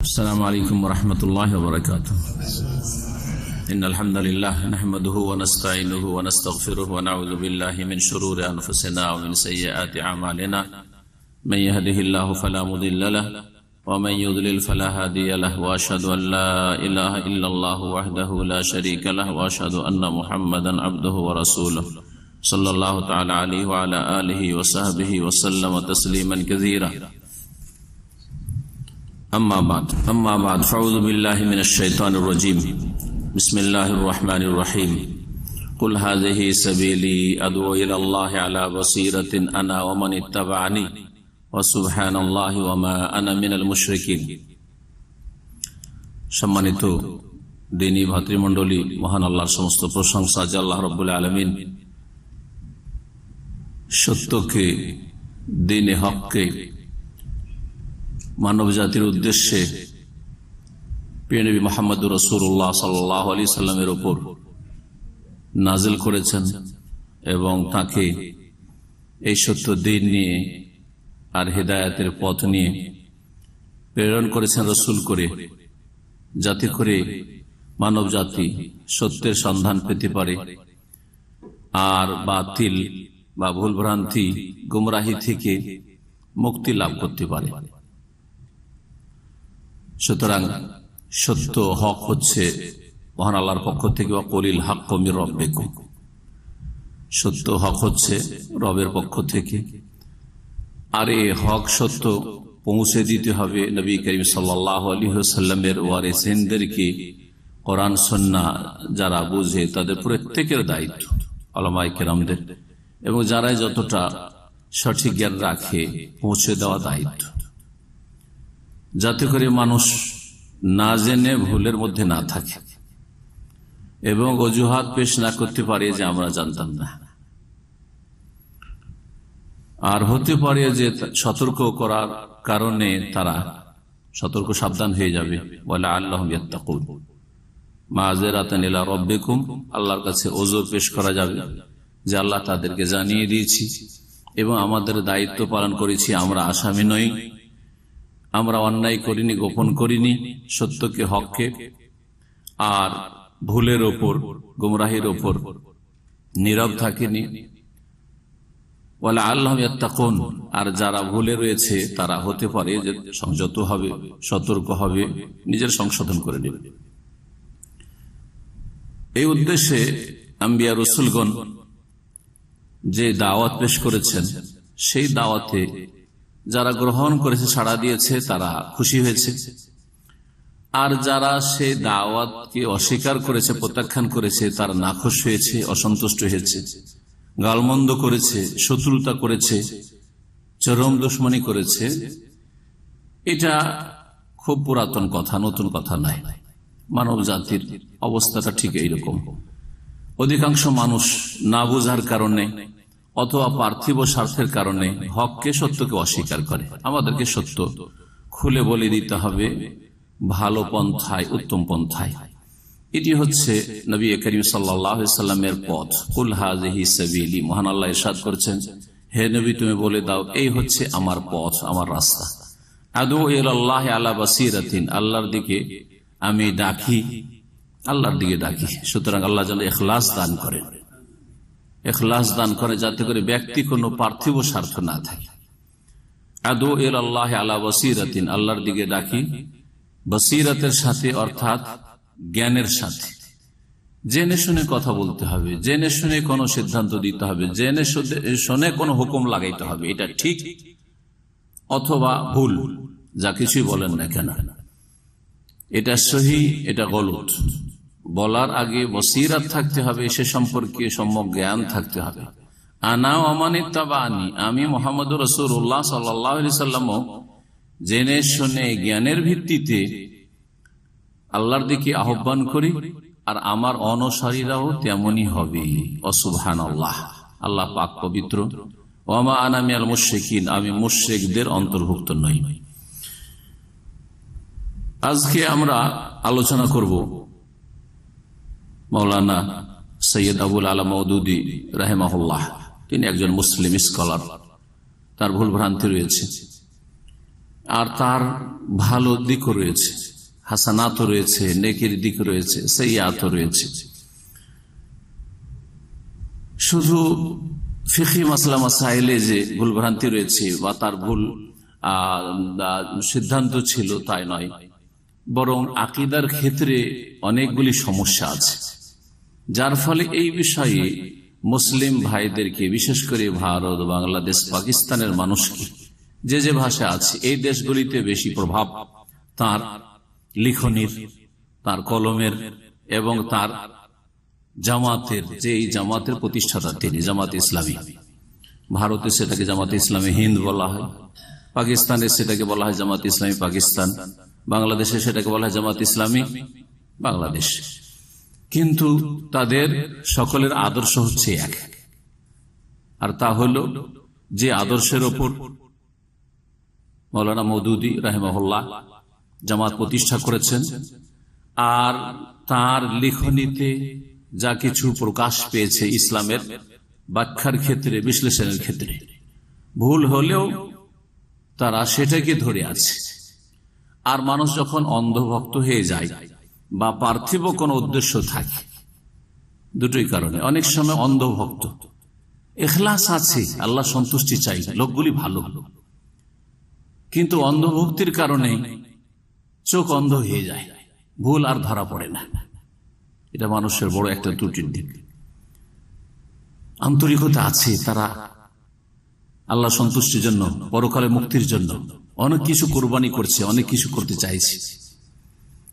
السلام عليكم ورحمة الله وبركاته. إن الحمد لله نحمده ونستعينه ونستغفره ونعوذ بالله من شرور أنفسنا ومن سيئات أعمالنا. من يهده الله فلا مضل له ومن يضلل فلا هادي له، وأشهد أن لا إله إلا الله وحده لا شريك له، وأشهد أن محمدا عبده ورسوله صلى الله تعالى عليه وعلى آله وصحبه وسلم تسليما كثيرا. أما بعد فأعوذ بالله من الشيطان الرجيم. بسم الله الرحمن الرحيم. قل هذه سبيلي أدعو إلى الله على بصيرة أنا ومن اتبعني وسبحان الله وما أنا من المشركين. সম্মানিত দিনী ভাতৃমণ্ডলী, মহান আল্লাহর সমস্ত প্রশংসা যে আল্লাহ রাব্বুল আলামিন সত্যকে, দ্বীনে হককে মানব জাতির উদ্দেশ্যে প্রিয় নবী মুহাম্মদুর রাসূলুল্লাহ সাল্লাল্লাহু আলাইহি সাল্লামের উপর নাজিল করেছেন এবং তাকে এই সত্য দ্বীন নিয়ে আর হেদায়েতের পথ নিয়ে প্রেরণ করেছেন রসুল করে, যাতে করে মানব জাতি সত্যের সন্ধান পেতে পারে আর বাতিল বা ভুলভ্রান্তি গুমরাহি থেকে মুক্তি লাভ করতে পারে। সুতরাং সত্য হক হচ্ছে মহান আল্লাহর পক্ষ থেকে, ওয়াকুলিল হাক্কু মির রাব্বিকুম, সত্য হক হচ্ছে রবের পক্ষ থেকে। আর এই হক সত্য পৌঁছে দিতে হবে নবী করিম সাল্লাল্লাহু আলাইহি ওয়াসাল্লামের ওয়ারিসিনদেরকে। কোরআন সুন্নাহ যারা বুঝে তাদের প্রত্যেকের দায়িত্ব, উলামায়ে কেরামদের, এবং যারা যতটা সঠিক জ্ঞান রাখে পৌঁছে দেওয়া দায়িত্ব, যাতে করে মানুষ না জেনে ভুলের মধ্যে না থাকে এবং অজুহাত পেশ না করতে পারে যে আমরা জানতাম না। আর হতে পারে যে সতর্ক করার কারণে তারা সতর্ক সাবধান হয়ে যাবে। ওয়ালা আল্লাহুম ইয়াত্তাকুন মাযিরাতান ইলা রাব্বিকুম, আল্লাহর কাছে ওযর পেশ করা যাবে যে আল্লাহ তাদেরকে জানিয়ে দিয়েছি এবং আমাদের দায়িত্ব পালন করেছি, আমরা আসামি নই, আমরা অন্যায় করিনি, গোপন করিনি, সত্যকে হককে আর ভুলের ওপর, গুমরাহির ওপর নীরব থাকিনি। ওয়ালা আল্লাহুম ইয়াত্তাকুন, আর যারা ভুলে রয়েছে তারা হতে পারে যে সংযত হবে, সতর্ক হবে, নিজের সংশোধন করে নেবে। এই উদ্দেশ্যে আম্বিয়া রাসূলগণ যে দাওয়াত পেশ করেছেন, সেই দাওয়াতে যারা গ্রহণ করেছে, সাড়া দিয়েছে, তারা খুশি হয়েছে। আর যারা সেই দাওয়াতকে অস্বীকার করেছে, প্রত্যাখ্যান করেছে, তারা নাখুশ হয়েছে, অসন্তুষ্ট হয়েছে, গালমন্দ করেছে, শত্রুতা করেছে, চরম দুশমনী করেছে। এটা খুব পুরাতন কথা, নতুন কথা নাই। মানব জাতির অবস্থাটা ঠিক এইরকম। অধিকাংশ মানুষ না বুঝার কারণে অথবা পার্থিব স্বার্থের কারণে হককে, সত্যকে অস্বীকার করে। আমাদেরকে সত্য খুলে বলে দিতে হবে ভালো পন্থায়, উত্তম পন্থায়। এটি হচ্ছে নবী করিম সাল্লাল্লাহু আলাইহি সাল্লামের পথ। কুল হাযিহি সাবিলি, মহান আল্লাহ ইরশাদ করেছেন, হে নবী তুমি বলে দাও এই হচ্ছে আমার পথ, আমার রাস্তা। আদউ ইলাল্লাহি আলা বাসীরাতিন, আল্লাহর দিকে আমি ডাকি, আল্লাহর দিকে ডাকি। সুতরাং আল্লাহ যেন ইখলাস দান করেন, ইখলাস দান করে, যাতে করে ব্যক্তি কোনো পার্থিব স্বার্থ না থাকে। আদউ ইলাল্লাহি আলা বাসীরাতিন, আল্লাহর দিকে ডাকি বসিরতের সাথে, অর্থাৎ জ্ঞানের সাথে। জেনে শুনে কথা বলতে হবে, জেনে শুনে কোনো সিদ্ধান্ত দিতে হবে, জেনে শুনে কোনো হুকুম লাগাইতে হবে, এটা ঠিক অথবা ভুল, যা কিছুই বলেন না কেন, এটা সহি, এটা গলত। বলার আগে বসিরত থাকতে হবে, সে সম্পর্কে সম্যক জ্ঞান থাকতে হবে। আনা ওয়া মান ইত্তাবা'নি, আমি মুহাম্মদুর রাসূলুল্লাহ সাল্লাল্লাহু আলাইহি সাল্লাম জেনে শুনে জ্ঞানের ভিত্তিতে আল্লাহর দিকে আহ্বান করি, আর আমার অনুসারীরাও তেমনই হবে। সুবহানাল্লাহ, আল্লাহ পাক পবিত্র। ওয়া মা আনা মিনাল মুশরিকিন, আমি মুশরিকদের অন্তর্ভুক্ত নই। আজকে আমরা আলোচনা করব মাওলানা সৈয়দ আবুল আলা মওদুদী রাহিমাহুল্লাহ। তিনি একজন মুসলিম স্কলার, তার ভুল ভ্রান্তি রয়েছে। আর তার ভালো দিকও রয়েছে, হাসানাতও রয়েছে, নেকির দিক রয়েছে, সাইয়াতও রয়েছে। শুধু ফিকহি মাসলা মাসাইলে যে ভুলভ্রান্তি রয়েছে বা তার ভুল সিদ্ধান্ত ছিল তাই নয়, বরং আকীদার ক্ষেত্রে অনেকগুলি সমস্যা আছে, যার ফলে এই বিষয়ে মুসলিম ভাইদেরকে, বিশেষ করে ভারত, বাংলাদেশ, পাকিস্তানের মানুষকে, যে যে ভাষা আছে এই দেশগুলিতে বেশি প্রভাব তার লিখনির, তার কলমের এবং তার জামাতের, যে এই জামাতের প্রতিষ্ঠাতা তিনি, জামাতে ইসলামী। ভারতে সেটাকে জামাতে ইসলামী হিন্দ বলা হয়, পাকিস্তানে সেটাকে বলা হয় জামাতে ইসলামী পাকিস্তান, বাংলাদেশে সেটাকে বলা হয় জামাতে ইসলামী বাংলাদেশ। কিন্তু তাদের সকলের আদর্শ হচ্ছে এক, আর তা হল যে আদর্শের ওপর মৌলানা মওদুদী রাহিমাহুল্লাহ জামাত প্রতিষ্ঠা করেছেন, আর তার লিখনিতে যা কিছু প্রকাশ পেয়েছে ইসলামের ব্যাখ্যার ক্ষেত্রে, বিশ্লেষণের ক্ষেত্রে, ভুল হলেও তারা সেটাকে ধরে আছে। আর মানুষ যখন অন্ধভক্ত হয়ে যায় বা পার্থিব কোন উদ্দেশ্য থাকে, দুটোই কারণে অনেক সময় অন্ধভক্ত, ইখলাস আছে, আল্লাহ সন্তুষ্টি চাই, লোকগুলি ভালো, কিন্তু অন্ধভক্তির কারণে চোখ অন্ধ হয়ে যায়, ভুল আর ধরা পড়ে না। এটা মানুষের বড় একটা ত্রুটির দিক। আন্তরিকতা আছে, তারা আল্লাহ সন্তুষ্টির জন্য, পরকালে মুক্তির জন্য অনেক কিছু কোরবানি করছে, অনেক কিছু করতে চাইছে,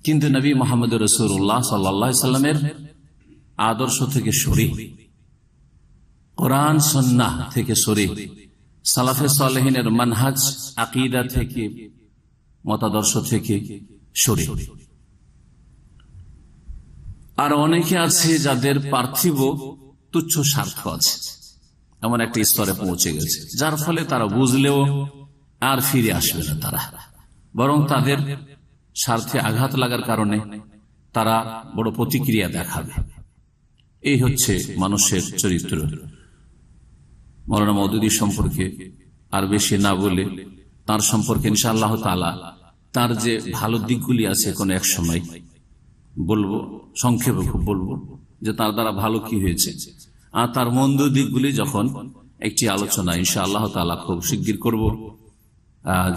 কিন্তু নবী মুহাম্মদ রাসূলুল্লাহ সাল্লাল্লাহু আলাইহি সাল্লামের আদর্শ থেকে সরে, কোরআন সুন্নাহ থেকে সরে, সালাফে সালেহিনের মানহাজ আকীদা থেকে, মতাদর্শ থেকে সরে। আর অনেকে আছে যাদের পার্থিব তুচ্ছ স্বার্থ আছে, এমন একটা স্তরে পৌঁছে গেছে, যার ফলে তারা বুঝলেও আর ফিরে আসবে না তারা, বরং তাদের স্বার্থে আঘাত লাগার কারণে তারা বড় প্রতিক্রিয়া দেখাবে। এই হচ্ছে মানুষের চরিত্র। মওলানা মওদুদী সম্পর্কে আর বেশি না বলে, তার সম্পর্কে ইনশাআল্লাহ তাআলা তার যে ভালো দিকগুলি আছে কোন এক সময় বলবো, সংক্ষেপে খুব বলবো যে তার দ্বারা ভালো কি হয়েছে, আর তার মন্দ দিকগুলি যখন একটি আলোচনা ইনশাআল্লাহ তাআলা খুব শিগগির করব,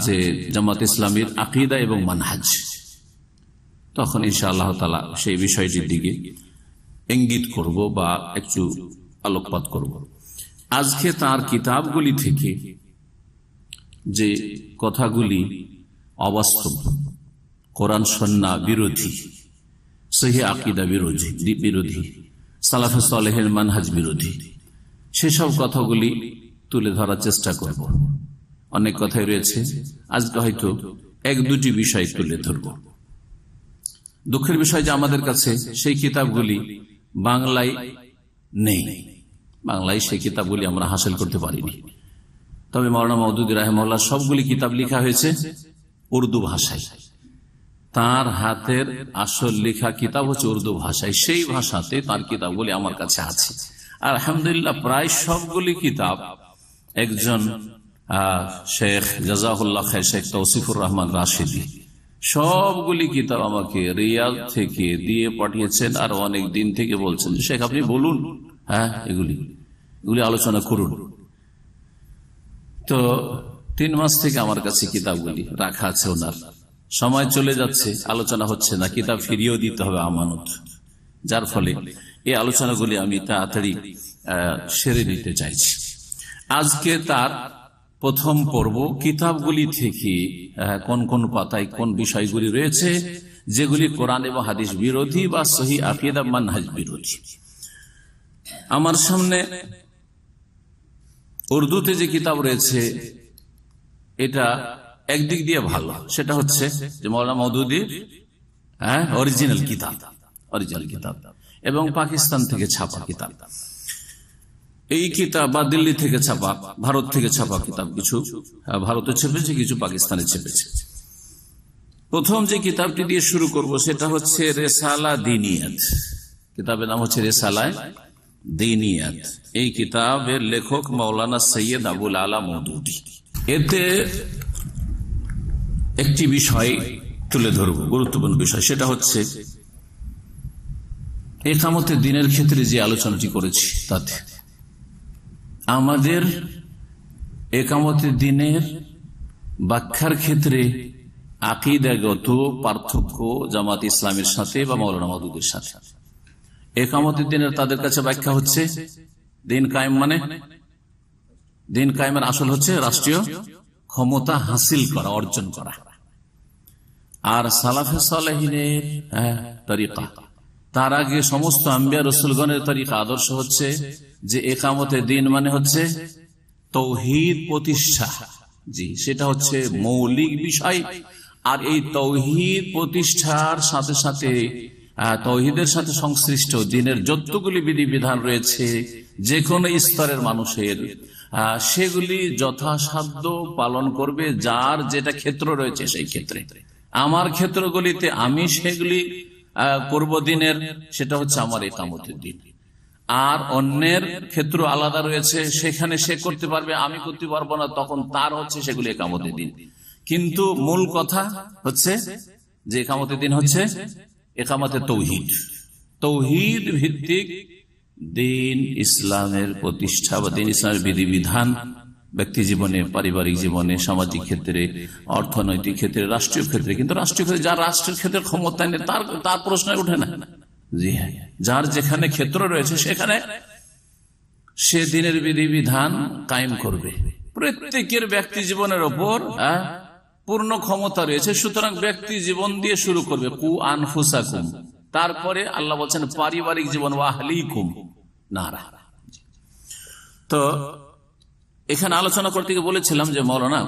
যে জামাত ইসলামীর আকীদা এবং মানহাজ, তখন ইনশাআল্লাহ তাআলা সেই বিষয়টির দিকে ইঙ্গিত করব বা একটু আলোকপাত করব। আজকে তার কিতাবগুলি থেকে যে কথাগুলি অবাস্তব, কোরআন সুন্নাহ বিরোধী, সহিহ আকীদা বিরোধী, সালাফে সালেহের মানহাজ বিরোধী, সেসব কথাগুলি তুলে ধরার চেষ্টা করব। অনেক কথাই রয়েছে, আজকে হয়তো এক দুটি বিষয় তুলে ধরব। দুঃখের বিষয় যে আমাদের কাছে সেই কিতাবগুলি বাংলায় নেই, বাংলায় সেই কিতাবগুলি আমরা হাসিল করতে পারিনি। তবে মওলানা মওদুদী রাহিমাহুল্লাহ সবগুলি কিতাব লেখা হয়েছে উর্দু ভাষায়, তার হাতের আসল লেখা কিতাব হচ্ছে উর্দু ভাষায়, সেই ভাষাতে তার কিতাবগুলি আমার কাছে আছে। আর আলহামদুলিল্লাহ প্রায় সবগুলি কিতাব একজন শেখ জাযাহুল্লাহ খায়র, শেখ তৌসিফুর রহমান রাশিদী, সবগুলি কিতাব আমাকে রিয়াদ থেকে দিয়ে পাঠিয়েছেন, আর অনেক দিন থেকে বলছেন শেখ আপনি বলুন, হ্যাঁ এগুলি আলোচনা করুন। তো 3 মাস থেকে আমার কাছে কিতাবগুলি রাখা আছে, ওনার সময় চলে যাচ্ছে, আলোচনা হচ্ছে না, কিতাব ফিরিয়েও দিতে হবে আমানত, যার ফলে এই আলোচনাগুলি আমি তাড়াতাড়ি সেরে নিতে চাইছি। আজকে তার প্রথম পর্ব, কিতাবগুলি থেকে কোন কোন পাতায় কোন বিষয়গুলি রয়েছে যেগুলি কোরআন এবং হাদিস বিরোধী বা সহিহ আকীদা মানহাজ বিরোধী। আমার সামনে উর্দুতে যে কিতাব রয়েছে এটা একদিক দিয়ে ভালো, সেটা হচ্ছে যে মওলানা মওদুদীর অরিজিনাল কিতাব এবং পাকিস্তান থেকে ছাপা কিতাব। এই কিতাব বা দিল্লি থেকে ছাপা, ভারত থেকে ছাপা কিতাব, কিছু ভারতে ছেপেছে, কিছু পাকিস্তানে ছেপেছে। প্রথম যে কিতাবটি দিয়ে শুরু করব সেটা হচ্ছে রেসালা দীনিয়াত, কিতাবের নাম হচ্ছে রেসালা দীনিয়াত। এই কিতাবের লেখক মওলানা সৈয়দ আবুল আলা মওদুদী। এতে একটি বিষয় তুলে ধরব, গুরুত্বপূর্ণ বিষয়, সেটা হচ্ছে ইকামতের দিনের ক্ষেত্রে যে আলোচনাটি করেছি তাতে আমাদের ইকামতের দিনের ব্যাখ্যার ক্ষেত্রে আকীদাগত পার্থক্য জামাত ইসলামের সাথে বা মাওলানা মওদুদের সাথে। ইকামতের দিনের তাদের কাছে ব্যাখ্যা হচ্ছে দিন কায়েম, মানে দিন কায়েমের আসল হচ্ছে রাষ্ট্রীয় ক্ষমতা হাসিল করা, অর্জন করা। আর সালাফে সালেহিনের তরিকা, তার আগে সমস্ত আম্বিয়া রাসূলগণের তরিকা, আদর্শ হচ্ছে যে ইকামতের দিন মানে হচ্ছে তাওহীদ প্রতিষ্ঠা। জি, সেটা হচ্ছে মৌলিক বিষয়। আর এই তাওহীদ প্রতিষ্ঠার সাথে সাথে তাওহীদের সাথে সংশ্লিষ্ট দিনের যতগুলি বিধিবিধান রয়েছে যে কোনো স্তরের মানুষের, সেগুলি যথাসাধ্য পালন করবে, যার যেটা ক্ষেত্র রয়েছে সেই ক্ষেত্রে। আমার ক্ষেত্রগুলিতে আমি সেগুলি করব দিনের, সেটা হচ্ছে আমার ইকামতের দিন। আর অন্যের ক্ষেত্র আলাদা রয়েছে, সেখানে সে করতে পারবে, আমি করতে পারবো না, তখন তার হচ্ছে সেগুলি ইকামতের দিন। কিন্তু মূল কথা হচ্ছে যে ইকামতের দিন হচ্ছে ইকামতে তৌহিদ, তৌহিদ ভিত্তিক দিন ইসলামের প্রতিষ্ঠা বা দিন ইসলামের বিধিবিধান ব্যক্তি জীবনে, পারিবারিক জীবনে, সামাজিক ক্ষেত্রে, অর্থনৈতিক ক্ষেত্রে, রাষ্ট্রীয় ক্ষেত্রে। কিন্তু রাষ্ট্রীয় ক্ষেত্রে যার রাষ্ট্রের ক্ষেত্রে ক্ষমতা নেই তার প্রশ্ন ওঠে না। জি হ্যাঁ, যার যেখানে ক্ষেত্র রয়েছে সেখানে সে দিনের বিধিবিধান কায়েম করবে। প্রত্যেকের ব্যক্তি জীবনের ওপর পূর্ণ ক্ষমতা রয়েছে, সুতরাং ব্যক্তি জীবন দিয়ে শুরু করবে, কু আনফুসাকুম, তারপরে আল্লাহ বলছেন পারিবারিক জীবন, ওয়া আহলিকুম নারা। তো এখানে আলোচনা করতে গিয়ে বলেছিলাম যে মাওলানা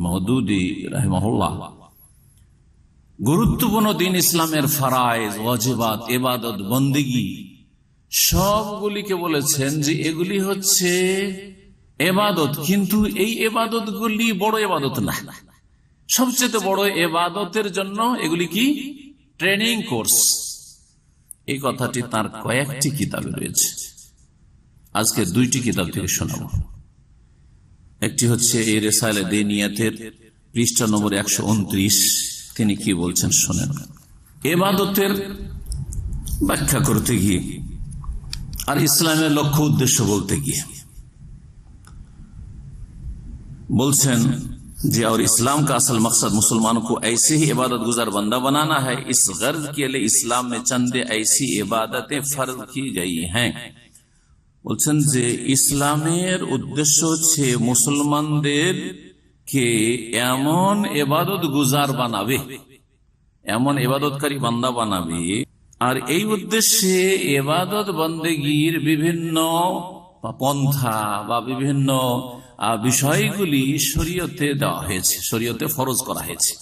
মওদুদী রাহিমাহুল্লাহ গুরুত্বপূর্ণ দিন ইসলামের ফরায়েজ, ওয়াজিবাত, ইবাদত, বন্দেগী সবগুলিকে বলেছেন যে এগুলি হচ্ছে ইবাদত, কিন্তু এই ইবাদতগুলি বড় ইবাদত না। সবচেয়ে বড় ইবাদতের জন্য এগুলি কি? Training course. এই কথাটি তার কয়েকটি কিতাবে রয়েছে, আজকে দুইটি কিতাব থেকে শোনাবো। একটি হচ্ছে এই রিসালে দীনিয়াতের পৃষ্ঠা নম্বর 129, তিনি কি বলছেন শোনেন। ইবাদতের ব্যাখ্যা করতে গিয়ে আর ইসলামের লক্ষ্য উদ্দেশ্য বলতে গিয়ে বলছেन जी और इस्लाम का असल मकसद मुसलमानों को ऐसे ही इबादत गुजार बंदा बनाना है। इस गर्ज के लिए इस्लाम में चंद ऐसी इबादतें फर्ज की गई हैं। বলছেন যে ইসলামের উদ্দেশ্য হচ্ছে মুসলমানদের কে এমন ইবাদত গুজার বানাবে, এমন ইবাদতকারী বান্দা বানাবে। আর এই উদ্দেশ্যে ইবাদত বন্দেগীর বিভিন্ন পন্থা বা বিভিন্ন বিষয়গুলি শরীয়তে দেওয়া হয়েছে, শরীয়তে ফরজ করা হয়েছে।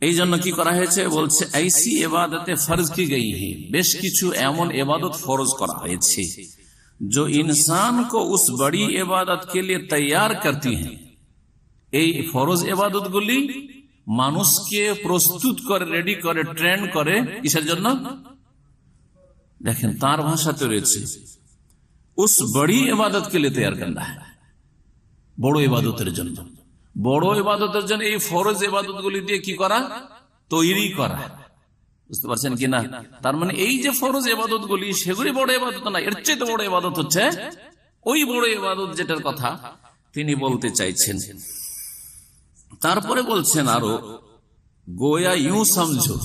এই জন্য কি করা হয়েছে? বলছে ऐसी इबादतें फर्ज की गई है, বেশ কিছু এমন ইবাদত ফরজ করা হয়েছে जो इंसान को उस बड़ी इबादत के लिए तैयार करती हैं। এই ফরজ ইবাদতগুলি মানুষকে প্রস্তুত করে, রেডি করে, ট্রেন করে কিসের জন্য? দেখেন তার ভাষাতে রয়েছে उस बड़ी इबादत के लिए तैयार करना है, বড় ইবাদতের জন্য। বড় ইবাদতের জন্য এই ফরজ ইবাদতগুলি দিয়ে কি করা? তৈরি করা। বুঝতে পারছেন কিনা? তার মানে এই যে ফরজ ইবাদতগুলি সেগুলি বড় ইবাদত না, এর চেয়ে বড় ইবাদত হচ্ছে ওই বড় ইবাদত যেটার কথা তিনি বলতে চাইছেন। তারপরে বলছেন আরো, গোয়া ইউ সমঝো,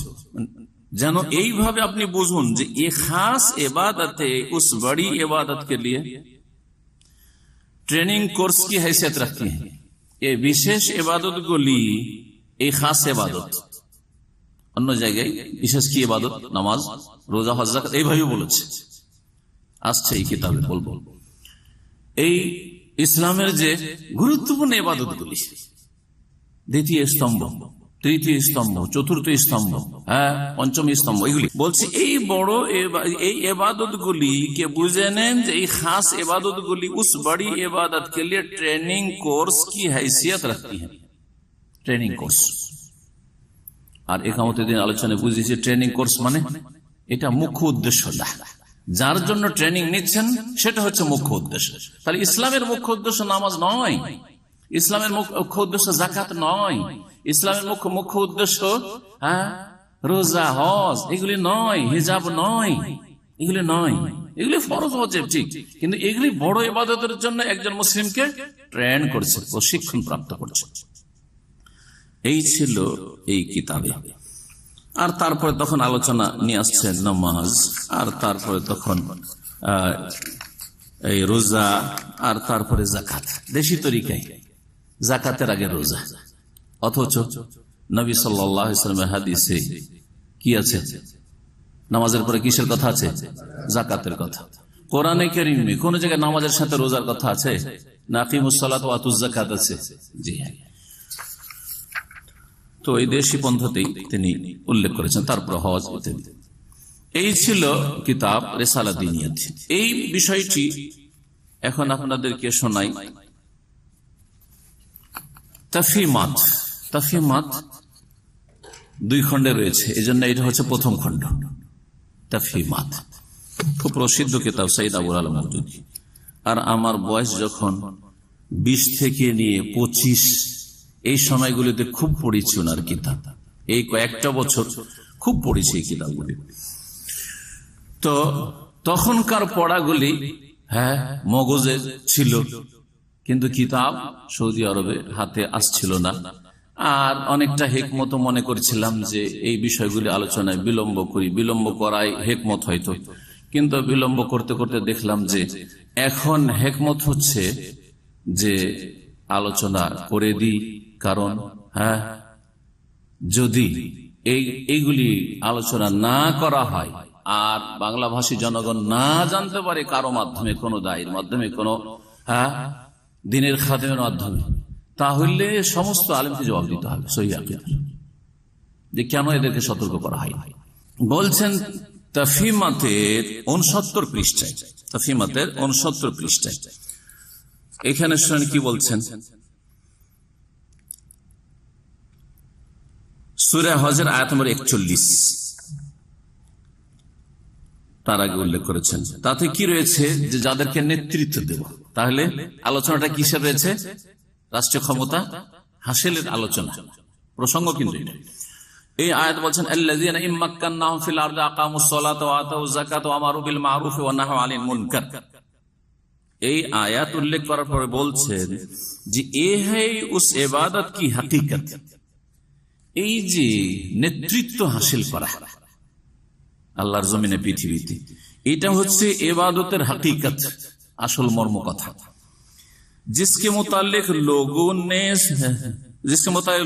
যেন এইভাবে আপনি বুঝুন যে ये खास इबादत उस बड़ी इबादत के लिए ट्रेनिंग कोर्स की हैसियत रखती हैं। ये विशेष इबादत गुली এই খাস ইবাদত, অন্য জায়গায় বিশেষ কি ইবাদত, নামাজ, রোজা, হজ, যাকাত, এইভাবে বলেছে, আসছে এই কিতাবে বলবো। এই ইসলামের যে গুরুত্বপূর্ণ ইবাদত গুলি, দ্বিতীয় স্তম্ভ, তৃতীয় স্তম্ভ, চতুর্থ স্তম্ভ, পঞ্চম স্তম্ভ, এগুলি বলছে এই বড় এই ইবাদত গুলি কে বুঝে নেন যে এই খাস ইবাদত গুলি উস বড়ি ইবাদত के लिए ट्रेनिंग कोर्स की हैसियत रखती है। Training course. আর ইকামতের দিন আলোচনায় বুঝেছি ট্রেনিং কোর্স মানে এটা মুখ্য উদ্দেশ্য না, যার জন্য ট্রেনিং নিচ্ছেন সেটা হচ্ছে মুখ্য উদ্দেশ্য। তাহলে ইসলামের মুখ্য উদ্দেশ্য নামাজ নয়, ইসলামের মুখ্য উদ্দেশ্য জাকাত নয়, ইসলামের মুখ্য উদ্দেশ্য রোজা, হজ এগুলি নয়, হিজাব নয়, এগুলি নয়। এগুলি ফরজ ওয়াজিব ঠিক, কিন্তু এগুলি বড় ইবাদতের জন্য একজন মুসলিমকে ট্রেন করছে, প্রশিক্ষণ প্রাপ্ত করছে। এই ছিল এই কিতাবে। আর তারপরে তখন আলোচনা নিয়ে আসছেন নামাজ, আর তারপরে তখন এই রোজা, আর তারপরে জাকাত। দেশি তরিকায় জাকাতের আগে রোজা, অথচ নবী সাল্লাল্লাহু আলাইহি ওয়াসাল্লামের হাদিসে কি আছে? নামাজের পরে কিসের কথা আছে? জাকাতের কথা। কোরআনে কারীমে কোন জায়গায় নামাজের সাথে রোজার কথা আছে? না আকিমুস সালাত ওয়া আতুজ যাকাত আছে? জি হ্যাঁ। তো এই দেশি পন্থাতেই তিনি উল্লেখ করেছেন, তারপর হজ ইত্যাদি। এই ছিল কিতাব রিসালা দীনিয়াত। এই বিষয়টি এখন আপনাদেরকে শোনাই। তাফহিমাত, তাফহিমাত 2 খণ্ডে রয়েছে, এই জন্য এটা হচ্ছে প্রথম খণ্ড। তাফহিমাত খুব প্রসিদ্ধ কিতাব, সাইয়্যিদ আবুল আলা মওদুদী। আর আমার বয়স যখন 20 থেকে নিয়ে 25, এই সময়গুলিতে খুব পড়েছি ওনার কিতাব। এই কয়েকটা বছর খুব পড়েছি এই কিতাবগুলি। তো তখনকার পড়াগুলি মগজে ছিল, কিন্তু কিতাব সৌদি আরবে হাতে আসছিল না। আর অনেকটা হেকমত মনে করেছিলাম যে এই বিষয়গুলি আলোচনায় বিলম্ব করি, বিলম্ব করাই হেকমত হয়তো। কিন্তু বিলম্ব করতে করতে দেখলাম যে এখন হেকমত হচ্ছে যে আলোচনা করে দিই, কারণ যদি এইগুলি আলোচনা না করা হয় আর বাংলা ভাষী জনগণ না জানতে পারে কারো মাধ্যমে, কোনো দায়ের মাধ্যমে, কোনো দিনের খাদেমের মাধ্যমে, তাহলে সমস্ত আলেমকে জবাব দিতে হবে সহিহ আকীদা, যে কেন এদেরকে সতর্ক করা হয়। বলছেন তাফহিমাতের 69 পৃষ্ঠায়, তাফহিমাতের 69 পৃষ্ঠায় এখানে শুনেন কি বলছেন। সূরা হজের আয়াত নম্বর 41 তার আগে উল্লেখ করেছেন। তাতে কি রয়েছে? যে যাদেরকে নেতৃত্ব দেব। তাহলে আলোচনাটা কিসের রয়েছে? রাষ্ট্রীয় ক্ষমতা হাসিলের আলোচনা, প্রসঙ্গ কিন্তু এটা। এই আয়াত বলছেন আল্লাযীনা ইম্মাক্কান্নাহুম ফিল আরদি আকামুস সালাতা ওয়া আতাউয যাকাতা ওয়া আমারু বিল মা'রুফ ওয়া নাহাউ আনিল মুনকার। এই আয়াত উল্লেখ করার পরে বলছেন যে এ হ্যায় উস ইবাদত কি হাকিকত, এই যে নেতৃত্ব হাসিল করা আল্লাহর জমিনে, পৃথিবীতে, এটা হচ্ছে ইবাদতের হাকিকত, আসল মর্ম কথা। जिसके मुतालिक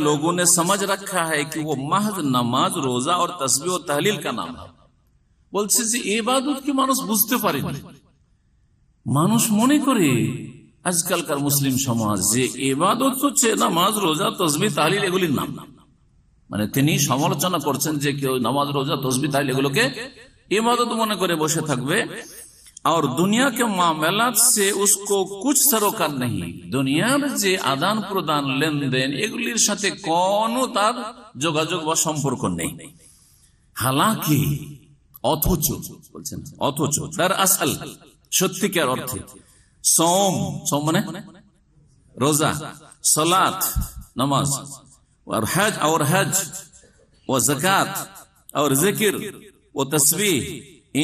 लोगों ने समझ रखा है कि वो महज नमाज, रोजा और तस्बीह और तहलील का नाम है। বলছে যে ইবাদত কি মানুষ বুঝতে পারেনি। মানুষ মনে করে আজকালকার মুসলিম সমাজ যে ইবাদত হচ্ছে নামাজ, রোজা, তসবিহ, তাহলিল এগুলির নাম। মানে তিনি সমালোচনা করছেন যে কেউ নামাজ, রোজা, তসবিহ, তাহলিল এগুলোকে ইবাদত মনে করে বসে থাকবে। और दुनिया के मामलात से उसको कुछ सरोकार नहीं, দুনিয়ার যে আদান প্রদান, লেনদেন, এগুলির সাথে কোনো তার যোগাযোগ বা সম্পর্ক নেই। হালাকি অথচ বলছেন, অথচ তার আসল সত্যিকার অর্থে সোম, সোম মানে রোজা, সালাত নামাজ, और हज और ज़कात और जिक्र और तस्बीह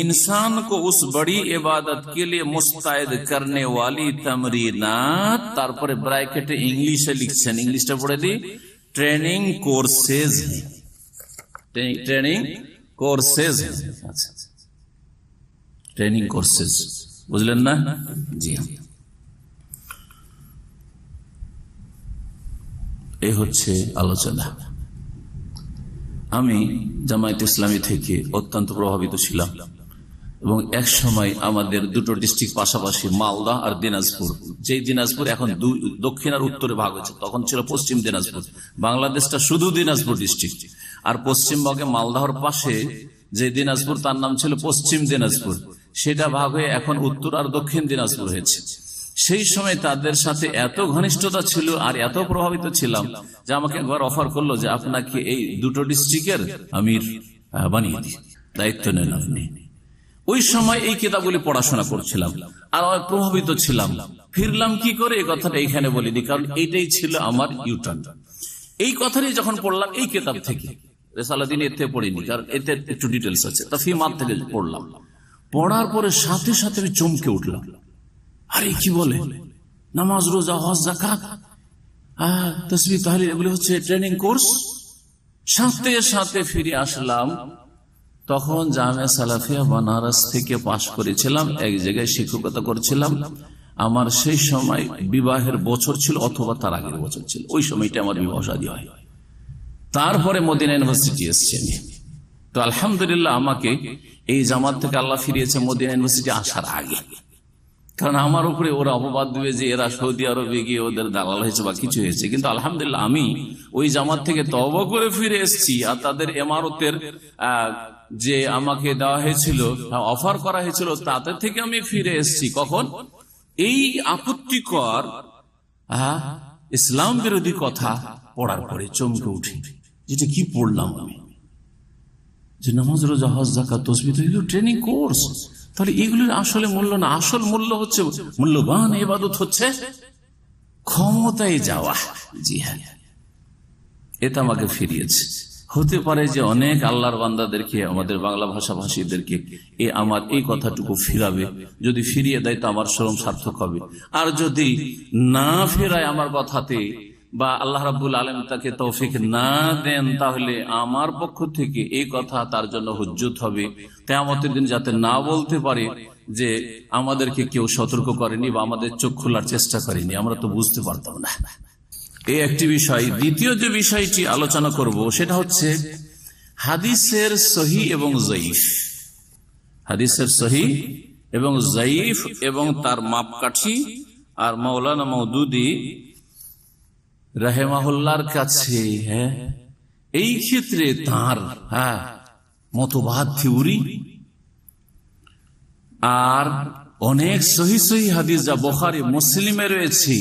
इंसान को उस बड़ी इबादत के लिए मुस्तैद करने वाली तमरीनात, तारपरे ब्रैकेटे इंग्लिशे लिखছেন, इंग्लिशটা পড়ে দিই, ট্রেনিং কোর্সেস, ট্রেনিং কোর্সেস, আচ্ছা ট্রেনিং কোর্সেস, বুঝলেন না? জি এই হচ্ছে আলোচনা। আমি জামায়াত ইসলামী থেকে অত্যন্ত প্রভাবিত ছিলাম এবং এক সময় আমাদের দুটো ডিস্ট্রিক্ট পাশাপাশি, মালদা আর দিনাজপুর, যেই দিনাজপুর এখন দক্ষিণ আর উত্তরে ভাগ হয়েছে, তখন ছিল পশ্চিম দিনাজপুর। বাংলাদেশটা শুধু দিনাজপুর ডিস্ট্রিক্ট, আর পশ্চিমবঙ্গে মালদাহর পাশে যে দিনাজপুর তার নাম ছিল পশ্চিম দিনাজপুর, সেটা ভাগ হয়ে এখন উত্তর আর দক্ষিণ দিনাজপুর হয়েছে। সেই সময় তাদের সাথে এত ঘনিষ্ঠতা ছিল আর এত প্রভাবিত ছিলাম যে আমাকে একবার অফার করলো যে আপনাকে এই দুটো ডিস্ট্রিক্টের আমির বানিয়ে দিই, দায়িত্ব নেন আপনি। ওই সময় এই কিতাবগুলি পড়াশোনা করছিলাম আর প্রভাবিত ছিলাম। ফিরলাম কি করে এই কথাটা এখানে বলিনি, কারণ এইটাই ছিল আমার ইউটার্ন। এই কথাটাই যখন পড়লাম এই কিতাব থেকে, রেসালাদিন এতে পড়িনি, কারণ এতে একটু ডিটেলস আছে, তাফহিমাত থেকে পড়লাম। পড়ার পরে সাথে সাথে আমি চমকে উঠলাম, আরে কি বলে নামাজ, রোজা, হজ, যাকাত, তাসবিহ, তাহলিল, এগুলো হচ্ছে ট্রেনিং কোর্স। সাথে সাথে ফিরে আসলাম। তখন জামিয়া সালাফিয়া বানারস থেকে পাশ করেছিলাম, এক জায়গায় শিক্ষকতা করছিলাম। আমার সেই সময় বিবাহের বছর ছিল অথবা তার আগের বছর ছিল, ওই সময়টা আমার বিবাহ শাদী হয়। তারপরে মদিনা ইউনিভার্সিটি এসছে। তো আলহামদুলিল্লাহ আমাকে এই জামাত থেকে আল্লাহ ফিরিয়েছে মদিনা ইউনিভার্সিটি আসার আগে, কারণ আমার উপরে ওরা অপবাদ দিবে যে এরা সৌদি আরবে গিয়ে ওদের দালাল হয়েছে বা কিছু হয়েছে। কিন্তু আলহামদুলিল্লাহ আমি ওই জামাত থেকে তওবা করে ফিরে এসেছি, আর তাদের ইমারতের যে আমাকে দেওয়া হয়েছিল, অফার করা হয়েছিল, তাদের থেকে আমি ফিরে এসেছি। কখন? এই আপত্তিকর ইসলাম বিরোধী কথা পড়ার পরে চমকে উঠি, যেটা কি পড়লাম আমি, যে নামাজ, রোজা, হজ, যাকাত, তাসবিহ, এগুলো ট্রেনিং কোর্স। তাহলে এগুলোর আসলে মূল্য না, আসল মূল্য হচ্ছে, মূল্যবান ইবাদত হচ্ছে ক্ষমতায় যাওয়া। জি হ্যাঁ, এটা আমাকে ফিরিয়েছে। হতে পারে যে অনেক আল্লাহর বান্দাদেরকে, আমাদের বাংলা ভাষাভাষীদেরকে আমার এই কথাটুকু ফিরাবে। যদি ফিরিয়ে দেয় তো আমার শ্রম সার্থক হবে, আর যদি না ফেরায় আমার কথাতে, বা আল্লাহ রাব্বুল আলামিন তাকে তৌফিক না দেন, তাহলে আমার পক্ষ থেকে এই কথা তার জন্য হুজ্জত হবে। কিয়ামতের দিন যাতে না বলতে পারে যে আমাদেরকে কেউ সতর্ক করেনি বা আমাদের চোখ খোলার চেষ্টা করেনি, আমরা তো বুঝতে পারতাম না। এই একটি বিষয়। দ্বিতীয় যে বিষয়টি আলোচনা করব সেটা হচ্ছে হাদিসের সহিহ এবং যঈফ। হাদিসের সহিহ এবং যঈফ এবং তার মাপকাঠি। আর মাওলানা মওদুদী রাহিমাহুল্লাহর কাছে এই ক্ষেত্রে তার মতবাদ, থিওরি, আর অনেক সহিহ সহিহ হাদিস যা বুখারী মুসলিমে রয়েছে,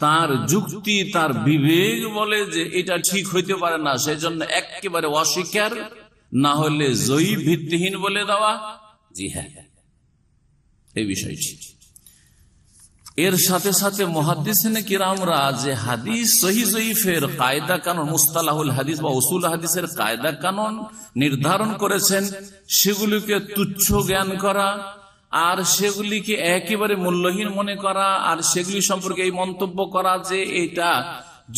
তার যুক্তি, তার বিবেক বলে যে এটা ঠিক হইতে পারে না, সেজন্য একেবারে অস্বীকার, না হলে যঈফ, ভিত্তিহীন বলে দেওয়া। জি হ্যাঁ, এই বিষয়টি। এর সাথে সাথে মুহাদ্দিসিনে কিরামরা যে হাদিস সহিহ যঈফের কায়দা কানুন, মুস্তালাহুল হাদিস বা উসুল হাদিসের কায়দা কানুন নির্ধারণ করেছেন, সেগুলিকে তুচ্ছ জ্ঞান করা আর সেগুলিকে একেবারে মূল্যহীন মনে করা, আর সেগুলি সম্পর্কে এই মন্তব্য করা যে এটা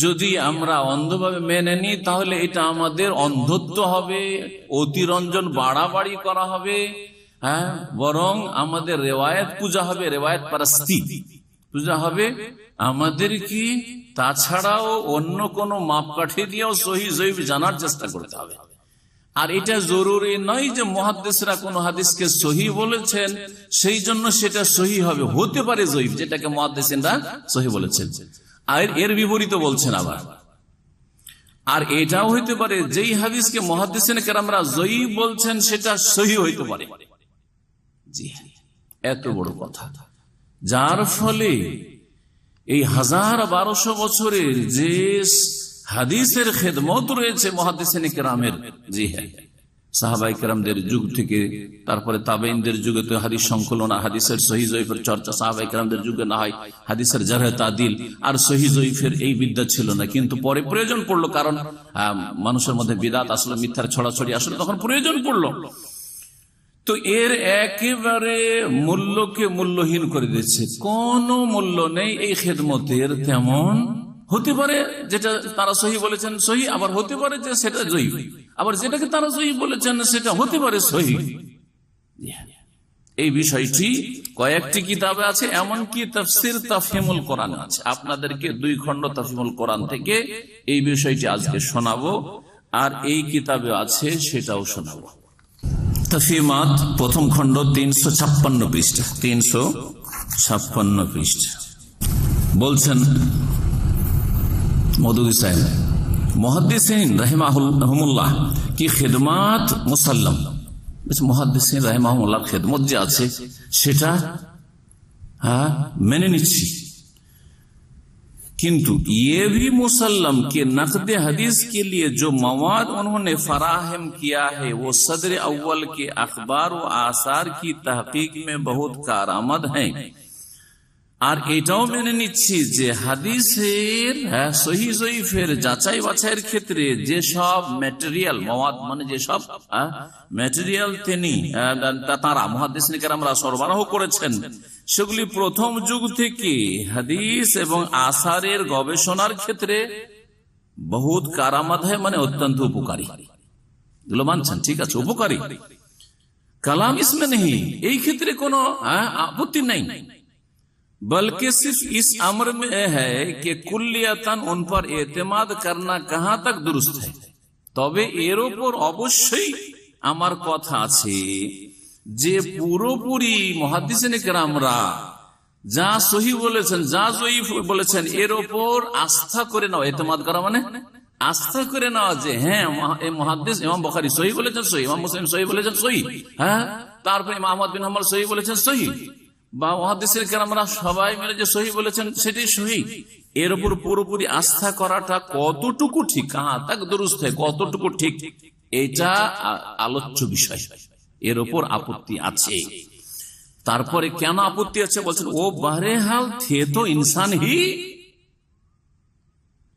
যদি আমরা অন্ধভাবে মেনে নিই তাহলে এটা আমাদের অন্ধত্ব হবে, অতিরঞ্জন বাড়াবাড়ি করা হবে, বরং আমাদের রেওয়ায়াত পূজা হবে, রেওয়ায়াত পারস্তি পূজা হবে। আমাদের কি তাছাড়াও অন্য কোন মাপকাঠি দিয়েও সহিহ যঈফ জানার চেষ্টা করতে হবে। আর এটা জরুরি নয় যে মুহাদ্দিসরা কোন হাদিসকে সহিহ বলেছেন সেই জন্য সেটা সহিহ হবে, হতে পারে যঈফ যেটাকে মুহাদ্দিসিনরা সহিহ বলেছেন, আর এর বিপরীত বলছেন আবার। আর এটাও হইতে পারে যেই হাদিসকে মুহাদ্দিসিনে কেরামরা যঈফ বলছেন সেটা সহিহ হইতে পারে। জি, এত বড় কথা। যার ফলে এই 1200 বছরের যে হাদিসের খেদমত রয়েছে মুহাদ্দিসিনে কেরামের, জি হ্যাঁ, সাহাবায়ে কেরামদের যুগ থেকে, তারপরে তাবেঈনদের যুগে তো হাদিস সংকলন, হাদিসের সহিহ যঈফের চর্চা সাহাবায়ে কেরামদের যুগে না হয়, হাদিসের জারহ তাদিল আর সহিহ যঈফের এই বিদ্যা ছিল না, কিন্তু পরে প্রয়োজন পড়লো, কারণ মানুষের মধ্যে বিদআত আসলে, মিথ্যার ছড়াছড়ি আসলে, তখন প্রয়োজন পড়লো। তো এর একেবারে মূল্যকে মূল্যহীন করে দিচ্ছে, কোনো মূল্য নেই এই খেদমতের তেমন। হতে পারে যেটা তারা সহিহ বলেছেন সহিহ, আবার হতে পারে যে সেটা যঈফ, আবার যেটাকে তারা সহিহ বলেছেন সেটা হতে পারে সহিহ। এই বিষয়টি কয়েকটি কিতাবে আছে, এমনকি তাফসীর তাফহিমুল কোরআন আছে। আপনাদেরকে 2 খণ্ড তাফহিমুল কোরআন থেকে এই বিষয়টি আজকে শোনাবো, আর এই কিতাবে আছে সেটাও শোনাবো। তাফহিমাত প্রথম খণ্ড 356 পৃষ্ঠা, 356 পৃষ্ঠা। বলছেন মওদুদী সাহেব, মুহাদ্দিসিন রাহিমাহুমুল্লাহ কি খিদমাত মুসাল্লাম, মুহাদ্দিসিন রাহিমাহুমুল্লাহ খিদমত যে আছে সেটা মেনে নিচ্ছি, किंतु ये भी मुसल्लम के नक़द हदीस के लिए जो मवाद उन्होंने फराहम किया है वो सदर अव्वल के अखबार व आसार की तहकीक में बहुत कारआमद है। আর এটাও মেনে নিচ্ছি যে হাদিসের সহিহ জয়ীফের যাচাই বাছাইয়ের ক্ষেত্রে যে সব ম্যাটেরিয়াল মওয়াদ মানে যে সব ম্যাটেরিয়াল তারা মুহাদ্দিসিন কেরামরা সরবরাহ করেছেন সেগুলি প্রথম যুগ থেকে হাদিস এবং আসারের গবেষণার ক্ষেত্রে বহুত কারামত হয়, মানে অত্যন্ত উপকারী। এগুলো মানছেন, ঠিক আছে, উপকারী। কালাম ইসমে নেই, এই ক্ষেত্রে কোনো আপত্তি নাই, बल्कि सिर्फ इस अमर में है कि कुल्लियतन उन पर एतमाद करना कहां तक दुरुस्त है। तबे एर ओपर अवश्यई आमार कथा आछे जे पुरोपुरी मुहाद्दिसिन केरामरा যা সহিহ বলেছেন যা জয়ীফ বলেছেন এর ওপর আস্থা করে নাও। এতেমাদ করা মানে আস্থা করে নেওয়া যে হ্যাঁ এই মুহাদ্দিস ইমাম বুখারী সহিহ বলেছেন সহিহ, ইমাম মুসলিম সহিহ বলেছেন সহিহ, হ্যাঁ তারপর ইমাম আহমদ বিন হাম্বল সহিহ বলেছেন সহিহ, বা মুহাদ্দিসিন কেরামরা সবাই মিলে যে সহিহ বলেছেন সেটাই সহিহ। এর উপর পুরোপুরি আস্থা করাটা কতটুকু ঠিক, কাহা তাক দুরুস্ত হয়, কতটুকু ঠিক, এটা আলোচ্য বিষয়। এর উপর আপত্তি আছে। তারপরে কেন আপত্তি আছে বলছেন, ও বাহরেহাল থে তো ইনসান হি,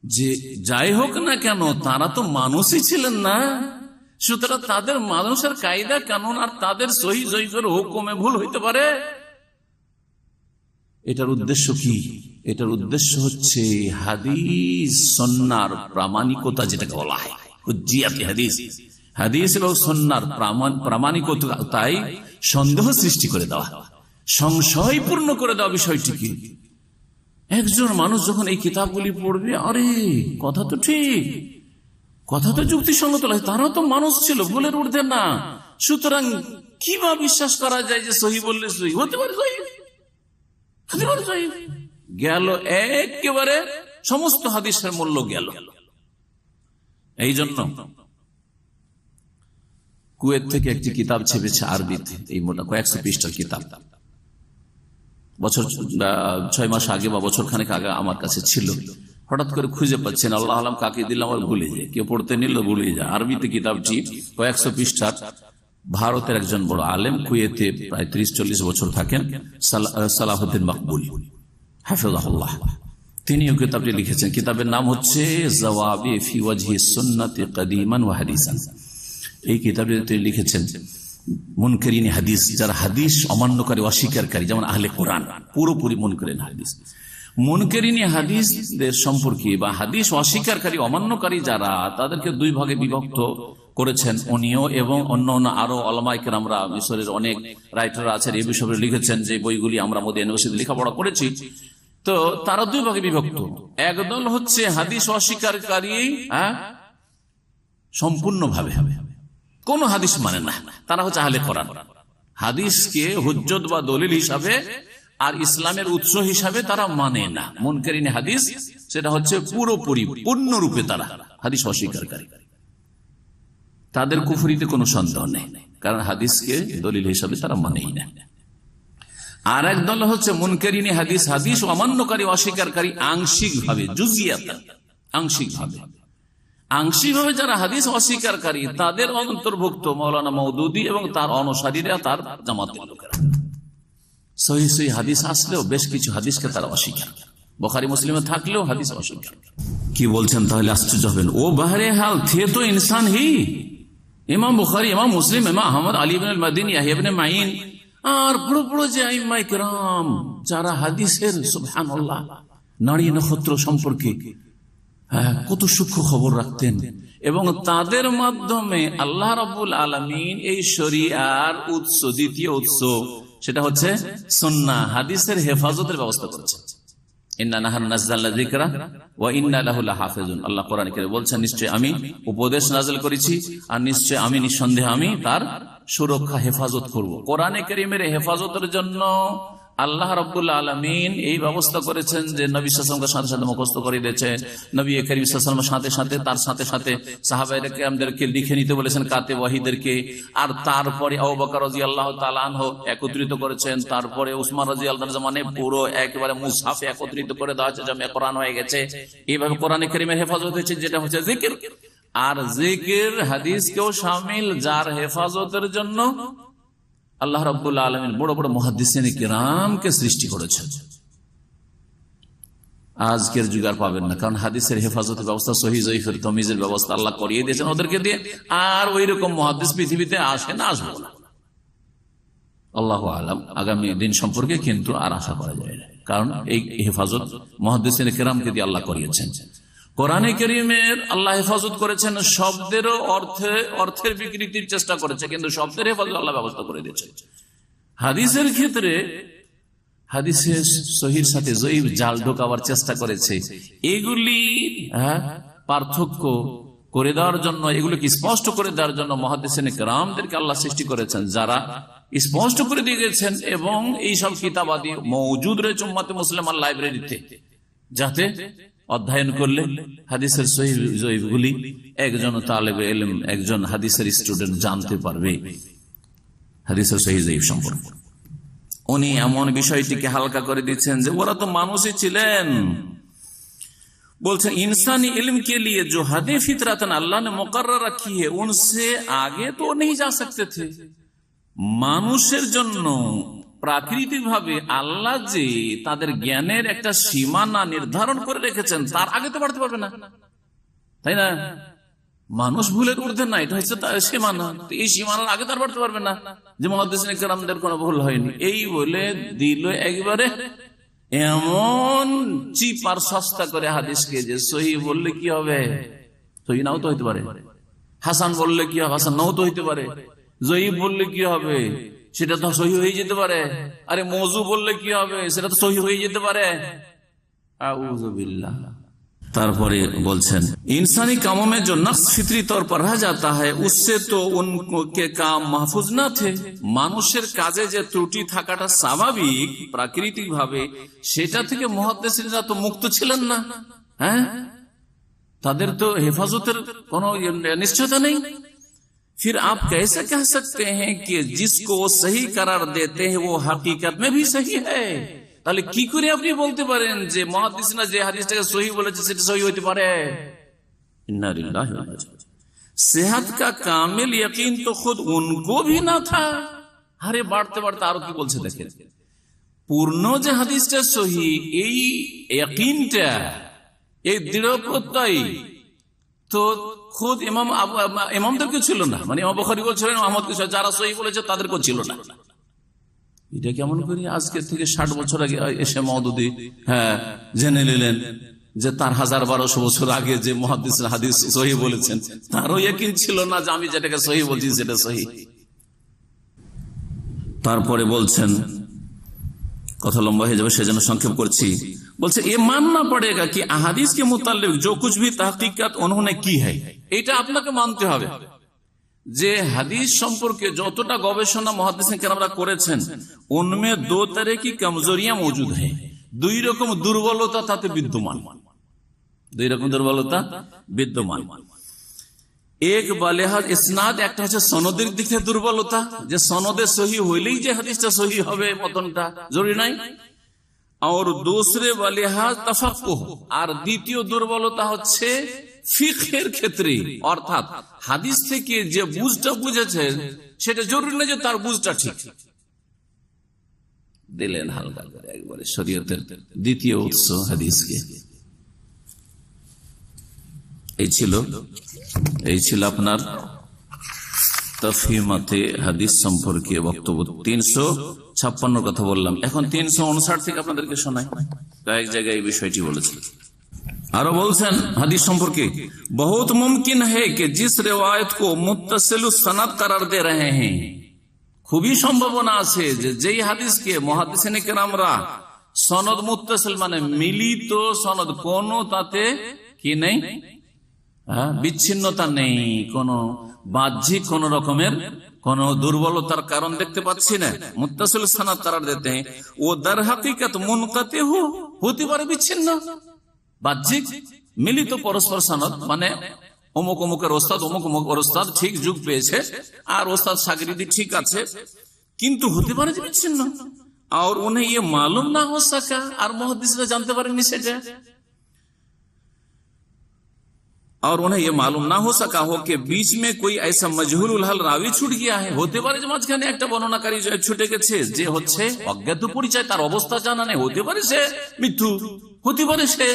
যে যাই হোক না কেন তারা তো মানুষই ছিলেন না, সুতরাং তাদের মানুষের কায়দা কানুন আর তাদের সহিহ জয়ীফের হুকুমে ভুল হইতে পারে। এটার উদ্দেশ্য কি? এটার উদ্দেশ্য হচ্ছে হাদিস সুন্নাহর প্রামাণিকতা, যেটাকে বলা হয় হুজ্জিয়াতে হাদিস, হাদিস এবং সুন্নাহর প্রামাণিকতায় সন্দেহ সৃষ্টি করে দেওয়া, সংশয়পূর্ণ করে দেওয়া বিষয়টিকে। একজন মানুষ যখন এই কিতাবগুলি পড়বে, আরে কথা তো ঠিক, কথা তো যুক্তিসঙ্গত লাগে, তারা তো মানুষ ছিল, ভুলের ঊর্ধ্বে না, সুতরাং কিভাবে বিশ্বাস করা যায় যে সহিহ বললে সহিহ হতে পারে, সহিহ গেল, একেবারে সমস্ত হাদিসের মূল্য গেল। এই জন্য কুয়েত থেকে একটি কিতাব ছেপেছে আরবিতে, এই মোটা কয়েকশো পৃষ্ঠার কিতাব, বছর 6 মাস আগে বা বছর খানেক আগে আমার কাছে ছিল, হঠাৎ করে খুঁজে পাচ্ছেন, আল্লাহ আলম কাকে দিলাম আর ভুলে যায়, কেউ পড়তে নিল ভুলে যায়। আরবিতে কিতাবটি কয়েকশো পৃষ্ঠার, ভারতের একজন বড় আলেম, কুয়েতে প্রায় 30-40 বছর থাকেন, সালাহুদ্দিন মাকবুলি হাফিজাহুল্লাহ, তিনি এই কিতাবটি লিখেছেন। কিতাবের নাম হচ্ছে জওয়াবি ফি ওয়াজহি সুন্নাতি কাদিমান ওয়া হাদিসান। এই কিতাবটি তিনি লিখেছেন মুনকারিন হাদিস, যারা হাদিস অমান্যকারী অস্বীকারী, যেমন আহলে কোরআন পুরোপুরি মুনকারিন হাদিস, মুনকারিন হাদিসদের সম্পর্কে বা হাদিস অস্বীকারী অমান্যকারী যারা, তাদেরকে দুই ভাগে বিভক্ত করেছেন উনিও এবং অন্য আরো ওলামায়ে কেরামরা, মিশরের অনেক রাইটার আছেন এই বিষয়ে লিখেছেন, যে বইগুলি আমরা মদিনা ইউনিভার্সিটিতে লেখাপড়া করেছি। তো তারা দুই ভাগে বিভক্ত। একদল হচ্ছে হাদিস অস্বীকারী, সম্পূর্ণভাবে কোন হাদিস মানে না, তারা হচ্ছে আহলে কোরআন, হাদিসকে হুজ্জত বা দলিল হিসাবে আর ইসলামের উৎস হিসাবে তারা মানে না। মুনকারিন হাদিস সেটা হচ্ছে পুরোপুরি পূর্ণরূপে তারা হাদিস অস্বীকারী, তাদের কুফরিতে কোনো সন্দেহ নেই, কারণ হাদিসকে দলিল হিসাবে তারা মানেই না। আর এক দল হচ্ছে মুনকারিন হাদিস, হাদিস অমান্যকারী অস্বীকারী আংশিকভাবে, জুজিয়াতান, আংশিকভাবে যারা হাদিস অস্বীকারী, তাদের অন্তর্ভুক্ত মাওলানা মওদুদী এবং তার অনুসারীরা, তার জামাতের লোকেরা। সহিহ হাদিস আসলেও বেশ কিছু হাদিসকে তারা অস্বীকার, বুখারী মুসলিমে থাকলেও হাদিস অস্বীকার। কি বলছেন তাহলে? আশ্চর্য হবেন। ও বাহরে হাল থে তো ইনসান হি, ইমাম বুখারী, ইমাম মুসলিম, ইমাম আহমদ, আলী ইবনে আল মাদিনী, ইয়াহইয়া ইবনে মাইন আর বড় বড় যে আইম্মায়ে কেরাম, যারা হাদিসের সুবহানাল্লাহ নারী নক্ষত্র সম্পর্কে কত সূক্ষ্ম খবর রাখতেন, এবং তাদের মাধ্যমে আল্লাহ রাব্বুল আলামিন এই শরিয়ার উৎস, দ্বিতীয় উৎস সেটা হচ্ছে সুন্নাহ, হাদিসের হেফাজতের ব্যবস্থা করেছেন। ইন্না নাহনু নাযালনা যিকরা ওয়া ইন্না লাহু লাহাফিজুন। আল্লাহ কোরআনে কারীমে বলছেন, নিশ্চয় আমি উপদেশ নাযিল করেছি আর নিশ্চয় আমি, নিঃসন্দেহে আমি তার সুরক্ষা হেফাজত করব। কোরআনে কারীমের হেফাজতের জন্য আল্লাহ রাব্বুল আলামিন এই ব্যবস্থা করেছেন যে নবী সাল্লাল্লাহু আলাইহি ওয়াসাল্লামকে সাথে সাথে মুখস্থ করে দিয়েছেন, নবী করিম সাল্লাল্লাহু আলাইহি ওয়াসাল্লামের সাথে সাথে তার সাথে সাথে সাহাবায়ে কেরামদেরকে লিখে নিতে বলেছেন, কাতিব ওয়াহিদেরকে। আর তারপরে আবু বকর রাদিয়াল্লাহু তাআলা আনহু একত্রিত করেছেন, তারপরে উসমান রাদিয়াল্লাহু তাআলা মানে পুরো একেবারে মুসহাফে একত্রিত করে দেওয়া হয়েছে, জামে কোরআন হয়ে গেছে। এইভাবে কোরআনে কারীমের হেফাজত হয়েছে, যেটা হচ্ছে জিকির। আর জিকির হাদিসকেও শামিল, যার হেফাজতের জন্য আল্লাহ রাব্বুল আলামিন বড় বড় মুহাদ্দিসিনে কিরামকে সৃষ্টি করেছেন। আজকের যুগ আর পাবেন না, কারণ হাদিসের হেফাজতের ব্যবস্থা, সহিহ যঈফের তামিজের ব্যবস্থা আল্লাহ করিয়ে দিয়েছেন ওদেরকে দিয়ে। আর ওই রকম মুহাদ্দিস পৃথিবীতে আসে না, আসবো না, আল্লাহু আলাম আগামী দিন সম্পর্কে কিন্তু আর আশা করা যায় না, কারণ এই হেফাজত মুহাদ্দিসিনে কিরামকে দিয়ে আল্লাহ করিয়েছেন। কোরআনে কারীমের আল্লাহ হেফাজত করেছেন, শব্দেরও অর্থের বিকৃতির চেষ্টা করেছে, কিন্তু শব্দের হেফাজত আল্লাহ ব্যবস্থা করে দিয়েছে। হাদিসের ক্ষেত্রে হাদিসের সহির সাথে জয়ীফ জাল ঢোকাবার চেষ্টা করেছে। এগুলি পার্থক্য করে দেওয়ার জন্য, এগুলোকে স্পষ্ট করে দেওয়ার জন্য মুহাদ্দিসিনে কেরামদেরকে আল্লাহ সৃষ্টি করেছেন, যারা স্পষ্ট করে দিয়ে গেছেন। এবং এইসব কিতাবাদি মওজুদ রয়েছে উম্মতে মুসলিমার লাইব্রেরিতে, যাতে অধ্যয়ন করলে হাদিসের সহিহ জয়ীফগুলি একজন তালেবে ইলম, একজন হাদিসের স্টুডেন্ট জানতে পারবে হাদিসের সহিহ জয়ীফ সম্পর্কে। উনি এমন বিষয়টিকে হালকা করে দিচ্ছেন যে ওরা তো মানুষই ছিলেন। বলছেন इंसानी इल्म के लिए जो हदें फितरतन अल्लाह ने मुकर्रर रखी है उनसे आगे तो नहीं जा सकते थे। মানুষের জন্য প্রাকৃতিক ভাবে আল্লাহ যে তাদের জ্ঞানের একটা সীমানা নির্ধারণ করে রেখেছেন, তার আগে তো বাড়তে পারবে না, তাই না? মানুষ ভুলের ঊর্ধ্বে না, এটা হচ্ছে তার সীমানা। এই সীমানার আগে তার বাড়তে পারবে না, যে মুহাদ্দিসিনে কেরামদের কোনো ভুল হয়নি। এই বলে দিল একবারে এমন চিপ আর সস্তা করে হাদিসকে, যে সহিহ বললে কি হবে, সহিহ নাও তো হইতে পারে, হাসান বললে কি হবে, হাসান নাও তো হইতে পারে, জয়ীফ বললে কি হবে, সেটা তো সহিহ হয়ে যেতে পারে, আরে মওযু বললে কি হবে, সেটা তো সহিহ হয়ে যেতে পারে। আউযু বিল্লাহ। তারপরে বলছেন इंसानी कामों में जो नक्स फितरी तौर पर रह जाता है उससे तो उनके काम महफूज न थे। মানুষের কাজে যে ত্রুটি থাকাটা স্বাভাবিক প্রাকৃতিক ভাবে, সেটা থেকে মুহাদ্দিসিনরা তো মুক্ত ছিলেন না। হ্যাঁ, তাদের তো হেফাজতের কোনো নিশ্চয়তা নেই। फिर आप कैसे कह सकते हैं कि जिसको वो सही करार देते हैं वो हकीकत में भी सही है। তাহলে কি করে আপনি বলতে পারেন যে মুহাদ্দিসিনরা যে হাদিসটাকে সহিহ বলেছে সেটা সহিহ হতে পারে? ইন্না লিল্লাহি ওয়া ইন্না ইলাইহি রাজিউন। सेहत का कामिल यकीन तो खुद उनको भी ना था। আরে বাড়তে বাড়তে আরো কি বলছে দেখেন, পূর্ণ যে হাদিসটা সহিহ, এই ইয়াকিনটা, এই দৃঢ় প্রত্যয় তো খুদ ইমামদেরকে ছিল না। মানে ইমাম বুখারী বলছিলেন, আহমদ যারা সহিহ বলেছে তাদেরকেও ছিল না। এটা কেমন করি আজকে থেকে 60 বছর আগে এসে মওদুদি জেনে নিলেন যে তার 1000-1200 বছর আগে যে মুহাদ্দিসরা হাদিস সহিহ বলেছেন, তারও ইয়াকিন ছিল না যে আমি যেটাকে সহিহ বলছি সেটা সহিহ। তারপরে বলছেন, কথা লম্বা হয়ে যাবে সেজন্য সংক্ষেপ করছি। বলছে ये मानना पड़ेगा कि अहादीस के मुताल्लिक जो कुछ भी तहकीकात उन्होंने की है, এটা আপনাকে মানতে হবে যে হাদিস সম্পর্কে যতটা গবেষণা মুহাদ্দিসিন কেরামরা করেছেন, উনমে দো तरह की कमजोरियां मौजूद है। দুই রকম দুর্বলতা তাতে বিদ্যমান, দুই রকম দুর্বলতা বিদ্যমান। এক বালেহাজ ইসনাদ, একটা হচ্ছে সনদের দিক থেকে দুর্বলতা, যে সনদে সহিহ হইলেই যে হাদিসটা সহিহ হবে মতনটা জরুরি নাই। আর दूसरे বালেহাজ তাফাক্কুহ, আর দ্বিতীয় দুর্বলতা হচ্ছে ফিকহের ক্ষেত্রে, অর্থাৎ হাদিস থেকে যে বুঝটা বুঝেছেন সেটা জরুরি না যে তার বুঝটা ঠিক। দিলেন হালকা করে একবারে শরীয়তের দ্বিতীয় উৎস হাদিসকে। এই ছিল আপনার তাফহিমাতে হাদিস সম্পর্কে বক্তব্য। 356 কথা বললাম, এখন 359 থেকে আপনাদেরকে শোনাই। কয়েক জায়গায় এই বিষয়টি বলেছে। আরো বলছেন হাদিস সম্পর্কে, बहुत मुमकिन है कि जिस रिवायत को मुत्तसिल सनद करार दे रहे हैं, খুবই সম্ভাবনা আছে যে যেই হাদিসকে মুহাদ্দিসিনে কেরামরা সনদ মুত্তাসিল মানে মিলিত সনদ, কোন তাতে কি নেই, বিচ্ছিন্নতা নেই, কোন বাহ্যিক কোন রকমের কোন দুর্বলতার কারণ দেখতে পাচ্ছি না। মুত্তাসিল সনদ কারার দিতে हैं वो दर हकीकत मुनक़ति হতে পারে বিচ্ছিন্ন, বাহ্যিক মিলিত পরস্পর সনদ, মানে অমুক অমুকের ওস্তাদ অমুক অমুকের ওস্তাদ ঠিক যুগ পেয়েছে আর ওস্তাদ শাগির্দি ঠিক আছে, কিন্তু হতে পারে যে বিচ্ছিন্ন। और उन्हें ये मालूम ना हो सका, और मुहद्दिसরা জানতে পারেননি সেটা। और उन्हें ये मालूम ना हो सका हो कि बीच में कोई ऐसा मजहूल हल रावी छूट गया है, হতে পারে যে মাঝখানে একটা বর্ণনাকারী ছুটে গেছে যে হচ্ছে অজ্ঞাত পরিচয়, তার অবস্থা জানা নেই, হতে পারে সে মিথ্যু, হতে পারে সে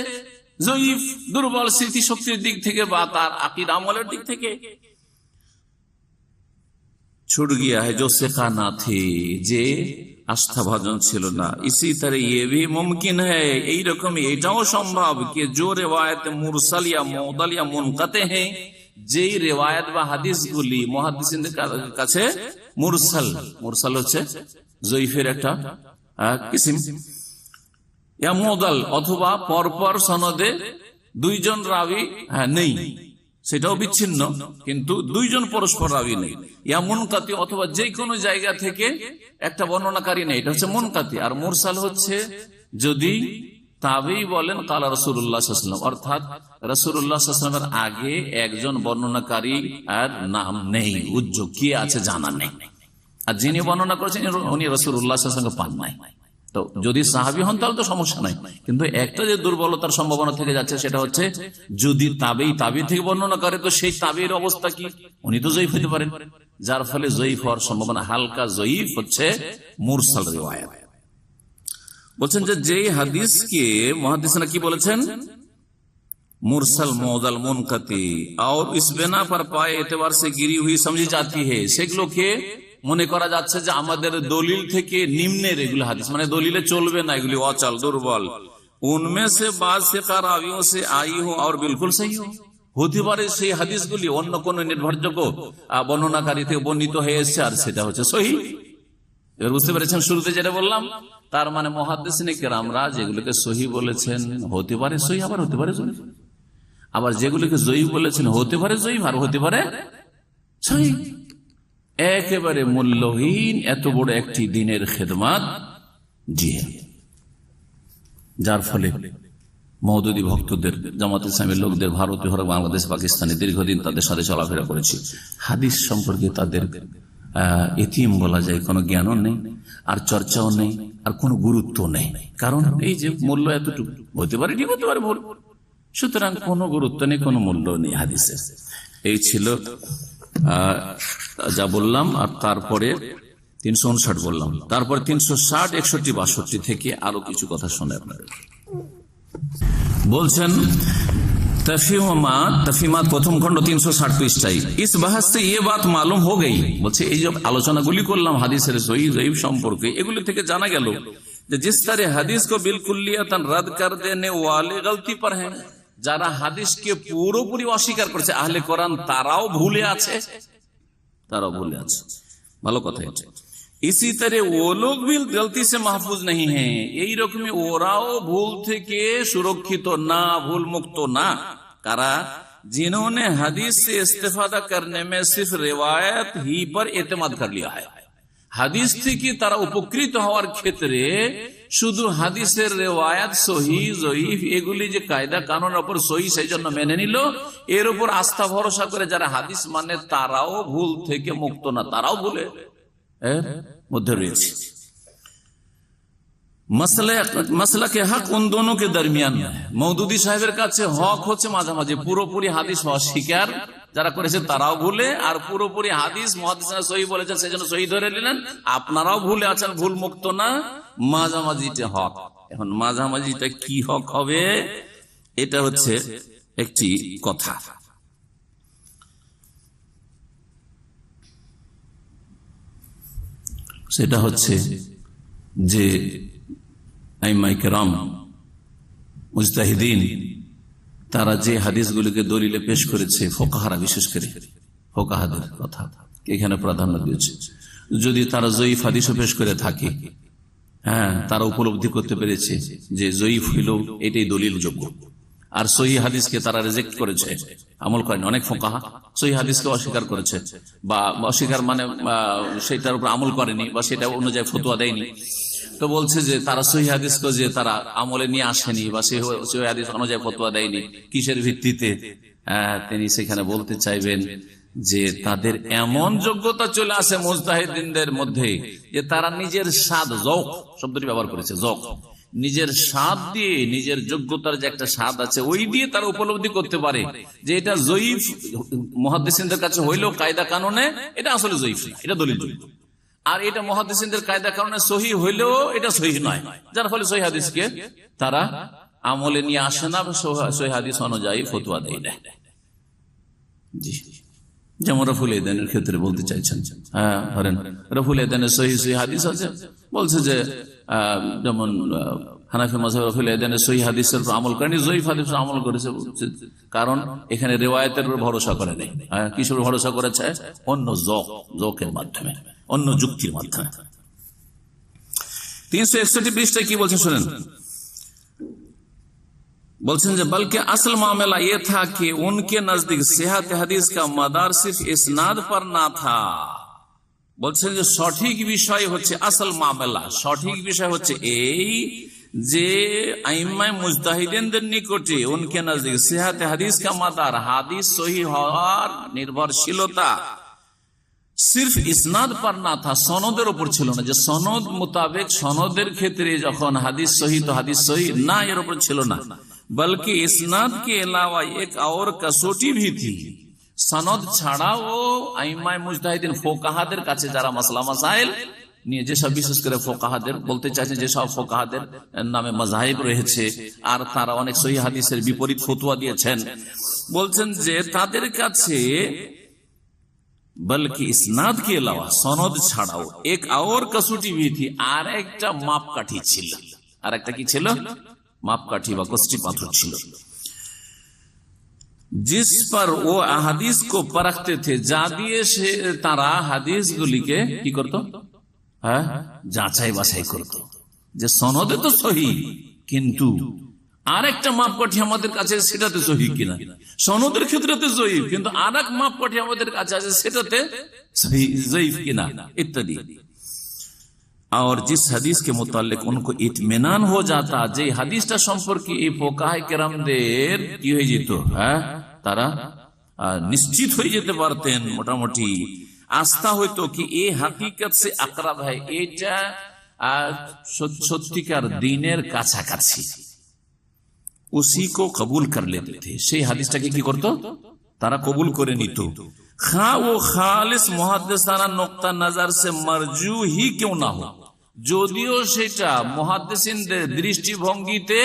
জয়ীফ, দুর্বল স্মৃতি শক্তির দিক থেকে বা তার আকীদা আমলের দিক থেকে छूट गया है जो सिखा ना थी, যে আস্থা ভাজন ছিল না। इसी तरह ये भी मुमकिन है, এই রকম এটাও সম্ভব कि जो रिवायत मुरसल या मुदल या मुनक़ते हैं, যেই রিওয়ায়াত বা হাদিসগুলি মুহাদ্দিসিনদের কাছে মুরসাল, মুরসাল হচ্ছে জয়ীফের একটা কিসিম, ইয়া মুদল অথবা পরপর সনদে দুইজন রাবি নেই, সেটাও বিচ্ছিন্ন, কিন্তু দুইজন পরস্পর রাবি নেই। ইয়া মুনকাতি অথবা যে কোনো জায়গা থেকে একটা বর্ণনাকারী নেই, এটা হচ্ছে মুনকাতি। আর মুরসাল হচ্ছে যদি তাবেই বলেন কালা রাসূলুল্লাহ সাল্লাল্লাহু আলাইহি ওয়াসাল্লাম, অর্থাৎ রাসূলুল্লাহ সাল্লাল্লাহু আলাইহি ওয়াসাল্লামের আগে একজন বর্ণনাকারী আর নাম নেই, উজ্জ্ব কে আছে জানা নেই, আর যিনি বর্ণনা করেছেন উনি রাসূলুল্লাহ সাল্লাল্লাহু আলাইহি ওয়াসাল্লামকে পান নাই। তো যদি সাহাবী হন তাহলে তো সমস্যা নাই, কিন্তু একটা যে দুর্বলতার সম্ভাবনা থেকে যাচ্ছে সেটা হচ্ছে যদি তাবেই থেকে বর্ণনা করে, তো সেই তাবেইর অবস্থা কি, উনি তো জয়ীফ হতে পারেন, যার ফলে জয়ীফ হওয়ার সম্ভাবনা হালকা। জয়ীফ হচ্ছে মুরসাল রিওয়ায়াত। বলছেন যে যেই হাদিসকে মুহাদ্দিসরা কি বলেছেন, मुरसल मौदल मुनक़ती और इस बिना पर पाए एतबार से गिरी हुई समझी जाती है, সেগুলোকে মনে করা যাচ্ছে যে আমাদের দলিল থেকে নিম্নের এগুলো হাদিস, মানে দলিলে চলবে না, এগুলি অচল দুর্বল। उनमें से बाज़ सिक़ा रावियों से आई हो और बिल्कुल सही हो, হতে পারে সেই হাদিসগুলি অন্য কোন নির্ভরযোগ্য বর্ণনাকারী থেকে বর্ণিত হয়ে এসেছে আর সেটা হচ্ছে সহিহ। এবার বুঝতে পেরেছেন শুরুতে যেটা বললাম, তার মানে মুহাদ্দিসিনে কেরামরা যেগুলোকে সহিহ বলেছেন হতে পারে সহিহ, আবার হতে পারে জয়ীফ, আবার যেগুলোকে জয়ীফ বলেছেন হতে পারে জয়ীফ আর হতে পারে সহিহ। একেবারে মূল্যহীন এত বড় একটি দিনের খেদমাত, জি হ্যাঁ, যার ফলে মওদুদী ভক্তদের, জামাত ইসলামের লোকদের, ভারতীয় হোক বাংলাদেশ পাকিস্তানি, দীর্ঘদিন তাদের সাথে চলাফেরা করেছি, হাদিস সম্পর্কে তাদের এতিম বলা যায়, কোনো জ্ঞানও নেই আর চর্চাও নেই আর কোনো গুরুত্ব নেই, কারণ এই যে মূল্য এতটুকু, হতে পারে ঠিক হতে পারে ভুল, সুতরাং কোনো গুরুত্ব নেই, কোনো মূল্য নেই হাদিসের। এই ছিল যা বললাম। আর তারপরে 359 বললাম, তারপরে 360, 61, 62 থেকে আরো কিছু কথা শুনে আপনাদের। বলছেন তফিমাত প্রথম খন্ড 360 পৃষ্ঠায়, ইস বাহাস সে ये बात मालूम हो गई, বলছে এই যে আলোচনাগুলি করলাম হাদিসের সহিহ জয়ীফ সম্পর্কে, এগুলি থেকে জানা গেল যে जिस तरह हदीस को बिल्कुलियतन रद्द कर देने वाले गलती पर हैं, যারা হাদিসকে পুরোপুরি অস্বীকার করেছে আহলে কোরআন, তারাও ভুলে আছে, ভালো কথা এটা। इसी तरह वो लोग भी गलती से महफूज नहीं है, এই রকমই ওরাও ভুল থেকে সুরক্ষিত না, ভুল মুক্ত না। কারা? जिन्होंने हदीस से इस्तेफादा करने में सिर्फ रिवायत ही पर एतमाद कर लिया है, হাদিস থেকে তারা উপকৃত হওয়ার ক্ষেত্রে শুধু হাদিসের রিওয়ায়াত সহিহ জয়ীফ এগুলি যে কায়দা কানুনের উপর সহিহ সেই জন্য মেনে নিল, এর উপর আস্থা ভরসা করে যারা হাদিস মানে তারাও ভুল থেকে মুক্ত না, তারাও ভুলে এর মধ্যে রয়েছে। মাসলা কে হক উন দোনো কে দরমিয়ান, মওদুদী সাহেবের কাছে হক হচ্ছে মাঝামাঝি, পুরোপুরি হাদিস অস্বীকার যারা করেছে তারাও ভুলে, আর পুরোপুরি হাদিস মুহাদ্দিসরা সহিহ বলেছেন সেজন্য সহিহ ধরে নিলেন, আপনারাও ভুলে আছেন, ভুল মুক্ত না, মাঝামাঝিটা হক। এখন মাঝামাঝিটা কি হক হবে, এটা হচ্ছে একটি কথা। সেটা হচ্ছে যে আইম্মায়ে কেরাম মুজতাহিদিন তারা যে হাদিসগুলিকে দলিলে পেশ করেছে, ফোকাহারা বিশেষ করে ফোকাহাদের কথা এখানে প্রাধান্য দিয়েছে, যদি তারা জয়ীফ হাদিসও পেশ করে থাকে, হ্যাঁ, তারা উপলব্ধি করতে পেরেছে যে জয়ীফ হইল এটাই দলিল যোগ্য, আর সহিহ হাদিসকে তারা রিজেক্ট করেছে, আমল করেনি। অনেক ফুকাহা সহিহ হাদিসকে অস্বীকার করেছে, বা অস্বীকার মানে সেটার উপর আমল করেনি বা সেটা অনুযায়ী ফতোয়া দেয়নি। তো বলছে যে তারা সহিহ হাদিসকে যে তারা আমলে নিয়ে আসেনি বা সহিহ হাদিস অনুযায়ী ফতোয়া দেয়নি, কিসের ভিত্তিতে? তিনি সেখানে বলতে চাইবেন যে তাদের এমন যোগ্যতা চলে আসে মুজতাহিদিনদের মধ্যে যে তারা নিজের স্বাদ, যৌক শব্দটি ব্যবহার করেছে, যৌক, নিজের স্বাদ দিয়ে, নিজের যোগ্যতার যে একটা স্বাদ আছে ওই দিয়ে তারা উপলব্ধি করতে পারে যে এটা জয়ীফ মুহাদ্দিসিনদের কাছে হইলেও কায়দা কানুনে এটা আসলে জয়ীফ না, এটা দলিলযোগ্য। আর এটা মুহাদ্দিসিনদের কায়দা কানুনে সহিহ হইলেও এটা সহিহ নয়, যার ফলে সহিহ হাদিসকে তারা আমলে নিয়ে আসে না, সহিহ হাদিস অনুযায়ী ফতোয়া দেয় না। জি, যেমন রফুল ইদানের ক্ষেত্রে বলতে চাইছেন। হ্যাঁ, ধরেন রফুল ইদানের সহিহ হাদিস আছে, বলছে যে যেমন হানাফি মাযহাব রফুল ইদানের সহিহ হাদিসের উপর আমল করেনি, জয়ীফ হাদিসের আমল করেছে, কারণ এখানে রিওয়ায়াতের উপর ভরসা করে নেই। কিসের ভরসা করেছে? অন্য যৌকের মাধ্যমে, অন্য যুক্তির মাধ্যমে। 361 পৃষ্ঠা কি বলছেন শুনেন। বলছেন যে বলকে আসল মামলা ये था कि उनके नजदीक सेहत हदीस का मदार सिर्फ इस्नाद पर ना था। বলছেন যে সঠিক বিষয় হচ্ছে, আসল মামলা সঠিক বিষয় হচ্ছে এই যে আইম্মায়ে মুজতাহিদিনদের নিকটে উনকে নজদীক সেহত হাদিস কা মাদার, হাদিস সহিহ হওয়ার নির্ভরশীলতা সির্ফ ইসনাদ पर না থা, সনদের উপর ছিল না, যে সনদ মোতাবেক সনদের ক্ষেত্রে যখন হাদিস সহি তো হাদিস সহি না, এর উপর ছিল না। बल्कि इस्नाद के अलावा एक और कसौटी भी थी, সনদ ছাড়াও আইম্মায়ে মুজতাহিদিন ফোকাহাদের কাছে যারা মাসলা মাসাইল নিয়ে, যেসব বিশেষ করে ফোকাহাদের বলতে চাইছেন, যেসব ফোকাহাদের নামে মাযহাব রয়েছে আর তারা অনেক সহিহ হাদিসের বিপরীত ফতোয়া দিয়েছেন, বলছেন যে তাদের কাছে বলকি ইসনাদ কে अलावा সনদ ছাড়াও এক और कसौटी भी थी, আর একটা মাপকাঠি ছিল। আর একটা কি ছিল? মাপকাঠি বা কষ্টি পাথর ছিল। जिस पर वो अहादीस को परखते थे, যা দিয়ে সে তারা হাদিসগুলিকে কি করত? হ্যাঁ, যাচাই বাছাই করত, যে সনদে তো সহিহ কিন্তু আরেকটা মাপকাঠি আমাদের কাছে, সেটাতে সহিহ কিনা। সনদের ক্ষেত্রে তো জয়ীফ, কিন্তু আরেক মাপকাঠি আমাদের কাছে আছে, সেটাতে জয়ীফ কিনা ইত্যাদি। और जिस हदीस के मुताल्लिक उनको इत्मीनान हो जाता, যে হাদিসটা সম্পর্কে এই ফোকাহায়ে কেরামদের কি হয়ে যেত, হ্যাঁ, তারা নিশ্চিত হয়ে যেতে পারতেন, মোটামুটি আস্থা হইতো কি এই হাকিকত সে আকরাব হয়, এটা সত্যিকার দিনের কাছাকাছি, উসি কো কবুল কর লেতে থে, সেই হাদিসটাকে কি করত? তারা কবুল করে নিত। খা ও খালিস মুহাদ্দিসানা নুকতা নজর সে মারজু হি কেউ না হোক, যদিও সেটা মুহাদ্দিসিনদের দৃষ্টিভঙ্গিতে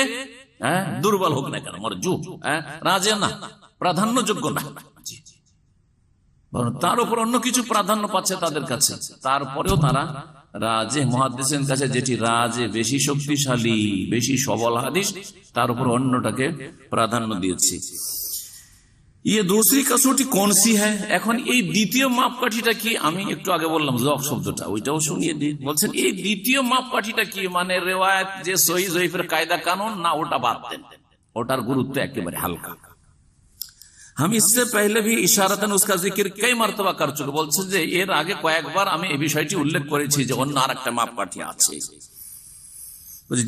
দুর্বল হোক না কেন, মারজু রাজে না, প্রাধান্যযোগ্য না, তার উপর অন্য কিছু প্রাধান্য পাচ্ছে তাদের কাছে, তারপরেও তারা রাজে মুহাদ্দিসিন কাছে যেটি রাজে বেশি শক্তিশালী, বেশি সবল হাদিস, তার উপর অন্যটাকে প্রাধান্য দিয়েছে। ये दूसरी कसौटी कौन सी है? এখন এই দ্বিতীয় মাপকাঠিটা কি? আমি একটু আগে বললাম যক শব্দটা, ওইটাও শুনিয়ে দিই। বলছেন এই দ্বিতীয় মাপকাঠিটা কি, মানে রিওয়ায়াত যে সহিহ জয়ীফের কায়দা কানুন না, ওটা বাদ দেন, ওটার গুরুত্ব একেবারে হালকা। हम इससे पहले भी इशारतन उसका जिक्र कई मर्तबा कर चुके, বলছেন যে এর আগে কয়েকবার আমি এই বিষয়টি উল্লেখ করেছি যে অন্য আরেকটা মাপকাঠি আছে।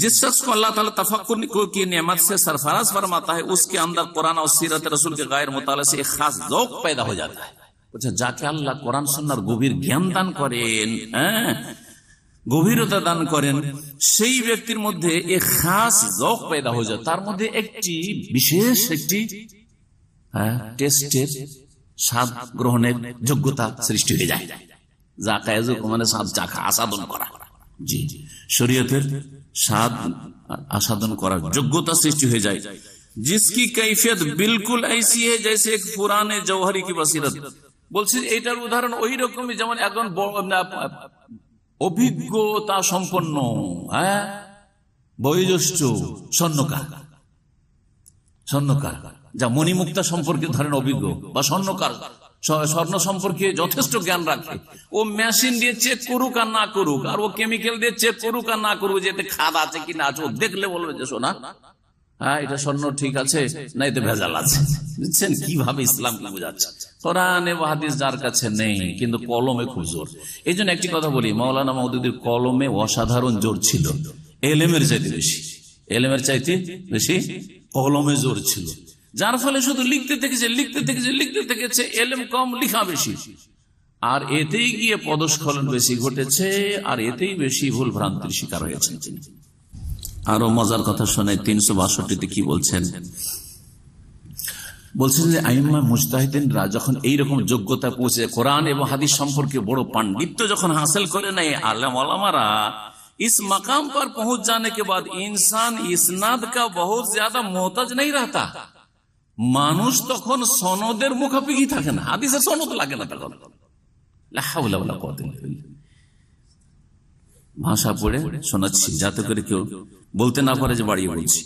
जिस शख्स को अल्लाह ताला तफक्कुर की नेमत से सरफराज फरमाता है, उसके अंदर कुरान और सीरत रसूल के गैर मुताले से एक खास ज़ौक़ पैदा हो जाता है। যাকে আল্লাহ কোরআন সুন্নাহর গভীর জ্ঞান দান করেন, গভীরতা দান করেন, সেই ব্যক্তির মধ্যে এক খাস ज़ौक़ पैदा हो যায়, তার মধ্যে একটি বিশেষ একটি টেস্টের, স্বাদ গ্রহণের যোগ্যতা সৃষ্টি হয়ে যায়। যাকায়ে যুক মানে স্বাদ চাখা, আস্বাদন করা, জি, শরীয়তের স্বাদ আস্বাদন করার যোগ্যতা সৃষ্টি হয়ে যায়। जिसकी कैफियत बिल्कुल ऐसी है जैसे एक पुराने जौहरी की बसीरत, বলছি এইটার উদাহরণ ওই রকমই যেমন একজন অভিজ্ঞতা সম্পন্ন, বয়োজ্যেষ্ঠ স্বর্ণকার, যা মণিমুক্তা সম্পর্কে ধরেন অভিজ্ঞ বা স্বর্ণকার, স্বর্ণ সম্পর্কে যথেষ্ট জ্ঞান রাখে, ও মেশিন দিয়ে চেক করুক আর না করুক, আর ও কেমিক্যাল দিয়ে চেক করুক আর না করুক, যে এতে খাদ আছে কিনা আছে, ও দেখলে বলবে যে শোনা হ্যাঁ এটা স্বর্ণ ঠিক আছে না এতে ভেজাল আছে। বুঝছেন কিভাবে ইসলামকে বোঝাচ্ছে? কোরআন এবং হাদিস যার কাছে নেই কিন্তু কলমে খুব জোর। এই জন্য একটি কথা বলি, মাওলানা মওদুদীর কলমে অসাধারণ জোর ছিল, এলেমের চাইতে বেশি, এলেমের চাইতে বেশি কলমে জোর ছিল, যার ফলে শুধু লিখতে থেকেছে, এলেম কম লিখা বেশি, আর এতেই গিয়ে পদস্খলন বেশি ঘটেছে, আর এতেই বেশি ভুল ভ্রান্তির শিকার হয়েছেন তিনি। আরো মজার কথা শোনে 362 কি বলছেন যে আইম্মা মুজতাহিদিনরা যখন এইরকম যোগ্যতা পৌঁছে, কোরআন এবং হাদিস সম্পর্কে বড় পাণ্ডিত্য যখন হাসিল করে নেয় আলেম ওলামারা, इस मकाम पर पहुंच जाने के बाद इंसान इस्नाद का बहुत ज्यादा मोहताज नहीं रहता। মানুষ তখন সনদের মুখাপেক্ষি থাকে না, হাদিসের সনদ লাগে না তখন। লা হাওলা ওয়ালা কুওয়াতা ইল্লা বিল্লাহ। ভাষা পড়ে শোনাচ্ছি যাতে করে কেউ বলতে না পারে যে বাড়িয়ে বলছি।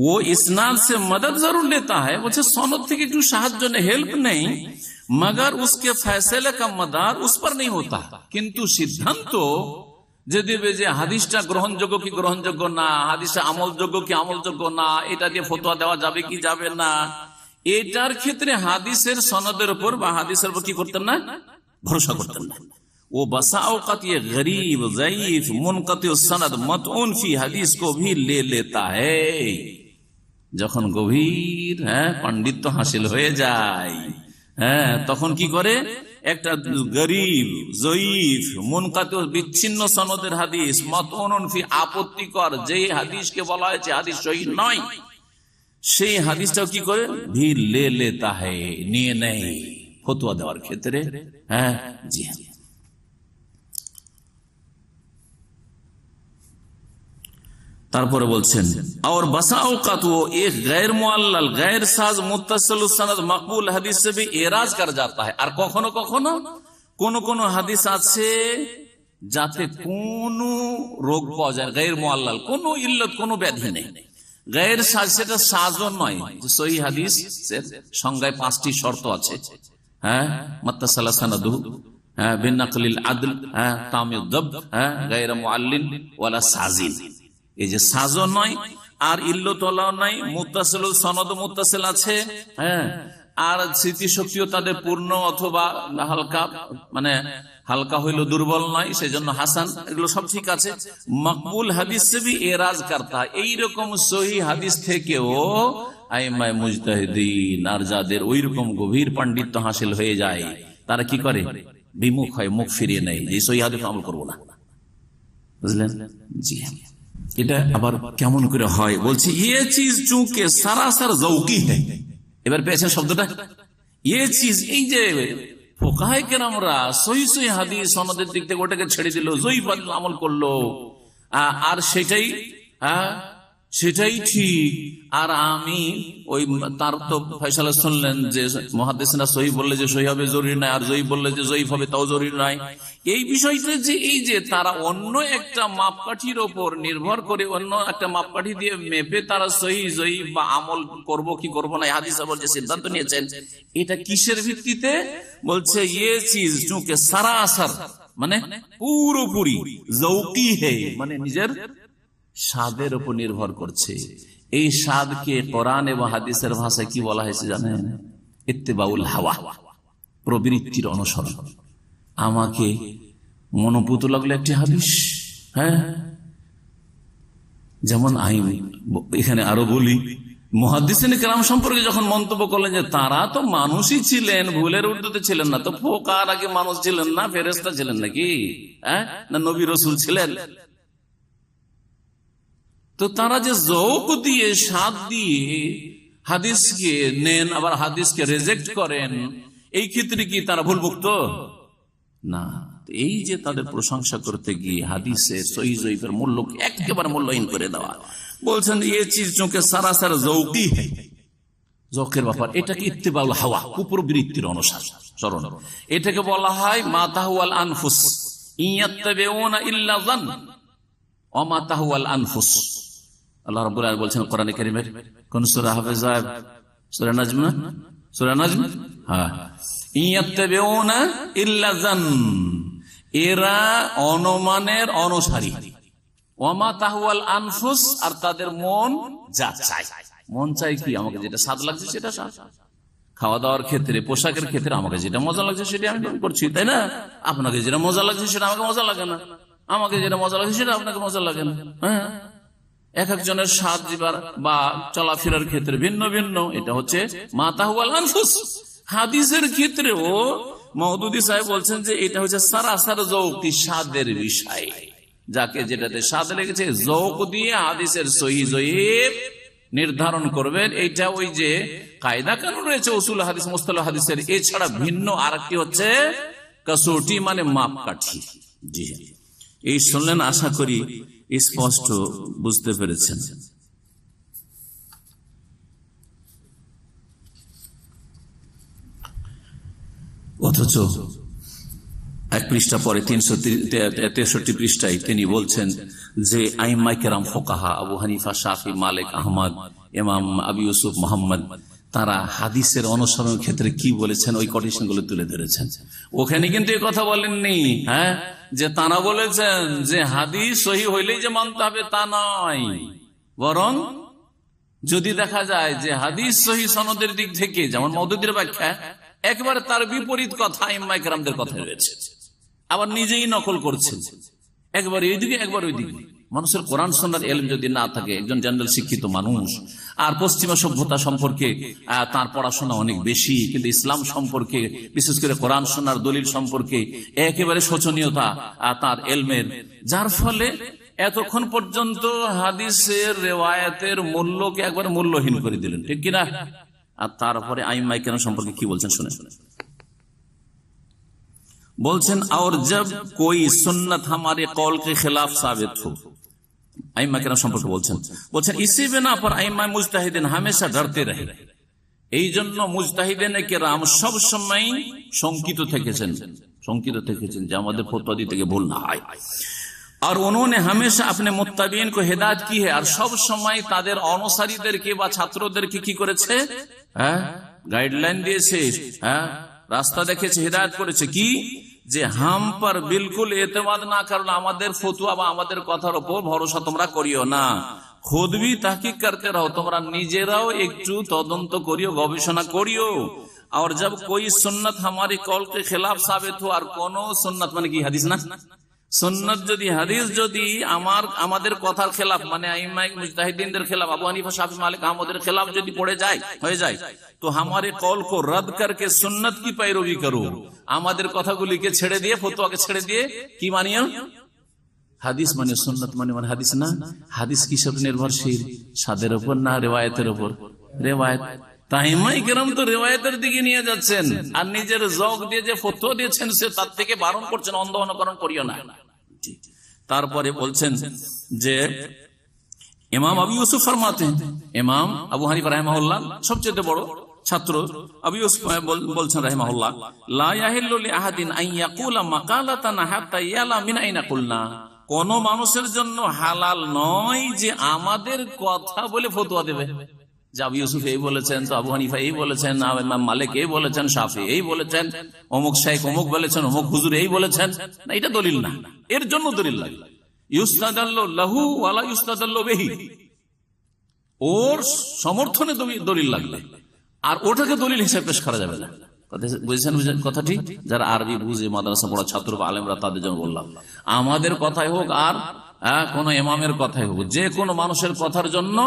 ও ইসনাদ সে মদদ জরুর লেতা है, বলছে সনদ থেকে একটু সাহায্য নেই, হেল্প নেই, মগর उसके फैसले का मदार उस पर नहीं होता। কিন্তু সিদ্ধান্ত যে দেবে যে হাদিসটা গ্রহণযোগ্য কি গ্রহণযোগ্য না, হাদিসটা আমলযোগ্য কি আমলযোগ্য না, এটা দিয়ে ফতোয়া দেওয়া যাবে কি যাবে না, এটার ক্ষেত্রে হাদিসের সনদের উপর বা হাদিসের উপর কি করতেন না, ভরসা করতেন না। ও बसा औकात ये गरीब ज़ईफ मुनक़ती सनद मतऊन फी হাদিস को भी ले लेता है। যখন গভীর পাণ্ডিত্য হাসিল হয়ে যায়, তখন কি করে, একটা গরিব জয়ীফ মুনকাতি বিচ্ছিন্ন সনদের হাদিস, মাতউনুন ফি আপত্তিকর যে হাদিসকে বলা হয়েছে হাদিস সহিহ নয়, সেই হাদিসটাও কি করে, ভি লে লেতা है, নিয়ে নেয় ফতোয়া দেওয়ার ক্ষেত্রে। জি হ্যাঁ। তারপরে বলছেন और बसा औकात वो एक गैर मुअल्लल गैर साज मुत्तसिल सनद मकबूल হাদিস से भी एराज कर जाता है। আর কখনো কখনো কোন হাদিস আছে যাতে কোন রোগ পাওয়া যায়, গैर मुअल्लल, কোন ইল্লত কোন ব্যাধি নেই, গैर সাজ সেটা সাজও নয়। সহিহ হাদিসের সংজ্ঞায় 5টি শর্ত আছে, মুত্তাসাল সানাদুহু, বিনাকলিল আদল, তামিদ দাব, গैर মুআল্লিন ওয়ালা সাজিন। এই যে সাজও নয় আর ইল্লতলাও নাই, মুত্তাসিল সনদ মুত্তাসিল আছে, আর স্মৃতিশক্তিও তাদের পূর্ণ অথবা হালকা, মানে হালকা হইল দুর্বল নয়, সেজন্য হাসান, এগুলো সব ঠিক আছে। মকবুল হাদিস সে ভি এরাজ করতা, এইরকম সহিহ হাদিস থেকেও আইম্মায়ে মুজতাহিদিন আর যাদের ওইরকম গভীর পাণ্ডিত্য হাসিল হয়ে যায়, তারা কি করে, বিমুখ হয়, মুখ ফিরিয়ে নেয়, যে সহিহ হাদিস আমল করবো না। বুঝলেন? জি হ্যাঁ। এটা আবার কেমন করে হয় বলছি, ये चीज चूंकि सरासर जौकी है। এবার পেয়েছেন শব্দটা, ये चीज, এই যে ফুকাহায়ে কেরামরা সহিহ সহিহ হাদিস সনদের দিক থেকে ওটাকে ছেড়ে দিল, যঈফ হাদিস আমল করলো, আর সেটাই ঠিক, আর আমি ওই তার তো ফয়সালা শুনলেন যে মুহাদ্দিসিনরা সহিহ বললে যে সহিহ হবে জরুরি নয়, আর যঈফ বললে যে যঈফ হবে তাও জরুরি নয়। এই বিষয়টা যে এই যে তারা অন্য একটা মাপকাঠির ওপর নির্ভর করে, অন্য একটা মাপকাঠি দিয়ে মেপে তারা সহিহ যঈফ বা আমল করব কি করব না হাদিস আমল যে সিদ্ধান্ত নিয়েছেন, এটা কিসের ভিত্তিতে? বলছে ये चीज चूंकि सरासर মানে পুরোপুরি, জৌকি হে মানে নিজের স্বাদের উপর নির্ভর করছে। এই স্বাদকে কোরআন এবং হাদিসের ভাষায় কি বলা হয়েছে জানেন? ইত্তেবাউল হাওয়া, প্রবৃত্তির অনুসরণ। আমাকে মনোপুত লাগলো একটি হাদিস, যেমন এখানে আরো বলি, মুহাদ্দিসিনে কেরাম সম্পর্কে যখন মন্তব্য করলেন যে তারা তো মানুষই ছিলেন, ভুলের ঊর্ধ্বে ছিলেন না, তো ফোকাহারা কি মানুষ ছিলেন না, ফেরেশতা ছিলেন নাকি, না নবী রাসূল ছিলেন? তো তারা যে যৌক দিয়ে, স্বাদ দিয়ে হাদিসকে নেন, আবার হাদিসকে রিজেক্ট করেন, এই ক্ষেত্রে কি তারা ভুলমুক্ত না? এই যে তাদের প্রশংসা করতে গিয়ে হাদিসে সহিহ যঈফের মূল্য একেবারে মূল্যহীন করে দেওয়া, বলছেন এই চিজ চোখে সারাসার যৌকি হয়, যৌকের ব্যাপার। এটাকে ইত্তেবাউল হাওয়া, কুপ্রবৃত্তির অনুসরণ। এটাকে বলা হয় মা তাহওয়াল আনফুস, ইয়াত্তাবিউনা ইল্লা যান ওয়া মা তাহওয়াল আনফুস। আল্লাহ রাব্বুল আলামিন বলছেন কোরআনে কারীমের কোন সূরা? হাফেজ, সূরা নাজম, সূরা নাজম। ইয়াত্তাবিউনা ইল্লা যান, এরা অনুমানের অনুসারী, ওয়া মা তাহওয়াল আনফুস, আর তাদের মন যা চায়। মন চাই কি, আমাকে যেটা স্বাদ লাগছে সেটা স্বাদ। খাওয়া দাওয়ার ক্ষেত্রে, পোশাকের ক্ষেত্রে আমাকে যেটা মজা লাগছে সেটা আমি করছি, তাই না? আপনাকে যেটা মজা লাগছে সেটা আমাকে মজা লাগে না, আমাকে যেটা মজা লাগছে সেটা আপনাকে মজা লাগে না। হ্যাঁ, এক একজনের স্বাদ জীবার বা চলাফেরার ক্ষেত্রে ভিন্ন ভিন্ন। এটা হচ্ছে মাতাহুয়াল আনফুস। হাদিসের ক্ষেত্রেও মওদুদী সাহেব বলছেন যে এটা হচ্ছে সারাসার যৌক্তি, স্বাদের বিষয়। যাকে যেটাতে স্বাদ লেগেছে যৌক দিয়ে হাদিসের সহিহ যঈফ নির্ধারণ করবেন। এইটা ওই যে কায়দা কানুন রয়েছে উসুল হাদিস, মুস্তালাহ হাদিসের, এছাড়া ভিন্ন আরেকটি হচ্ছে কসৌটি, মানে মাপকাঠি। জি, এই শুনলেন, আশা করি স্পষ্ট বুঝতে পেরেছেন। অথচ এক পৃষ্ঠা পরে 363 পৃষ্ঠায় তিনি বলছেন যে আইম্মায়ে কেরাম ফুকাহা আবু হানিফা, শাফি, মালিক, আহমদ, ইমাম আবু ইউসুফ, মুহাম্মদ, তারা হাদিসের অনুসরণের ক্ষেত্রে কি বলেছেন ওই কন্ডিশনগুলো তুলে ধরেছেন। ওখানে কিন্তু এই কথা বলেননি, হ্যাঁ, যে তারা বলেছেন যে হাদিস সহিহ হইলেই যে মানতে হবে তা নয়, বরং যদি দেখা যায় যে হাদিস সহিহ সনদের দিক থেকে, যেমন মওদুদীর ব্যাখ্যা, একবারে তার বিপরীত কথা আইম্মায়ে কেরামদের কথা রয়েছে, আবার নিজেই নকল করছেন, একবার এইদিকে একবার ওইদিকে। মানুষের কোরআন সুন্নাহর ইলম যদি না থাকে, একজন জেনারেল শিক্ষিত মানুষ, আর পশ্চিমা সভ্যতা সম্পর্কে তার পড়াশোনা অনেক বেশি, কিন্তু ইসলাম সম্পর্কে, বিশেষ করে কোরআন সুন্নাহর দলিল সম্পর্কে একেবারে শোচনীয়তা তার ইলমের, যার ফলে এতক্ষণ পর্যন্ত হাদিসের রিওয়ায়াতের মূল্যকে একবার মূল্যহীন করে দিলেন, ঠিক কিনা? আর তারপরে আইম্মায়ে কেরাম সম্পর্কে কি বলছেন শুনে বলছেন, और जब कोई सुन्नत हमारे कौल के खिलाफ साबित हो, आइम्मा केराम সম্পর্কে বলছেন इसी बिना पर आइम्मा मुजताहिदिन हमेशा डरते रहे। এই জন্য মুজতাহিদিনে কেরাম সব সময় শঙ্কিত থেকেছেন যে আমাদের ফতোয়া দিতে গিয়ে ভুল না হয়। और उन्होंने हमेशा अपने मुत्ताबिन को हिदायत की है, और सब समय তাদের অনুসারীদেরকে বা ছাত্রদেরকে কি করেছে, হ্যাঁ, গাইডলাইন দিয়েছে, হ্যাঁ, রাস্তা দেখিয়েছে, হিদায়াত করেছে, কি যে হাম পর বিলকুল এতেমাদ না করলে, আমাদের ফতোয়া বা আমাদের কথার উপর ভরসা তোমরা করিও না, খুদ भी তাহকিক করতে রहो, তোমরা নিজেরাও একটু তদন্ত করিও, গবেষণা করিও। और जब कोई सुन्नत हमारी कौल के खिलाफ साबित हो, और কোন সুন্নাত মানে কি হাদিস না, সুন্নাত যদি, হাদিস যদি আমাদের কথার খেলাফ, মানে আইম্মায়ে মুজতাহিদিনদের খেলাফ, আবু হানিফা, শাফি, মালিক, আহমদের খেলাফ যদি পড়ে যায়, হয়ে যায়, তো हमारे कौल को रद्द करके सुन्नत की पैरवी करो, আমাদের কথাগুলিকে ছেড়ে দিয়ে, ফতোয়াকে ছেড়ে দিয়ে কি মানিও, হাদিস মানে, সুন্নাত মানে হাদিস না। হাদিস কিসের নির্ভরশীল? স্বাদের উপর না রিওয়ায়াতের উপর? রিওয়ায়াত। আইম্মায়ে কেরাম তো রিওয়ায়াতের দিকে নিয়ে যাচ্ছেন, আর নিজের যৌক দিয়ে যে ফতোয়া দিয়েছেন সে তার থেকে বারণ করছেন, অন্ধ অনুকরণ করিও না। তারপরে বলছেন যে ইমাম আবু ইউসুফ ফরমাতে, ইমাম আবু হানিফা রাহিমাহুল্লাহ সবচেয়ে বড় ছাত্র আবু ইউসুফ বলছেন রাহিমাহুল্লাহ, লা ইয়াহিল্লু লিআহাদিন আন ইয়াকুলা মাকালাতান হাত্তা ইয়ালা মিন আইনা কুলনা, কোন মানুষের জন্য হালাল নয় যে আমাদের কথা বলে ফতোয়া দেবে, যে আবু ইউসুফ এই বলেছেন, তো আবু হানিফা এই বলেছেন, ইমাম মালিক এই বলেছেন, শাফি এই বলেছেন, অমুক শাইখ অমুক বলেছেন, অমুক হুজুর এই বলেছেন, না, এটা দলিল না। এর জন্য দলিল লাগে ইউস্তাদাল্লু লাহু ওয়ালা ইউস্তাদাল্লু বিহি, ওর সমর্থনে দলিল লাগবে, আর ওটাকে দলিল হিসেবে পেশ করা যাবে না। বুঝেছেন কথাটি? যারা আরবি বুঝে, মাদ্রাসা পড়া ছাত্র বা আলেমরা, তাদের জন্য বললাম, আমাদের কথাই হোক আর কোন ইমামের কথাই হোক, যে কোনো মানুষের কথার জন্য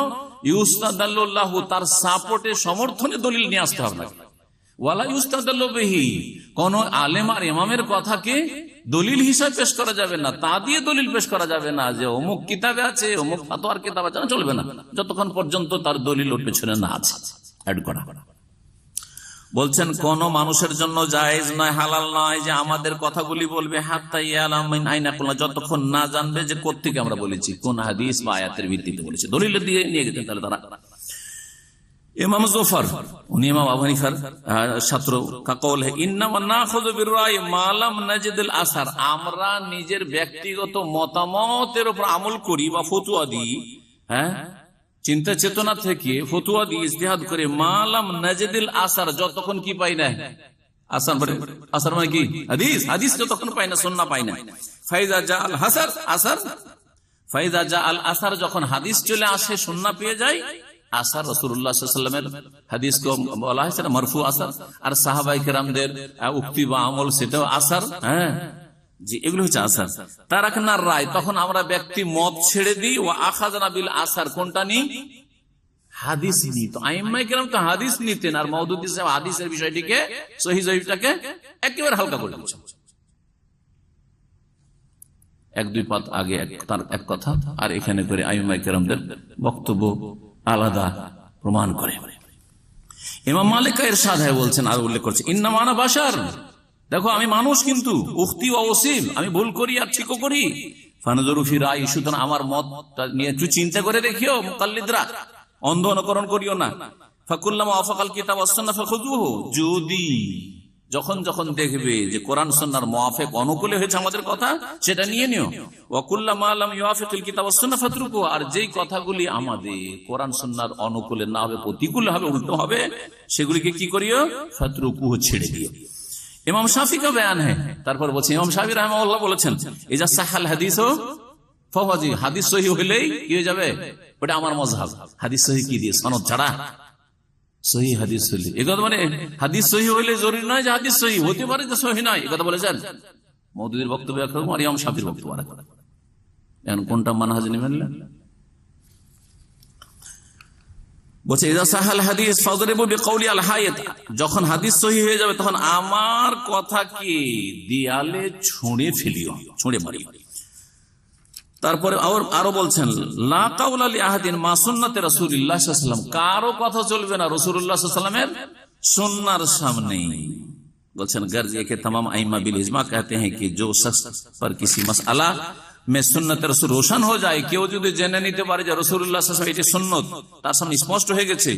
ইউস্তাদাল্লু লাহু, তার সাপোর্টে, সমর্থনে দলিল নিয়ে আসতে হবে না। ওয়ালা ইউস্তাদাল্লু বিহি, কোন আলেম আর ইমামের কথাকে দলিল হিসাবে পেশ করা যাবে না, তা দিয়ে দলিল পেশ করা যাবে না যে অমুক কিতাবে আছে, অমুক ফাতোয়ার কিতাব আছে, চলবে না, যতক্ষণ পর্যন্ত তার দলিল ওর পেছনে না আছে অ্যাড করা। বলছেন কোন মানুষের জন্য জায়েজ নয়, হালাল নয় যে আমাদের কথাগুলি বলবে, হাত্তা ইয়ালা মিন আইনা কুলনা, যতক্ষণ না জানবে যে কোত্থেকে আমরা বলেছি, কোন হাদিস বা আয়াতের ভিত্তিতে বলেছি, দলিল দিয়ে নিয়ে গেছেন তাহলে তারা। ইমাম জোফার, উনি ইমাম আবু হানিফার ছাত্র, কাকল হে ইন্নামা নাখুযু বিররাই মা লাম নাজিদুল আসার, আমরা নিজের ব্যক্তিগত মতামতের উপর আমল করি বা ফতোয়া দিই, হ্যাঁ, চিন্তা চেতনা থেকে ফতোয়া দিয়ে ইজতিহাদ করে, মা লাম নাজিদুল আসার, যতক্ষণ কি পাই না, আসার মানে কি, হাদিস যতক্ষণ পাই না, সুন্নাহ পাই না, ফাইজা জা আল হাসার, আসার ফাইজা জা আল আসার, যখন হাদিস চলে আসে, সুন্নাহ পেয়ে যায়, আসার, রাসূলুল্লাহ সাল্লাল্লাহু আলাইহি ওয়াসাল্লামের হাদিস কো বলা হয় সেটা মারফু আসার, আর সাহাবায়ে কেরামদের উক্তি বা আমল সেটাও আসার। হ্যাঁ জি, এগুলো হচ্ছে আসার। তারাকনা রায়, তখন আমরা ব্যক্তি মত ছেড়ে দিই, ও আখাযনা বিল আসার, কোনটা নি? হাদিস নি। তো আইম্মায়ে কেরাম তো হাদিস নিতেন, আর মওদুদি সাহেব হাদিসের বিষয়টিকে, সহিহ জয়ীফটাকে একেবারে হালকা করে দিয়েছেন। এক দুই পাত আগে তার এক কথা, আর এখানে করে আইম্মায়ে কেরামদের বক্তব্য আলাদা প্রমাণ করে। ইমাম মালিক ইরশাদ হয় বলছেন, আর উল্লেখ করছে, ইন্নামা আনা বাশার, দেখো আমি মানুষ, কিন্তু উখতি ওয়া ওসিব, আমি ভুল করি আর ঠিকও করি। ফানজুরু ফি রাই, সুতরাং আমার মতটা নিয়ে একটু চিন্তা করে দেখিও, মুকাল্লিদরা, অন্ধ অনুকরণ করিও না। ফাকুল্লামা ওয়াফাকাল কিতাব ওয়াস সুন্নাহ ফাখুযুহু, যদি যখন যখন দেখবে যে কোরআন সুন্নাহর মুওয়াফিক অনুকূলে হয়েছে আমাদের কথা, সেটা নিয়ে নিও। ওয়া কুল্লামা লাম ইউআফিকুল কিতাব ওয়াস সুন্নাহ ফাতরুকু, আর যেই কথাগুলি আমাদের কোরআন সুন্নাহর অনুকূলে না হবে, প্রতিকূল হবে, উল্টো হবে, সেগুলিকে কি করিও? ফাতরুকু, ছেড়ে দিও। ইমাম শাফি কা বয়ান है, তারপর বলছে ইমাম শাফি রাহিমাহুল্লাহ বলেছেন, ইজা সাহাল হাদিস ফাওয়াজি, হাদিস সহিহ হলেই কি হয়ে যাবে? ওটা আমার মাযহাব। হাদিস সহিহ কি দিয়ে? সনদ ছাড়া সহিহ হাদিস হলে, এগুলো মানে হাদিস সহিহ হলে জরুরি নয় যে হাদিস সহিহ, হতে পারে যে সহিহ নয়, এই কথা বলেছেন। মওদুদির বক্তব্য একরকম, আর ইমাম শাফির বক্তব্য আরেকরকম। এখন কোনটা মানহাজ নেবেন? বলছে ইজা সাহাল হাদিস ফাদরিবু বিকাউলি আল হায়াত, যখন হাদিস সহিহ হয়ে যাবে তখন আমার কথাকে দেয়ালে ছুঁড়ে ফেলিও, ছুঁড়ে মারিও। তারপরে আরো বলছেন, লা কাউলা লি আহাদিন মা সুন্নাতে রাসূলুল্লাহ সাল্লাল্লাহু আলাইহি ওয়াসাল্লাম, কারো কথা চলবে না রাসূলুল্লাহ সাল্লাল্লাহু আলাইহি ওয়াসাল্লামের সুন্নাহর সামনে। বলছেন গার্জিয়া के तमाम आइम्मा बिल इजमा कहते हैं कि जो शख्स पर किसी मसला में सुन्नत रसूल रोशन हो जाए, কেউ যদি জেনে নিতে পারে যে রাসূলুল্লাহ সাল্লাল্লাহু আলাইহি ওয়াসাল্লাম এটি সুন্নত তার সামনে স্পষ্ট হয়ে গেছে,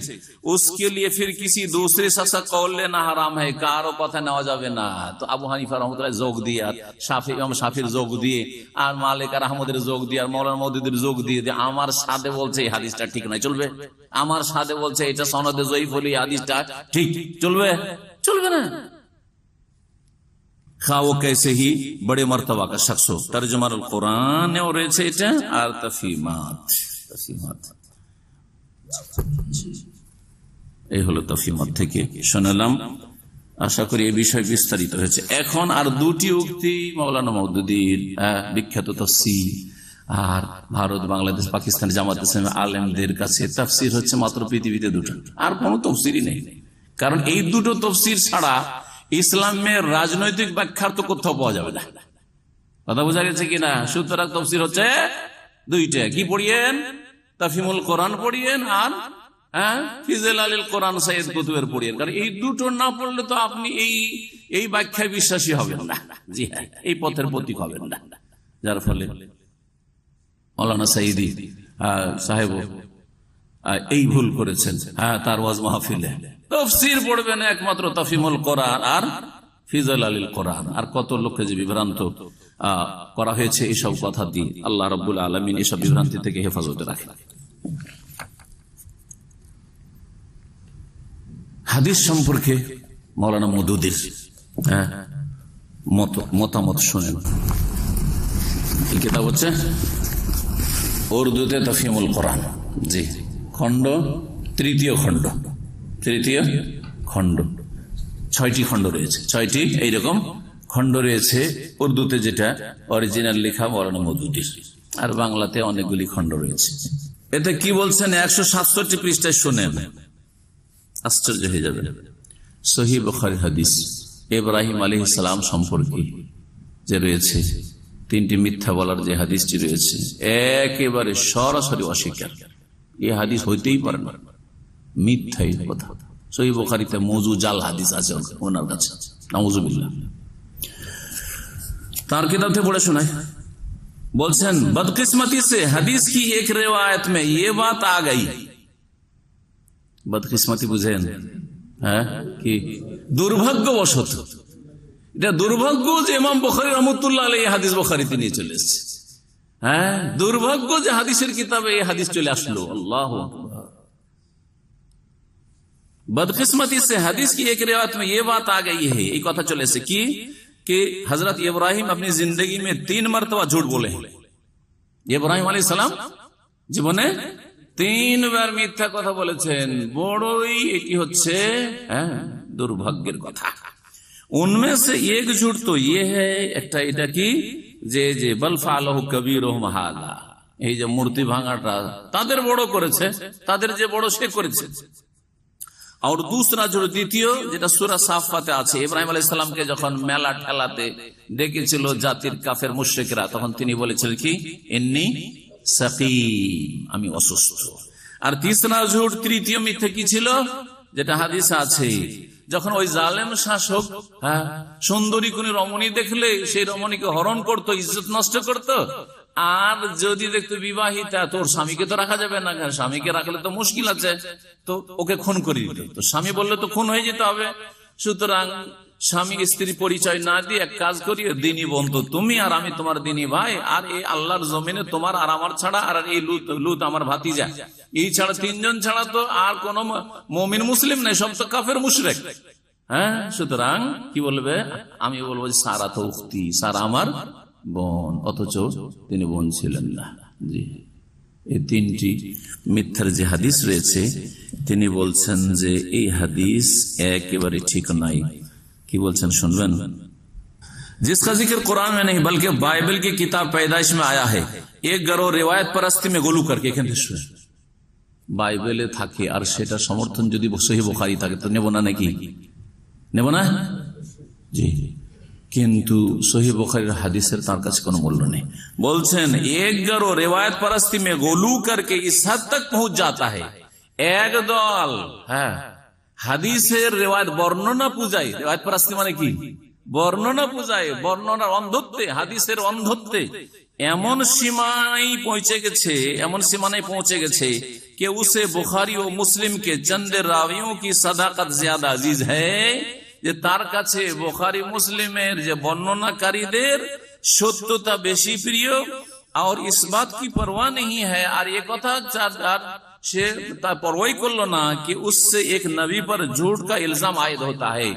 उसके लिए फिर किसी दूसरे शख्स का कौल लेना हराम है, কারো কথা নেওয়া যাবে না। তো আবু হানিফা রাহমাতুল্লাহ যোগ দিয়ে, আর শাফি ইমাম শাফির যোগ দিয়ে, আর মালিক আর আহমদের যোগ দিয়ে, আর মাওলানা মওদুদির যোগ দিয়ে যে আমার সাথে বলছে এই হাদিসটা ঠিক নয়, চলবে। আমার সাথে বলছে এটা সনদে জয়ীফ হলে এই হাদিসটা ঠিক, চলবে? চলবে না। খাও कैसे ही बड़े मर्तबा का शख्स हो, तर्जुमाल कुरान और রয়েছে এটা, আর তাফহিমাত। এই হলো তাফহিমাত থেকে শোনালাম। আশা করি এই বিষয় বিস্তারিত হয়েছে। এখন আর দুটি উক্তি মাওলানা মওদুদির বিখ্যাত তাফসীর, আর ভারত, বাংলাদেশ, পাকিস্তান জামাত ইসলামী আলেমদের কাছে তাফসীর হচ্ছে মাত্র পৃথিবীতে দুটো, আর কোনো তাফসীরই নেই। কারণ এই দুটো তাফসীর ছাড়া ইসলামের রাজনৈতিক ব্যাখ্যার তো কোথাও পাওয়া যাবে না। কথা বোঝা গেছে কিনা? সুতরাং তাফসীর হচ্ছে দুইটা। কি পড়িয়েন? তাফহিমুল কোরআন পড়িয়েন, আর ফিজাইলুল কোরআন সাইয়্যিদ কুতুবের পড়িয়েন। কারণ এই দুটো না পড়লে তো আপনি এই ব্যাখ্যায় বিশ্বাসী হবেন না। জি হ্যাঁ, এই পথের প্রতীক হবেন না। যার ফলে মাওলানা সাইয়্যিদি সাহেব এই ভুল করেছেন। তার ওয়াজ মাহফিলে তাফসীর পড়বেন একমাত্র তাফহিমুল কোরআন আর ফিজাইলুল কোরআন, আর কত লোককে যে বিভ্রান্ত করা হয়েছে এসব কথা দিয়ে। আল্লাহ রাব্বুল আলামিন এসব বিভ্রান্তি থেকে হেফাজতে রাখেন। হাদিস সম্পর্কে মাওলানা মওদুদির মতামত শুনেন। এই কিতাব হচ্ছে উর্দুতে তাফহিমুল কোরআন, জি, খণ্ড তৃতীয় খণ্ড 6টি খণ্ড রয়েছে, 6টি এইরকম খণ্ড রয়েছে উর্দুতে, যেটা অরিজিনাল লেখা মাওলানা মওদুদির, আর বাংলাতে অনেকগুলি খণ্ড রয়েছে। এতে কি বলছেন 167 পৃষ্ঠায় শুনেন, আশ্চর্য হয়ে যাবে। সহিহ বুখারী হাদিস ইব্রাহিম আলাইহিস সালাম সম্পর্কে যে রয়েছে, 3টি মিথ্যা বলার যে হাদিসটি রয়েছে, একেবারে সরাসরি অস্বীকার। এই হাদিস হইতেই পারে না, মিথ্যাই কথা। সহিহ বুখারীতে মওযু জাল হাদিস আছে ওনার কাছে, নাউযুবিল্লাহ। তার কিতাব থেকে পড়ে শোনায়, বলছেন बदकिस्मती से हदीस की एक रिवायत में ये बात आ गई। बदकिस्मती বুঝেন? হ্যাঁ, কি দুর্ভাগ্যবশত, এটা দুর্ভাগ্য যে ইমাম বুখারী রাহমাতুল্লাহ আলাইহি হাদিস বুখারীতে নিয়ে চলে এসেছে। হ্যাঁ, দুর্ভাগ্য যে হাদিসের কিতাবে এই হাদিস চলে আসলো। আল্লাহু আকবার। बदकिस्मती से हदीस की एक रिवायत में ये बात आ गई है, এই কথা চলে এসেছে কি कि हजरत इब्राहिम अपनी जिंदगी में 3 मरतबा झूठ बोले हैं। इब्राहिम अलैहिस्सलाम জীবনে 3 বার মিথ্যা কথা বলেছেন। বড়ই এটি হচ্ছে দুর্ভাগ্যের কথা। उनमें से एक झूठ तो ये है একটা এটা কি যে বল ফালহু কবীরুহুম হাযা, এই যে মূর্তি ভাঙাটা তাদের বড় করেছে, তাদের যে বড় সে করেছে। আর दूसरा जो দ্বিতীয় যেটা সূরা সাফফাতে আছে, ইব্রাহিম আলাইহিস সালামকে যখন মেলা ঠেলাতে ডেকেছিল জাতির কাফের মুশরিকরা, তখন তিনি বলেছিলেন কি ইন্নী সাকিম, আমি অসুস্থ। আর তিসরা ঝুট তৃতীয় মিথ্যা কি ছিল, যেটা হাদিসে আছে, যখন ওই জালেম শাসক সুন্দরী কোন রমণী দেখলে সেই রমণীকে হরণ করত, ইজ্জত নষ্ট করত। আর যদি দেখতো বিবাহিতা, তোর স্বামীকে তো রাখা যাবে না, স্বামীকে রাখলে তো মুশকিল আছে, তো ওকে খুন করে দিত। তো স্বামী বললে তো খুন হয়ে যেতে হবে, সুতরাং স্বামী স্ত্রী পরিচয় না দিয়ে এক কাজ করি, দিনী বন্ধু তুমি আর আমি তোমার দিনী ভাই, আর এই আল্লাহর জমিনে তোমার আর আমার ছাড়া, আর এই লুত আমার ভাতিজা, এই ছাড়া 3 জন ছাড়া তো আর কোন মুমিন মুসলিম নাই, সব তো কাফের মুশরিক। সুতরাং কি বলবে, আমি বলবো সারা তো উখতি, সারা আমার বোন, অথচ তিনি বোন ছিলেন না। জি, এই 3টি মিথ্যার যে হাদিস রয়েছে, তিনি বলছেন যে এই হাদিস একেবারে ঠিক নাই। কি বলছেন শুনবেন, जिसका जिक्र कुरान में नहीं बल्कि बाइबल की किताब पैदाइश में आया है, एक गरोह रिवायत परस्ती में गोलू करके, এখান থেকে শুনে বাইবেলে থাকে আর সেটা সমর্থন যদি সহিহ বুখারী থাকে তো নেব না নাকি, নেব না? জি, কিন্তু সহিহ বুখারীর হাদিসের তার কাছে কোনো মূল্য নেই। বলছেন এক গরো রিওয়ায়াত परस्ती में गोलू करके इस हद तक पहुंच जाता है, এক দল হাদিসের রিওয়ায়াত বর্ণনা পূজায়, রিওয়ায়াত परस्ती মানে কি, বর্ণনা পূজায়, বর্ণনার অন্ধত্বে, হাদিসের অন্ধত্বে এমন সীমানায় পৌঁছে গেছে, এমন সীমানায় পৌঁছে গেছে कि उसे बुखारी और मुस्लिम के चंद रावियों की सदाकत ज्यादा अजीज है, যে তার কাছে বুখারী মুসলিমের যে বর্ণনাকারীদের সত্যতা বেশি প্রিয়, और इस बात की परवाह नहीं है, और ये কথা সে তা পরোয়াই করলো না कि उससे एक नबी पर झूठ का इल्जाम आयद होता है,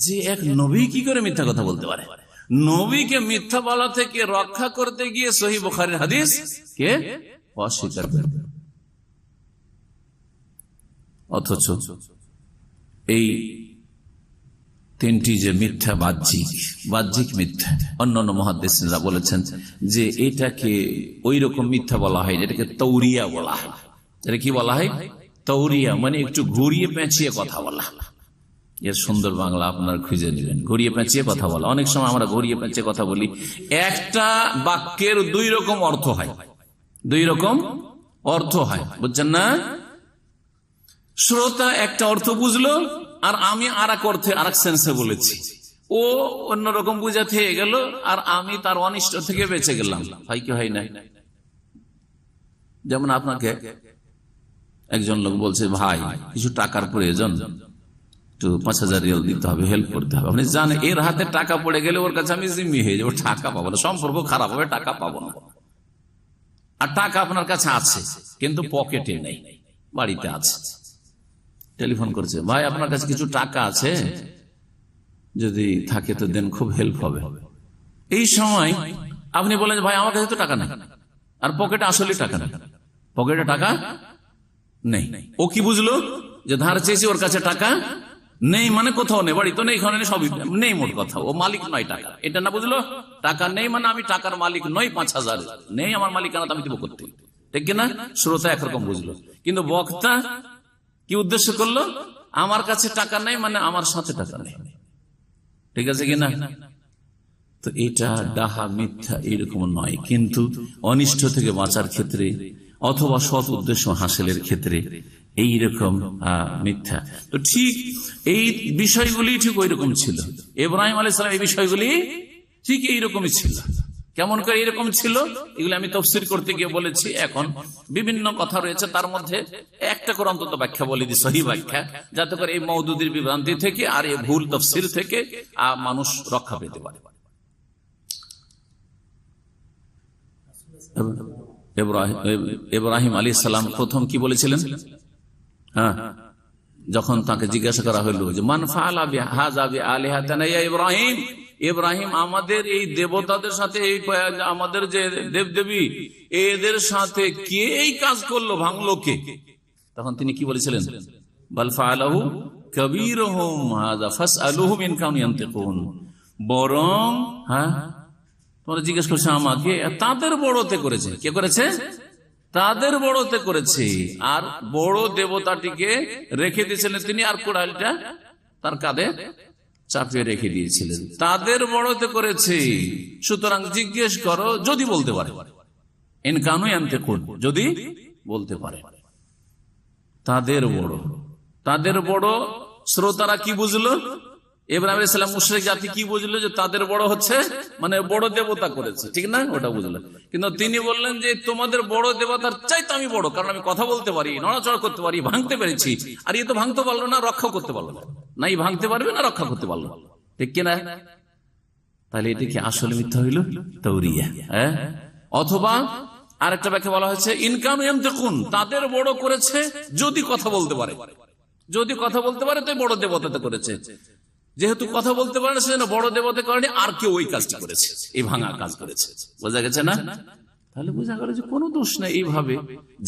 যে এক নবী কি করে মিথ্যা কথা বলতে পারে। নবীকে মিথ্যা বলা থেকে রক্ষা করতে গিয়ে সহিহ বুখারীর হাদিস কে অস্বীকার করে, অথচ এই 3টি যে মিথ্যা বাহ্যিক মিথ্যা, অন্যান্য মুহাদ্দিসরা বলেছেন যে এটাকে ওই রকম মিথ্যা বলা হয় যেটাকে তৌরিয়া বলা হয়। এটা কি বলা হয়? তৌরিয়া মানে একটু ঘুরিয়ে পেঁচিয়ে কথা বলা। এর সুন্দর বাংলা আপনার খুঁজে নেবেন, ঘুরিয়ে পেঁচিয়ে কথা বলা। অনেক সময় আমরা ঘুরিয়ে পেঁচিয়ে কথা বলি, একটা বাক্যের 2 রকম অর্থ হয়, 2 রকম অর্থ হয়, বুঝছেন না? শ্রোতা একটা অর্থ বুঝলো আর আমি আর এক অর্থে আর এক সেন্সে বলেছি, ও অন্যরকম বুঝাতে গেল আর আমি তার অনিষ্ট থেকে বেঁচে গেলাম। হয় কি হয় না? যেমন আপনাকে একজন লোক বলছে, ভাই কিছু টাকার প্রয়োজন, একটু 5000 রিয়াল দিতে হবে, হেল্প করতে হবে। আপনি জানেন এর হাতে টাকা পড়ে গেলে ওর কাছে আমি জিম্মি হয়ে যাবো, টাকা পাবো না, সম্পর্ক খারাপ হবে, টাকা পাবো না। আর টাকা আপনার কাছে আছে কিন্তু পকেটে নেই, বাড়িতে আছে। টেলিফোন করছে, ভাই আপনার কাছে কিছু টাকা আছে, যদি থাকে তো দেন, খুব হেল্প হবে। এই সময় আপনি বলেন, ভাই আমার কাছে তো টাকা নেই, আর পকেটে আসলে টাকা নেই, পকেটে টাকা নেই। ও কি বুঝলো যে ধার চেয়েছি, ওর কাছে টাকা নেই, মানে কোথাও নেই, বাড়ি তো নেই, এখানে সবই নেই, মোট কথা ও মালিক নয় টাকা, এটা না বুঝলো। টাকা নেই মানে আমি টাকার মালিক নই, 5000 নেই আমার মালিকানা, আমি দেবো করতে, ঠিক কিনা? শ্রোতা একরকম বুঝলো, কিন্তু বক্তা কি উদ্দেশ্য করলো, আমার কাছে টাকা নেই মানে আমার সাথে টাকা নেই, ঠিক আছে কিনা? তো এটা ডাহা মিথ্যা এরকম নয়, কিন্তু অনিষ্ট থেকে বাঁচার ক্ষেত্রে অথবা সৎ উদ্দেশ্য হাসিলের ক্ষেত্রে এইরকম মিথ্যা। তো ঠিক এই বিষয়গুলি ঠিক ওই রকম ছিল, ইব্রাহিম আলাইহিস সালাম এই বিষয়গুলি ঠিক এইরকমই ছিল। কেমন করে এরকম ছিল এগুলো আমি তাফসীর করতে গিয়ে বলেছি। এখন বিভিন্ন কথা রয়েছে, তার মধ্যে একটা করে অন্তত ব্যাখ্যা বলে দিই, সহি ব্যাখ্যা, যাতে করে এই মওদুদির বিভ্রান্তি থেকে আর এই ভুল তাফসীর থেকে মানুষ রক্ষা পেতে পারে। ইব্রাহিম আলাইহিস সালাম প্রথম কি বলেছিলেন? যখন তাকে জিজ্ঞাসা করা হলো যে মান ফাআলা বিহাযা বিআলিহাতিনা ইয়া ইব্রাহিম, ইব্রাহিম আমাদের এই দেবতাদের সাথে, এই আমাদের যে দেবদেবী এদের সাথে কে এই কাজ করলো, ভাঙলো কে? তখন তিনি কি বলেছিলেন? বাল ফাআলাহু কাবীরুহুম হাযা ফাসআলুহুম ইন কানু ইয়ানতিকুন। বরং তোমরা জিজ্ঞেস করছো আমাকে, তাদের বড়তে করেছে। কে করেছে? তাদের বড়তে করেছে। আর বড় দেবতাটিকে রেখে দিয়েছিলেন তিনি, আর কুড়ালটা তার কাঁধে চাপিয়ে রেখে দিয়েছিলেন। তাদের বড়তে করেছে, সুতরাং জিজ্ঞেস করো যদি বলতে পারে। ইন কানু ইয়ানতিকুন, যদি বলতে পারে। তাদের বড়, তাদের বড় শ্রোতারা কি বুঝলো? ইব্রাহিম আলাইহিস সালাম মুশরিক জাতি কি বুঝলো? যে তাদের বড় হচ্ছে মানে বড় দেবতা করেছে, ঠিক না? ওটা বুঝলো। কিন্তু তিনি বললেন যে তোমাদের বড় দেবতার চাইতে আমি বড়, কারণ আমি কথা বলতে পারি, নড়াচড়া করতে পারি, ভাঙতে পেরেছি। আর এ তো ভাঙতে পারলো না, রক্ষা করতে পারলো না। না এই ভাঙতে পারবে না রক্ষা করতে পারলো, ঠিক কিনা? তাহলে এটা কি আসলে মিথ্যা হইল? তাওরিয়া। অথবা আরেকটা ব্যাখ্যা বলা হয়েছে ইন কানু ইয়ানতিকুন, তাদের বড় করেছে যদি কথা বলতে পারে। যদি কথা বলতে পারে তো বড় দেবতাতে করেছে। যেহেতু কথা বলতে পারে সেজন্য বড় দেবতা করেনি, আর কেউ ওই কাজটি করেছে, এই ভাঙা কাজ করেছে। বোঝা গেছে না? তাহলে বোঝা গেল যে কোনো দোষ নেই এইভাবে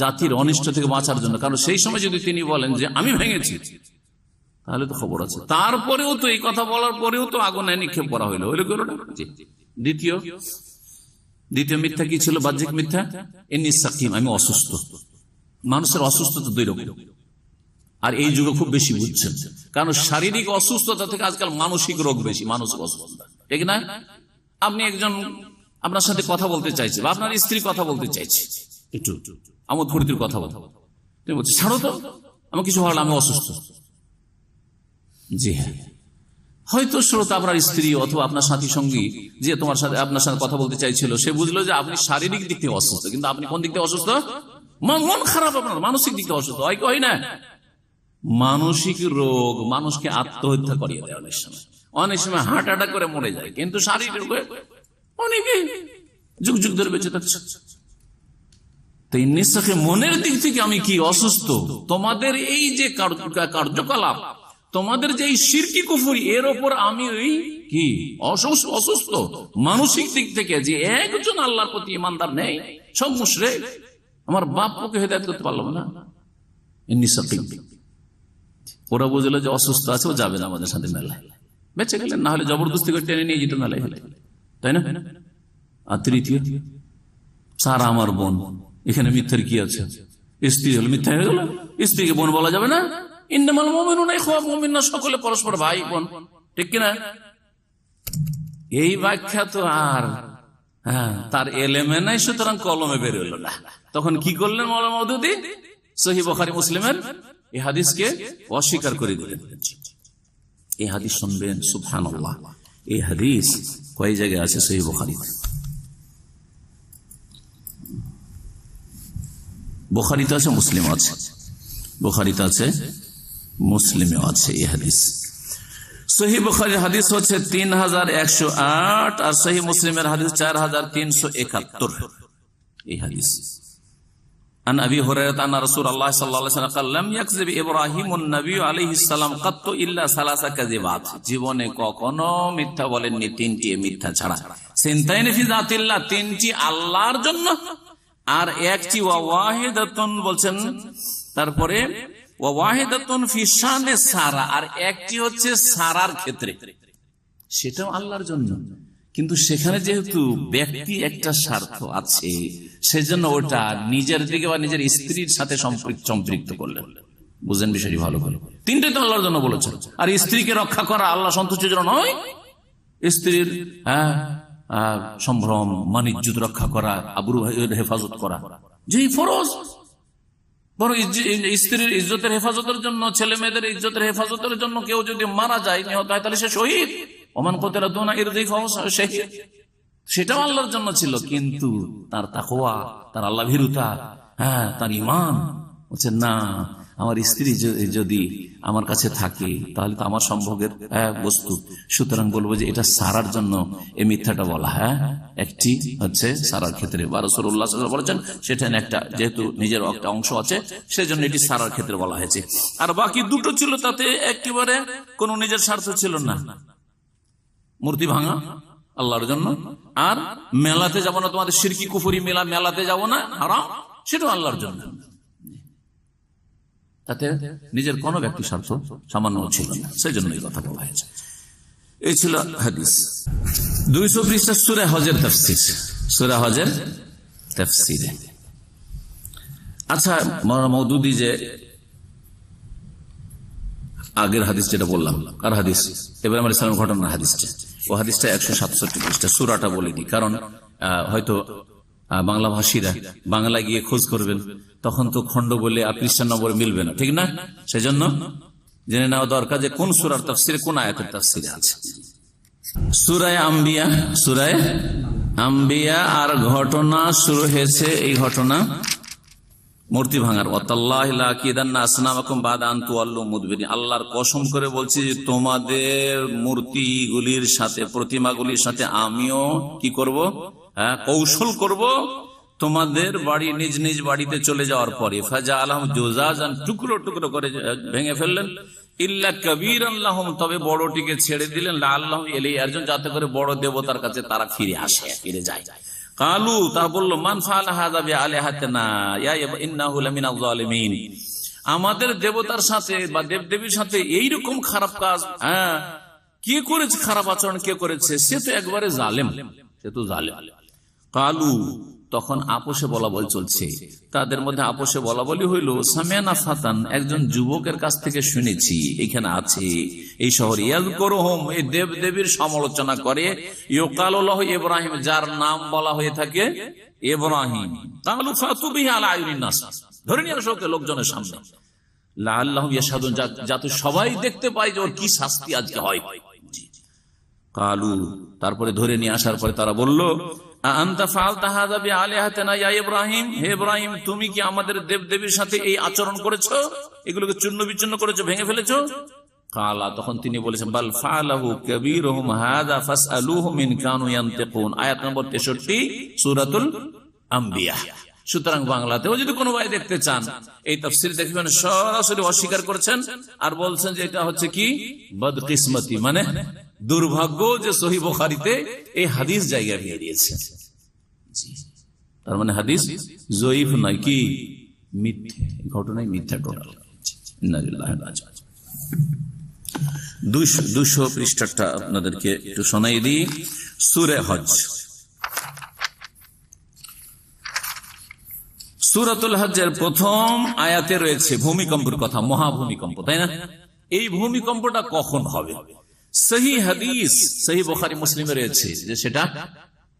জাতির অনিষ্ট থেকে বাঁচার জন্য। কারণ সেই সময় যদি তিনি বলেন যে আমি ভেঙেছি, তাহলে তো খবর আছে। তারপরেও তো এই কথা বলার পরেও তো আগুনে নিক্ষেপ করা হইলো, ওইগুলো করো না। দ্বিতীয় মিথ্যা কি ছিল? বাহ্যিক মিথ্যা, ইন্নী সাকিম, আমি অসুস্থ। মানুষের অসুস্থতা দুই রকম, আর এই যুগে খুব বেশি বুঝছেন। কারণ শারীরিক অসুস্থতা থেকে আজকাল মানসিক রোগ বেশি, মানসিক অসুস্থতা, ঠিক না? আপনি একজন আপনার সাথে কথা বলতে চাইছে, বা আপনার স্ত্রী কথা বলতে চাইছে, একটু আমোদ ফুর্তির কথা বলতে, তুমি বলছো ছাড়ো তো, আমার কিছু হলো, আমি অসুস্থ। জি হ্যাঁ, হয়তো শ্রোতা আপনার স্ত্রী অথবা আপনার সাথী সঙ্গী যে তোমার সাথে আপনার সাথে কথা বলতে চাইছিল, সে বুঝলো যে আপনি শারীরিক দিক থেকে অসুস্থ, কিন্তু আপনি কোন দিক থেকে অসুস্থ? মন খারাপ, আপনার মানসিক দিক থেকে অসুস্থ। হয় না? মানসিক রোগ মানুষকে আত্মহত্যা করিয়ে দেয়, অনেক সময় হার্ট অ্যাটাক করে মরে যায়, কিন্তু শারীরিক রোগে অনেকে যুগ যুগ ধরে বেঁচে থাকছে। তো নিঃশ্বাসে মনের দিক থেকে আমি কি অসুস্থ? তোমাদের এই যে কার্যকলাপ, তোমাদের যে শিরকি কুফরি, এর ওপর আমি কি অসুস্থ মানসিক দিক থেকে, যে একজন আল্লাহর প্রতি ইমানদার নেই, সব মুশরিক। আমার বাপকে হেদায়েত করতে পারলাম না, ওরা বুঝলো যে অসুস্থ আছে, ও যাবে না আমাদের সাথে মেলায়, বেঁচে গেলেন। না হলে জবরদস্তি করে টেনে নিয়ে যেত মেলায়, তাই না? আর তৃতীয়, সারা আমার বোন, এখানে মিথ্যার কি আছে? স্ত্রী হলো মিথ্যা হয়ে গেল, স্ত্রীকে বোন বলা যাবে না। ইন্নামাল মুমিনুনা ইখওয়া, মুমিনরা সকলে পরস্পর ভাই বোন, ঠিক কিনা? এই ব্যাখ্যা তো আর তার এলেমে নাই, সুতরাং কলমে বের হলো না। তখন কি করলেন মাওলানা মওদুদী? সহিহ বুখারী মুসলিমের এই হাদিসকে অস্বীকার করে দিলেন। এই হাদিস শুনবেন, সুবহানাল্লাহ, এই হাদিস কয় জায়গায় আছে সহিহ বুখারীতে? বুখারীতে আছে, মুসলিমে আছে। বুখারীতে আছে, মুসলিমে আছে এই হাদিস। সহিহ বুখারীর হাদিস হচ্ছে 3108, আর সহিহ মুসলিমের হাদিস 4371 এই হাদিস। عن أبي هريرة أن رسول الله صلى الله عليه وسلم قال لم يكذب إبراهيم النبي عليه السلام قط إلا 3 كذبات, জীবনে কখনো মিথ্যা বলেননি তিনটি মিথ্যা ছাড়া। সিনতাইন ফি যাতিল্লাহ, তিনটি আল্লাহর জন্য, আর একটি ওয়াহিদাতুন বলছেন, তারপরে ওয়াহিদাতুন ফি শানে সারা, আর একটি হচ্ছে সারার ক্ষেত্রে, সেটাও আল্লাহর জন্য, কিন্তু সেখানে যেহেতু ব্যক্তি একটা স্বার্থ আছে, সেজন্য ওটা নিজের দিকে বা নিজের স্ত্রীর সাথে সম্পৃক্ত করলেন। বুঝেন বিষয়টি ভালো করে? তিনটে তো আল্লাহর জন্য বলেছেন। আর স্ত্রীকে রক্ষা করা আল্লাহ সন্তুষ্টির জন্য নয়, স্ত্রীর সম্ভ্রম মানিজ্যত রক্ষা করা, আবরু হেফাজত করা, যেই ফরজ, বড় স্ত্রীর ইজ্জতের হেফাজতের জন্য, ছেলে মেয়েদের ইজ্জতের হেফাজতের জন্য কেউ যদি মারা যায়, নিহত হয়, তাহলে সে শহীদ। ওমান কুতিলা দুনা ইরদিহি ফাহুয়া শাহীদ, সেটাও আল্লাহর জন্য ছিল। কিন্তু তার তাকওয়া, তার আল্লাহ ভীরুতা, তার ঈমান হচ্ছে না, আমার স্ত্রী যদি আমার কাছে থাকে তাহলে তো আমার সম্ভোগের বস্তু, সুতরাং বলবো যে এটা সারার জন্য এই মিথ্যাটা বলা। একটি হচ্ছে সারার ক্ষেত্রে, বা রাসূলুল্লাহ সাল্লাল্লাহু আলাইহি ওয়াসাল্লাম বলেছেন সেটা একটা, যেহেতু নিজের একটা অংশ আছে সেজন্য এটি সারার ক্ষেত্রে বলা হয়েছে। আর বাকি দুটো ছিল তাতে একেবারে কোনো নিজের স্বার্থ ছিল না, মূর্তি ভাঙা আল্লাহর জন্য, আর মেলাতে যাবো না, তোমাদের শিরকি কুফরি মেলাতে যাবো না, হারাম, সেটাও আল্লাহর জন্য। তাতে নিজের কোনো ব্যক্তি স্বার্থ সামান্য ছিল না, সেই জন্য এই কথা বলা হয়েছে। এই ছিল হাদিস। 200 পৃষ্ঠা সূরা হজের তাফসীর, সূরা হজের তাফসীরে। আচ্ছা, মাওলানা মওদুদি যে আগের হাদিস যেটা বললাম, আর হাদিস ইব্রাহিম আলাইহিস সালামের ঘটনার হাদিসটা, ও হাদিসটা 167 পৃষ্ঠা, সূরাটা বলে দিই, কারণ হয়তো বাংলা ভাষীরা বাংলা গিয়ে খোঁজ করবেন, তখন তো খণ্ড বলে আর পৃষ্ঠার নম্বর মিলবে না, ঠিক না? সেজন্য জেনে নেওয়া দরকার যে কোন সূরার তাফসীরে কোন আয়াতের তাফসীরে আছে। সূরা আম্বিয়া, সূরা আম্বিয়া, আর ঘটনা শুরু হয়েছে, এই ঘটনা মূর্তি ভাঙার। আল্লাহর কসম করে বলছি, তোমাদের মূর্তিগুলির সাথে, প্রতিমাগুলির সাথে আমিও কি করব, কৌশল করব, তোমাদের বাড়ি নিজ নিজ বাড়িতে চলে যাওয়ার পরে। ফাজা আলহাম জোজাজান, টুকরো টুকরো করে ভেঙে ফেললেন। ইল্লা কবীরান লাহুম, তবে বড়টিকে ছেড়ে দিলেন। লাআল্লাহুম ইলাইহি ইয়ারজুন, যাতে করে বড় দেবতার কাছে তারা ফিরে আসে, ফিরে যায়। কালু, তারা বলল, মান ফাআলা হাযা বিআলিহাতিনা ইয়া ইন্নাহু লামিনাজ জালিমিন, আমাদের দেবতার সাথে বা দেবদেবীর সাথে এইরকম খারাপ কাজ কে করেছে, খারাপ আচরণ কে করেছে, সে তো একবারে জালেম, সে তো জালেম। কালু, তখন আপোষে বলা বল চলছে, তাদের মধ্যে আপোষে বলা বলি হইল, সামিয়ানা ফাতান, একজন যুবকের কাছ থেকে শুনেছি, এখানে আছে এই শহরে, ইয়াযকুরুহুম, এই দেব দেবীর সমালোচনা করে, ইউকালু লাহু ইব্রাহিম, যার নাম বলা হয়ে থাকে ইব্রাহিম। কালু ফাতু বিহি আলা আয়ুনিন নাস, ধরে নিয়ে আসো ওকে লোকজনের সামনে, লাআল্লাহুম ইয়াশহাদুন, যাতে সবাই দেখতে পায় যে ওর কি শাস্তি আজকে হয়। কালু, তারপরে ধরে নিয়ে আসার পরে তারা বলল, আনতা ফাআলতা হাযা বিআলিহাতিনা ইয়া ইব্রাহিম, হে ইব্রাহিম, তুমি কি আমাদের দেবদেবীর সাথে এই আচরণ করেছো, এগুলোকে চূর্ণ বিচূর্ণ করেছো, ভেঙে ফেলেছো? কালা, তখন তিনি বলেছেন, বাল ফাআলাহু কাবীরুহুম হাযা ফাসআলুহুম ইন কানু ইয়ানতিকুন, আয়াত নম্বর 63 সূরাতুল আম্বিয়া। সুতরাং বাংলাতেও যদি কোনো ভাই দেখতে চান, এই তাফসীর দেখবেন সরাসরি অস্বীকার করেছেন আর বলছেন যে এটা হচ্ছে কি বদকিসমতি, মানে দুর্ভাগ্য যে সহিহ বুখারীতে এই হাদিস জায়গা নিয়ে দিয়েছে। তার মানে হাদিস জয়ীফ নয়, কি মিথ্যে, ঘটনাই মিথ্যা টোটাল। 200 পৃষ্ঠাটা আপনাদেরকে একটু শোনাই দিই। সূরা হজ, সূরাতুল হজ্জের প্রথম আয়াতে রয়েছে ভূমিকম্পের কথা, মহাভূমিকম্প, তাই না? এই ভূমিকম্পটা কখন হবে? সহিহ হাদিস, সহিহ বুখারী মুসলিমে রয়েছে যে সেটা,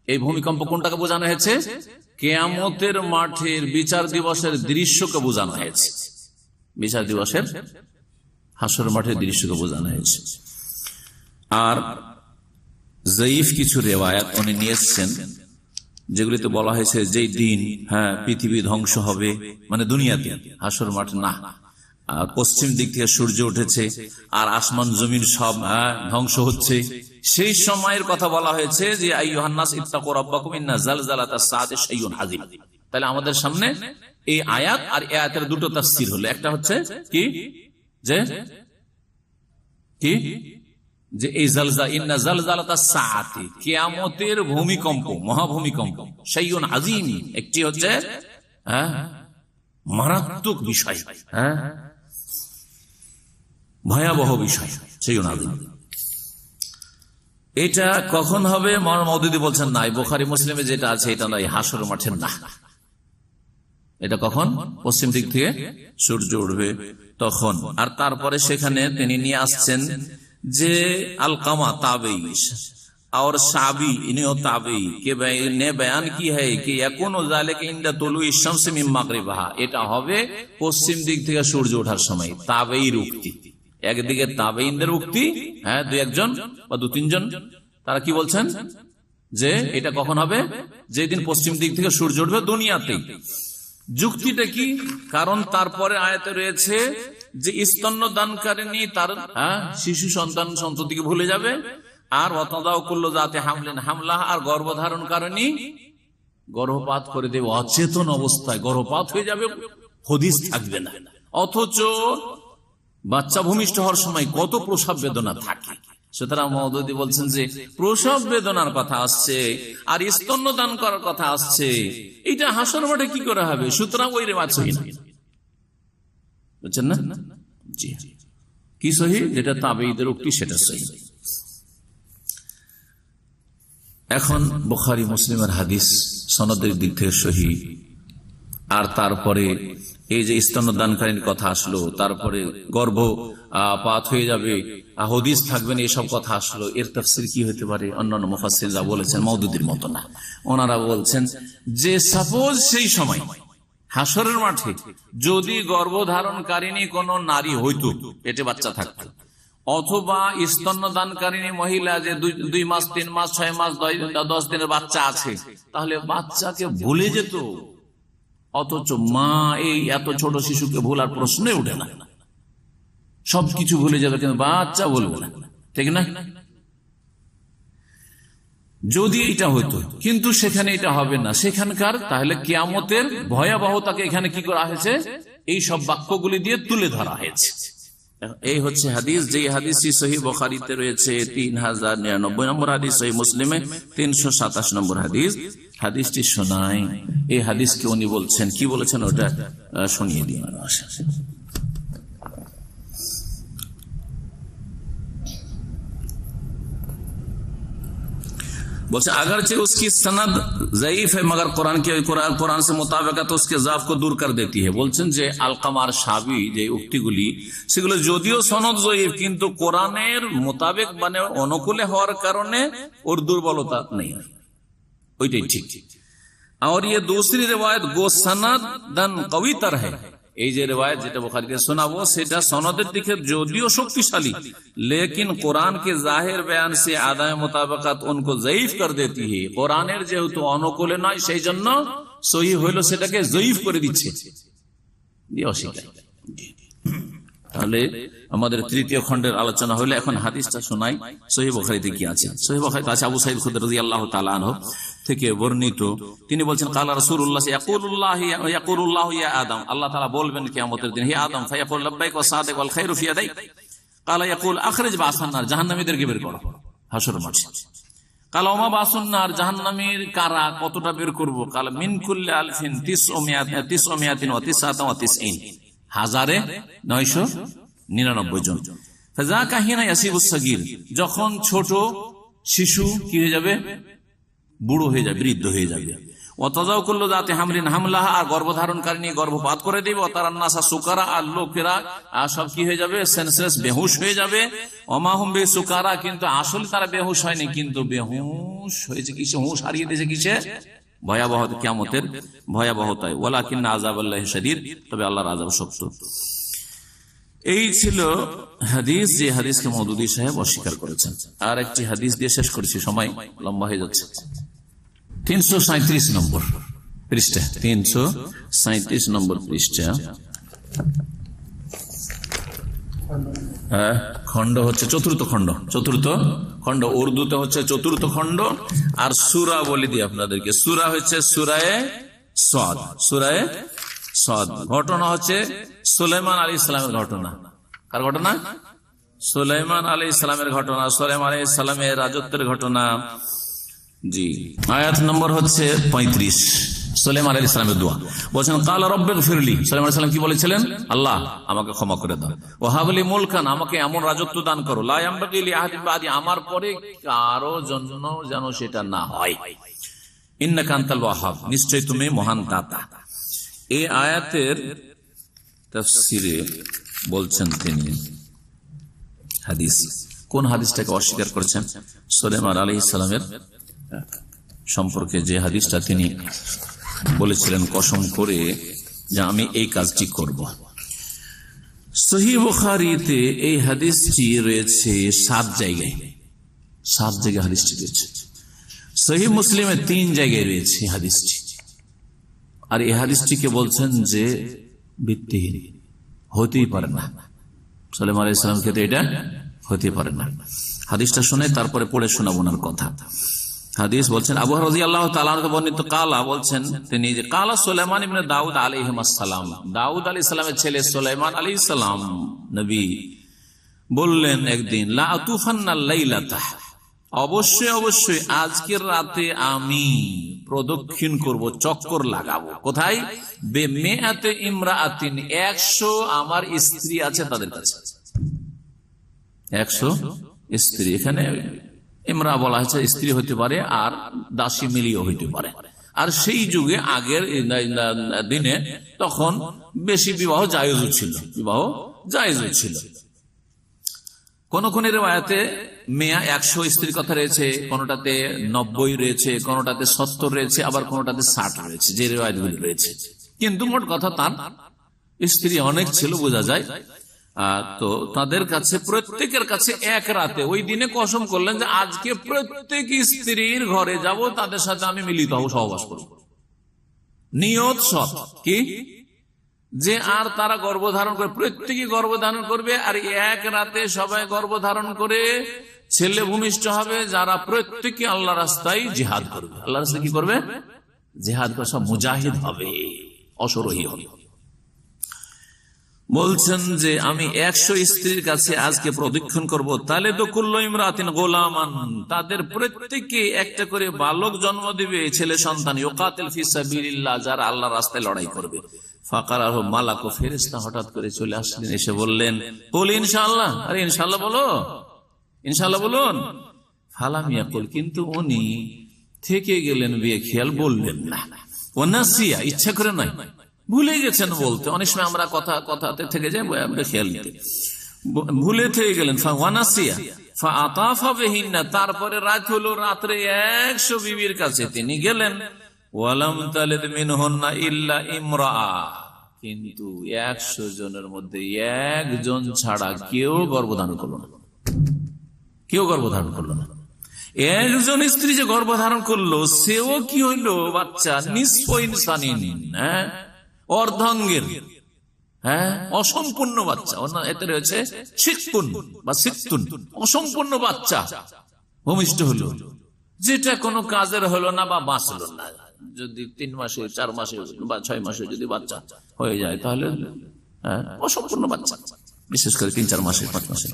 এই ভূমিকম্প কোনটাকে বোঝানো হয়েছে? কিয়ামতের মাঠের বিচার দিবসের দৃশ্যকে বোঝানো হয়েছে, বিচার দিবসের হাসর মাঠের দৃশ্যকে বোঝানো হয়েছে। আর জয়ীফ কিছু রিওয়ায়াত উনি নিয়ে এসেছেন, যেগুলিতে বলা হয়েছে যেই দিন পৃথিবী ধ্বংস হবে, মানে দুনিয়াতে, হাসর মাঠ না, আর পশ্চিম দিক থেকে সূর্য উঠেছে আর আসমান জমিন সব ধ্বংস হচ্ছে, সেই সময়ের কথা বলা হয়েছে যে আইয়ুহান নাস ইত্তাকু রাব্বাকুম ইন্না জালজালাতাস সাআতি শাইউন আযীম। তাহলে আমাদের সামনে এই আয়াত আর এই আয়াতের দুটো তাফসীর হলো, একটা হচ্ছে কি যে এই ইন্না জালজালাতাস সাআতি, কিয়ামতের ভূমিকম্প, মহাভূমিকম্প, শাইউন আযীম, একটি হচ্ছে মারাত্মক বিষয়, ভয়াবহ বিষয়, শাইউন আযীম। এটা কখন হবে? মওদুদি বলছেন না, বুখারী মুসলিমে যেটা আছে এটা নয়, হাসর মাঠের না। এটা কখন? পশ্চিম দিক থেকে সূর্য উঠবে তখন। আর তারপরে সেখানে তিনি নিয়ে আসছেন যে अलकमा ताबई और साबी इन्हें ताबई के ने बयान की है कि यकुनु जालिका इंदा तुलुई शम्स मिन मागरिबिहा, এটা হবে পশ্চিম দিক থেকে সূর্য ওঠার সময়। তাবেইর উক্তি, একদিকে তাবেইনদের উক্তি, দুই একজন বা দু তিনজন, তারা কি বলছেন যে এটা কখন হবে? যেদিন পশ্চিম দিক থেকে সূর্য উঠবে দুনিয়াতেই। যুক্তিটা কি? কারণ তারপরে আয়াতে রয়েছে যে স্তন্য দানকারিনী তার শিশু সন্তান সন্ততিকে ভুলে যাবে, আর ওয়াতাদাউ কুল্লু যাতি হামলিন হামলাহা, আর গর্ভধারণকারিনী গর্ভপাত করে দেবে, অচেতন অবস্থায় গর্ভপাত হয়ে যাবে, হদিস থাকবে না। অথচ বাচ্চা ভূমিষ্ঠ হওয়ার সময় কত প্রসব বেদনা থাকে, সুতরাং মওদুদি বলছেন যে প্রসব বেদনার কথা আসছে আর স্তন্যদান করার কথা আসছে, এটা হাসর মাঠে কি করে হবে? সুতরাং ওই রেওয়াজ সহিহ না, বুঝছেন না? জি, কি সহিহ? যেটা তাবেঈদের উক্তি সেটা সহিহ। এখন বুখারী মুসলিমের হাদিস সনদের দিক থেকে সহিহ, আর তারপরে এই যে স্তন্যদানকারীর কথা আসলো, তারপরে গর্ভপাত হয়ে যাবে, হাদিস থাকবে না, এসব কথা আসলো, এর তাফসীর কি হতে পারে? অন্যান্য মুফাসসির যা বলেছেন মওদুদির মতো না। ওনারা বলছেন যে সাপোজ সেই সময় হাসরের মাঠে যদি গর্ভধারণকারিণী কোন নারী হইতো, পেটে বাচ্চা থাকতো, অথবা স্তন্যদানকারিণী মহিলা যে 2 মাস 3 মাস 6 মাস 10 দিনের বাচ্চা আছে, তাহলে বাচ্চাকে ভুলে যেত। অথচ মা এই এত ছোট শিশুকে ভোলার প্রশ্নই উঠে না, সবকিছু ভুলে যাবে, কিন্তু বাচ্চা বলবে না, ঠিক না? যদি এটা হইতো, কিন্তু সেখানে এটা হবে না, সেখানকার তাহলে কিয়ামতের ভয়াবহতাকে এখানে কি করা হয়েছে? এই সব বাক্যগুলি দিয়ে তুলে ধরা হয়েছে। এই হচ্ছে হাদিস, যে হাদিসটি সহিহ বুখারীতে রয়েছে 3099 নম্বর হাদিস, সহিহ মুসলিমে 327 নম্বর হাদিস। হাদিসটি শোনায়, এই হাদিসকে উনি বলছেন, কি বলেছেন ওটা শুনিয়ে দিন। बोलते अगरचे उसकी सनद ज़ईफ है मगर कुरान से मुताबिकत उसके ज़ाफ को दूर कर देती है। বলছেন যে আলকামার সাবি যে উক্তিগুলি সেগুলো যদিও সনদ জয়ীফ, কিন্তু কোরআনের মোতাবেক মানে অনুকূলে হওয়ার কারণে ওর দুর্বলতা নেই, ওইটাই ঠিক। और ये दूसरी रिवायत गो सनदन कवी तर है, এই যে রিওয়ায়াত যেটা বুখারীতে শোনাবো সেটা সনদের দিকে যদিও শক্তিশালী, लेकिन कुरान के जाहिर बयान से आदाय मुताबिकत उनको ज़ईफ कर देती है। কোরআনের যেহেতু অনুকূলে নয় সেই জন্য সহিহ হইল সেটাকে জয়ীফ করে দিচ্ছে, দিয়ে অস্বীকার। তাহলে আমাদের তৃতীয় খণ্ডের আলোচনা হলো, এখন হাদিসটা শোনাই সহিহ বুখারীতে কি আছে। সহিহ বুখারীতে আছে আবু সাঈদ খুদরী রাদিয়াল্লাহু তাআলা আনহু থেকে বর্ণিত, তিনি বলছেন কালা রাসূলুল্লাহ ইয়াকুলুল্লাহু ইয়া আদম, আল্লাহ তাআলা বলবেন কিয়ামতের দিন, হে আদম, ফায়াকুল লাব্বাইক ওয়া সাদাক ওয়াল খায়রু ফি ইয়াদাইক, কালা ইয়াকুল আখরিজ বাসান নার, জাহান্নামীদেরকে বের করো হাশরের মাঠে। কালা ওমা বাসুন নার, জাহান্নামীর কারা, কতটা বের করব? কালা মিন কুল্লি আলফিন 999 1999 জন। যখন ছোট শিশু কি হয়ে যাবে? বুড়ো হয়ে যাবে, বৃদ্ধ হয়ে যাবে। অতজাও করলো যাতে হামরিন হামলাহা, আর গর্ভধারণকারিণী গর্ভপাত করে দেবে। অতারান্নাসা সুকারা, আর লোকেরা সব কি হয়ে যাবে? সেন্সলেস, বেহুশ হয়ে যাবে। অমাহুম বে সুকারা, কিন্তু আসলে তারা বেহুশ হয়নি, কিন্তু বেহুশ হয়েছে কিসে? হুঁশ হারিয়ে দিয়েছে কিসে? ভয়াবহ কিয়ামতের ভয়াবহতায়। ওয়ালাকিন্না আযাবাল্লাহি শাদীদ, তবে আল্লাহর আযাব শক্ত। এই ছিল হাদিস, যে হাদিসকে মওদুদী সাহেব অস্বীকার করেছেন। আর একটি হাদিস দিয়ে শেষ করেছি, সময় লম্বা হয়ে যাচ্ছে। 337 নম্বর পৃষ্ঠা, 337 নম্বর পৃষ্ঠা। খণ্ড হচ্ছে চতুর্থ খণ্ড, উর্দুতে হচ্ছে চতুর্থ খণ্ড। আর সূরা বলে দিই আপনাদেরকে, সূরা হচ্ছে সূরায়ে সাদ। ঘটনা হচ্ছে সুলাইমান আলাইহিস সালামের ঘটনা। কার ঘটনা? সুলাইমান আলাইহিস সালামের ঘটনা, সুলাইমান আলাইহিস সালামের রাজত্বের ঘটনা। জি, আয়াত নম্বর হচ্ছে 35। সুলাইমান আলাইহিস সালামের দোয়া, বলেছেন কালা রব্বিগফিরলি। সুলাইমান আলাইহিস সালাম কি বলেছিলেন? আল্লাহ আমাকে ক্ষমা করে দাও। ওয়া হাবলি মুলকান, আমাকে এমন রাজত্ব দান করো, লা ইয়ামবাগি লিআহাদিন বাদি, আমার পরে কারো জন্য যেন সেটা না হয়। ইন্নাকা আনতাল ওয়াহাব, নিশ্চয় তুমি মহান দাতা। এই আয়াতের তাফসিরে বলছেন তিনি হাদিস, কোন হাদিসটাকে অস্বীকার করেছেন? সুলাইমান আলাইহিস সালামের সম্পর্কে যে হাদিসটা তিনি বলেছিলেন কসম করে যে আমি এই কাজটি করব। সহিহ বুখারীতে এই হাদিসটি রয়েছে 7 জায়গায় হাদিসটি রয়েছে। সহিহ মুসলিমে 3 জায়গায় রয়েছে হাদিসটি। আর এই হাদিসটিকে বলছেন যে ভিত্তিহীন, হতেই পারে না। সুলাইমান আলাইহিস সালামের ক্ষেত্রে এটা হতে পারে না। হাদিসটা শুনে তারপরে পড়ে শোনাবো ওনার কথা। হাদিস বলছেন আবু হুরায়রা রাদিয়াল্লাহু তাআলা আনহু বর্ণিত, কালা বলছেন তিনি যে কালা সুলাইমান ইবনে দাউদ আলাইহিস সালাম, দাউদ আলাইহিস সালামের ছেলে সুলাইমান আলাইহিস সালাম নবী বললেন একদিন লা আতুফান্নাল লাইলাতা, অবশ্যই অবশ্যই আজকের রাতে আমি প্রদক্ষিণ করব, চক্কর লাগাবো। কোথায়? বেমেআতে ইমরাআতিন, 100 আমার স্ত্রী আছে তাদের কাছে। 100 স্ত্রী, এখানে ইমরা বলা হয়েছে, স্ত্রী হইতে পারে আর দাসী মিলিও হইতে পারে। আর সেই যুগে আগের দিনে তখন বেশি বিবাহ জায়েজ ছিল, বিবাহ জায়েজ ছিল। কোন কোন রিওয়ায়াতে মেয়া 100 স্ত্রীর কথা রয়েছে, কোনটাতে 90 রয়েছে, কোনটাতে 70 রয়েছে, আবার কোনটাতে 60 রয়েছে, যে রিওয়ায়াতগুলি রয়েছে। কিন্তু মোট কথা তার স্ত্রী অনেক ছিল, বোঝা যায়। তো তাদের কাছে, প্রত্যেকের কাছে এক রাতে ওই দিনে কসম করলেন যে আজকে প্রত্যেক স্ত্রীর ঘরে যাব, তাদের সাথে আমি মিলিত হব, সহবাস করব। নিয়ত সব কি যে আর তারা গর্ভধারণ করে, প্রত্যেকে গর্ভধারণ করবে, আর এক রাতে সবাই গর্ভধারণ করে ছেলে ভূমিষ্ঠ হবে, যারা প্রত্যেকে আল্লাহ রাস্তায় জিহাদ করবে। আল্লাহ রাস্তায় কি করবে? জিহাদ করে, সব মুজাহিদ হবে, অসরোহী হবে। বলছেন যে আমি 100 স্ত্রীর কাছে আজকে প্রদক্ষিণ করব, তাহলে তো কুল্লু ইমরাতিন গোলামান, তাদের প্রত্যেকে একটা করে বালক জন্ম দিবে, ছেলে সন্তান, ইউকাতিল ফি সাবিলিল্লাহ, যারা আল্লাহর রাস্তায় লড়াই করবে। ফাকারাহু মালাকু, ফেরেশতা হঠাৎ করে চলে আসলেন, এসে বললেন কুল ইনশাআল্লাহ, আরে ইনশাআল্লাহ বলো, ইনশাআল্লাহ বলুন। ফালাম ইয়াকুল, কিন্তু উনি থেকে গেলেন, বিয়ে খেয়াল বললেন না। ওয়ানাসিয়া, ইচ্ছা করে নয়, ভুলে গেছেন বলতে। অনেক সময় আমরা কথাতে থেকে যাই, খেয়াল নিতে ভুলে থেকে গেলেন। ওয়ানাসিয়া ফাআতাফা বিহিন্না, তারপরে রাত হলো, রাত্রে 100 বিবির কাছে তিনি গেলেন। ওয়ালাম তালিদ মিনহুন্না ইল্লা ইমরাআ, কিন্তু 100 জনের মধ্যে একজন ছাড়া কেউ গর্ভধারণ করলো না, কেউ গর্ভধারণ করলো না। একজন স্ত্রী যে গর্ভধারণ করলো, সেও কি হইল? বাচ্চা, নিসফ ইনসানিন, অর্ধাঙ্গের, অসম্পূর্ণ বাচ্চা। এতে রয়েছে শিক্ষুন বা সিক্তুন, অসম্পূর্ণ বাচ্চা ভূমিষ্ঠ হলো, যেটা কোনো কাজের হলো না বা বাঁচলো না। যদি 3 মাসে, 4 মাসে বা 6 মাসে যদি বাচ্চা হয়ে যায়, তাহলে অসম্পূর্ণ বাচ্চা, বিশেষ করে 3-4 মাসে, 5 মাসে।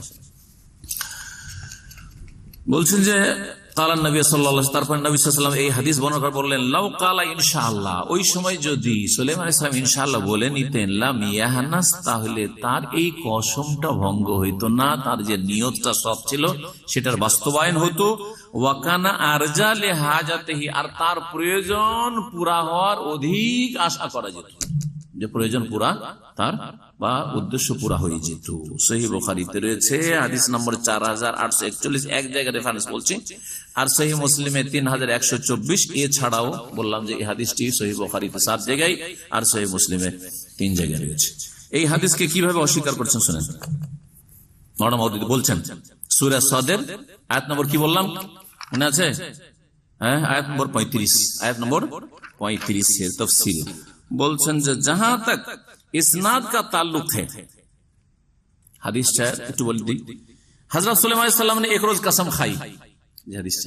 বলছেন যে কালান নবী সাল্লাল্লাহু আলাইহি, তারপর নবী সাল্লাল্লাহু আলাইহি ওয়াসাল্লাম এই হাদিস বর্ণনা করে বললেন লাউ কালা ইনশাআল্লাহ, ওই সময় যদি সুলাইমান আলাইহিস সালাম ইনশাআল্লাহ বলে নিতেন, লাম ইয়াহনাস, তাহলে তার এই কসমটা ভঙ্গ হইতো না, তার যে নিয়তটা সৎ ছিল সেটার বাস্তবায়ন হতো। ওয়াকানা আরজা লিহাজাতিহি, আর তার প্রয়োজন পুরা হওয়ার অধিক আশা করা যেত, যে প্রয়োজন পুরা তার বা উদ্দেশ্য পুরা হয়ে যেত। সহিহ বুখারীতে রয়েছে হাদিস নম্বর 4841, এক জায়গায় রেফারেন্স বলছি, আর সহিহ মুসলিমে 3124। এছাড়াও বললাম যে এই হাদিসটি সহিহ বুখারীতে 7 জায়গায় আর সহিহ মুসলিমে 3 জায়গায় রয়েছে। এই হাদিসকে কিভাবে অস্বীকার করছেন শুনেন। মওলানা মাওদুদী বলছেন সূরা সাদের আয়াত নম্বর কি বললাম মনে আছে? আয়াত নম্বর 35, আয়াত নম্বর 35 এর তাফসীর বলছেন যে जहां तक इस्नाद का ताल्लुक है, হাদিসটা একটু বলে দিই। हजरत सुलेमान अलैहि सलाम ने एक रोज कसम खाई, हदीस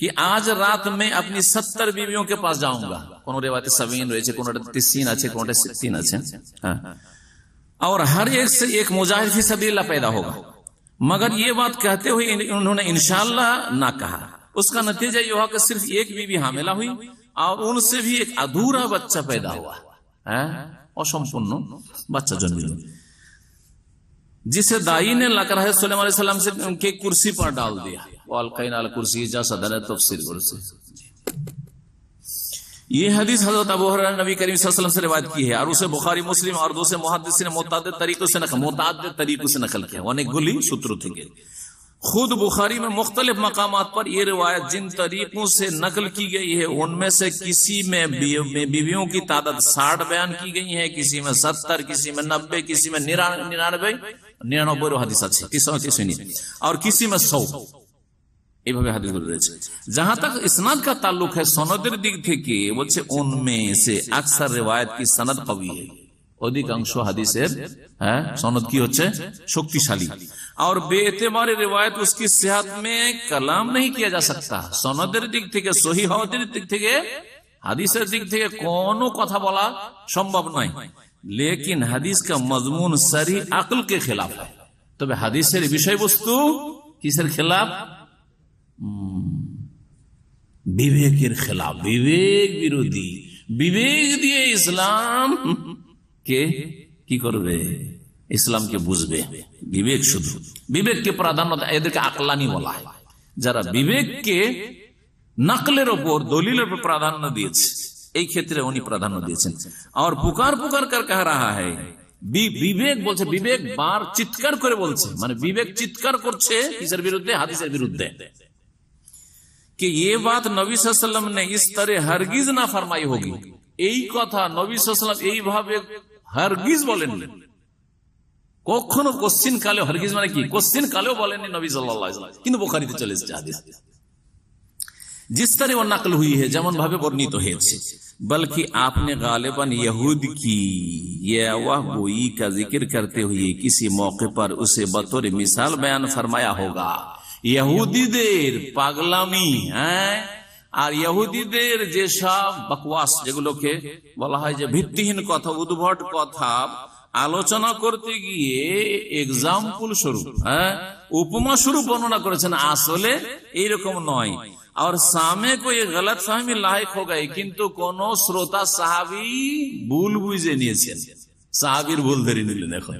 कि आज रात में अपनी 70 बीवियों के पास जाऊंगा। কোন রিওয়ায়াতে 70 রয়েছে, কোনটা 30 আছে, কোনটা 60 আছে। और हर एक से एक मुजाहिद फी सबीलिल्लाह पैदा होगा, मगर ये बात कहते हुए उन्होंने इंशाअल्लाह ना कहा। उसका नतीजा ये हुआ कि सिर्फ एक बीवी हामिला हुई और उनसे भी एक अधूरा बच्चा पैदा हुआ, असंपूर्ण बच्चा जन्म, जिसे दाई ने लाकर सुलेमान अलैहिस्सलाम से उनके कुर्सी पर डाल दिया। वालकैना अल कुर्सी जैसा तफसीर कुर्सी। ये हदीस हजरत अबू हुरैरा नबी करीम सल्लल्लाहु अलैहि वसल्लम से रिवायत की है और उसे बुखारी मुस्लिम और दूसरे मुहद्दिसिन ने मुतअद्दिद तरीकों से नकल किया, अनेकগুলি সূত্র থেকে। खुद बुखारी में मुख्तलिफ मकामात पर यह रिवायत जिन तरीकों से नकल की गई है, उनमें से किसी में बीवियों की तादाद 60 बयान की गई है, किसी में 70, किसी में 90, किसी में 99 হাদিস আছে, 399 और किसी में 100। এইভাবে হাদিসগুলো রয়েছে। जहां तक इस्नाद का ताल्लुक है, সনদের দিক থেকে বলছে उनमें से अक्सर रिवायत की सनद कवी है, অধিকাংশ হাদিসের সনদ কি হচ্ছে শক্তিশালী। और बेएतबारी रिवायत उसकी सेहत में कलाम नहीं किया जा सकता, সনদের দিক থেকে সহিহ হওয়ার দিক থেকে হাদিসের দিক থেকে কোনো কথা বলা সম্ভব নয়। लेकिन हदीस का मजमून सरी अक्ल के खिलाफ है, তবে হাদিসের বিষয়বস্তু কিসের খেলাফ? বিবেকের খেলাফ, বিবেক বিরোধী। বিবেক দিয়ে ইসলাম কে কি করবে? ইসলামকে বুঝবে। বিবেক, শুধু বিবেককে প্রাধান্য, এদেরকে আকলানি বলা হয়। যারা বিবেককে নকলের ওপর, দলিলের ওপর প্রাধান্য দিয়েছে, এই ক্ষেত্রে উনি প্রাধান্য দিয়েছেন। আর পুকার পুকার কার কহ রাহা হ্যায়, বিবেক বলছে, বিবেক বার চিৎকার করে বলছে, মানে বিবেক চিৎকার করছে কিসের বিরুদ্ধে? হাদিসের বিরুদ্ধে। कि ये बात नबी सल्लल्लाहु अलैहि वसल्लम ने इस तरह हरगिज ना फरमाई होगी, এই কথা নবী সাল্লাল্লাহু আলাইহি ওয়াসাল্লাম এইভাবে হরগিজ বলেননি কখনো। কোশ্চিন কালেও, হরগিজ মানে কি? কোশ্চিন কালেও বলেননি নবী সাল্লাল্লাহু আলাইহি ওয়াসাল্লাম, কিন্তু বুখারীতে চলে এসেছে হাদিস। जिस तरह वो नकल हुई है, যেমন ভাবে বর্ণিত হয়েছে। बल्कि आपने गालिबन यहूद की ये वाह गोई का जिक्र करते हुए किसी मौके पर उसे बतौर मिसाल बयान फरमाया होगा। ইহুদিদের পাগলামি, আর ইহুদিদের যেসব বকওয়াস, যেগুলোকে বলা হয় যে ভিত্তিহীন কথা, উদ্ভট কথা, আলোচনা করতে গিয়ে এক্সাম্পল স্বরূপ, উপমা স্বরূপ বর্ণনা করেছেন, আসলে এইরকম নয়। আর সামে কো ये गलत फहमी लायक हो गए, কিন্তু কোন শ্রোতা সাহাবী ভুল বুঝে নিয়েছেন, সাহাবীর ভুল ধরে নিলেন। এখন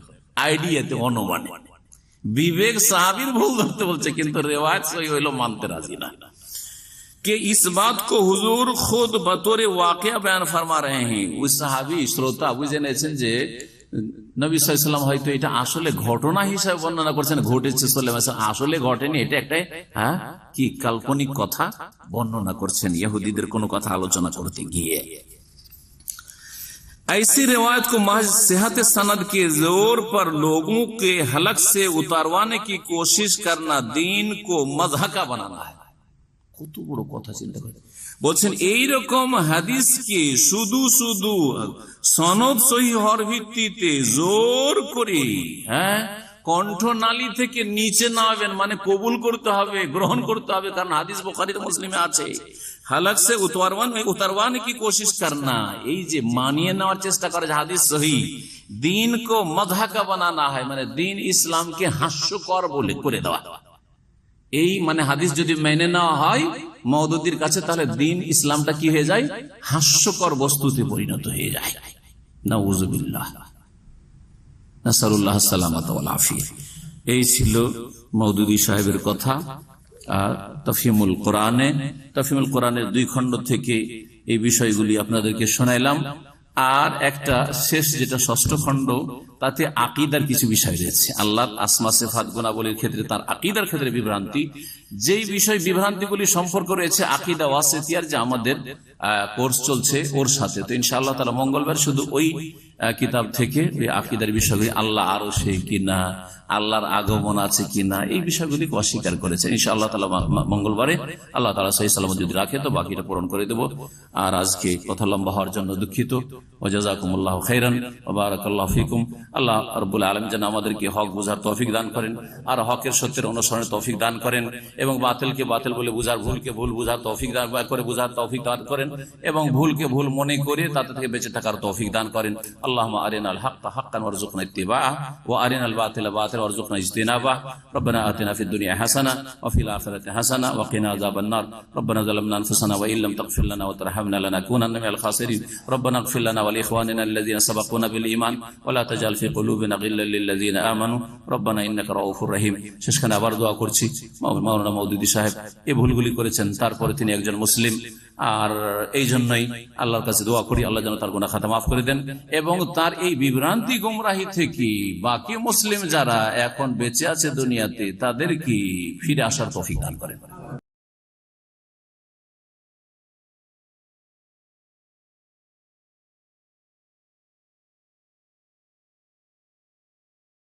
আইডিয়াতে, অনুমানে বিবেক সাহাবীর ভুল ধরতে বলছে, কিন্তু রেওয়ায়ত সহি হইলো মানতে রাজি না। कि इस बात को हुजूर खुद बतौर वाकया बयान फरमा रहे हैं। ওই সাহাবী শ্রোতা বুঝে নিয়েছেন যে নবী সাল্লাল্লাহু আলাইহি ওয়াসাল্লাম হয়তো এটা আসলে ঘটনা হিসেবে বর্ণনা করছেন, ঘটেছে, আসলে ঘটেনি, এটা একটা কি কাল্পনিক কথা বর্ণনা করছেন ইহুদিদের কোনো কথা আলোচনা করতে গিয়ে। ऐसी रिवायत को महज सेहत सनद के जोर पर लोगों के हलक से उतारवाने की कोशिश करना दीन को मजहका बनाना है। কত বড় কথা চিন্তা করে বলছেন, এইরকম হাদিসকে শুধু শুধু সনদ সহিহ হওয়ার ভিত্তিতে জোর করে, কণ্ঠনালী থেকে নিচে নামাবেন, মানে কবুল করতে হবে, গ্রহণ করতে হবে, কারণ হাদিস বুখারী মুসলিমে আছে। হালাক সে উতারওয়ানে কি কোশিশ করনা, এই যে মানিয়ে নেওয়ার চেষ্টা করে হাদিস সহি, দিন কো মজহাকা বানানা হয়, মানে দিন ইসলামকে হাস্যকর বলে করে দেওয়া। এই মানে হাদিস যদি মেনে নেওয়া হয় মওদুদির কাছে, তাহলে দিন ইসলামটা কি হয়ে যায়? হাস্যকর বস্তুতে পরিণত হয়ে যায়। নাউযুবিল্লাহ, নাসালুল্লাহ সালামাত ওয়াল আফিয়া। এই ছিল মওদুদি সাহেবের কথা। তফহিমুল কোরআনের 2 খণ্ড থেকে এই বিষয়গুলি আপনাদেরকে শোনাইলাম। আর একটা শেষ, যেটা 6ষ্ঠ খণ্ড, তাতে আকীদার কিছু বিষয় রয়েছে। আল্লাহ আসমা সিফাত গুণাবলীর ক্ষেত্রে তার আকীদার ক্ষেত্রে বিভ্রান্তি, যেই বিষয় বিভ্রান্তিগুলি সম্পর্ক রয়েছে আকীদা ওয়াসিতিয়ার, যে আমাদের কোর্স চলছে ওর সাথে। তো ইনশাআল্লাহ তাআলা মঙ্গলবার শুধু ওই কিতাব থেকে ওই আকীদার বিষয়গুলি, আল্লাহ আরশে কিনা, আল্লাহর আগমন আছে কিনা, এই বিষয়গুলিকে অস্বীকার করেছে। ইনশাআল্লাহ তাআলা মঙ্গলবারে আল্লাহ তাআলা সহি সালামত যদি রাখে তো বাকিটা পূরণ করে দেব। আর আজকে কথা লম্বা হওয়ার জন্য দুঃখিত। ওয়া জাযাকুমুল্লাহু খাইরান ওয়া বারাকাল্লাহু ফিকুম। আল্লাহ রাব্বুল আলামিন যেন আমাদেরকে হক বুঝার তৌফিক দান করেন, আর হকের সত্যের অনুসরণের তৌফিক দান করেন, এবং বাতিলকে বাতিল বলে বুঝার, ভুলকে ভুল বুঝার তৌফিক দান করে বুঝার তৌফিক দান করেন, এবং ভুলকে ভুল মনে করে তাতে থেকে বেঁচে থাকার তৌফিক দান করেন। আল্লাহুম্মা আরিনাল হাক্কা হাক্কান ওয়ারযুকনা ইত্তিবাআহ ওয়া আরিনাল বাতিলা বাতিলান ওয়ারযুকনা ইজতিনাবাহ। রব্বানা আতিনা ফিদ দুনিয়া হাসানাহ ওয়া ফিল আখিরাতি হাসানাহ ওয়া কিনা আযাবান নার। রব্বানা যালামনা আনফুসানা ওয়া ইল্লাম তাগফির লানা ওয়া তারহামনা লানাকুনান্না মিনাল খাসিরিন। রব্বানা ইগফির লানা ওয়া লিইখওয়ানিনা আল্লাযীনা সাবাকুনা বিল ঈমান ওয়া লা তাজাল ফি কুলুবিনা গিল্লাল লিল্লাযীনা আমানু রব্বানা ইন্নাকা রাউফুর রহিম। শেষখানে আবার দোয়া করছি, মাওলানা মওদুদী সাহেব এই ভুলগুলি করেছেন, তারপরে তিনি একজন মুসলিম, আর এই জন্যই আল্লাহর কাছে দোয়া করি আল্লাহ যেন তার গুনাহ খাতা মাফ করে দেন, এবং তার এই বিভ্রান্তি গোমরাহি থেকে বাকি মুসলিম যারা এখন বেঁচে আছে দুনিয়াতে, তাদেরকে ফিরে আসার তৌফিক দান করেন।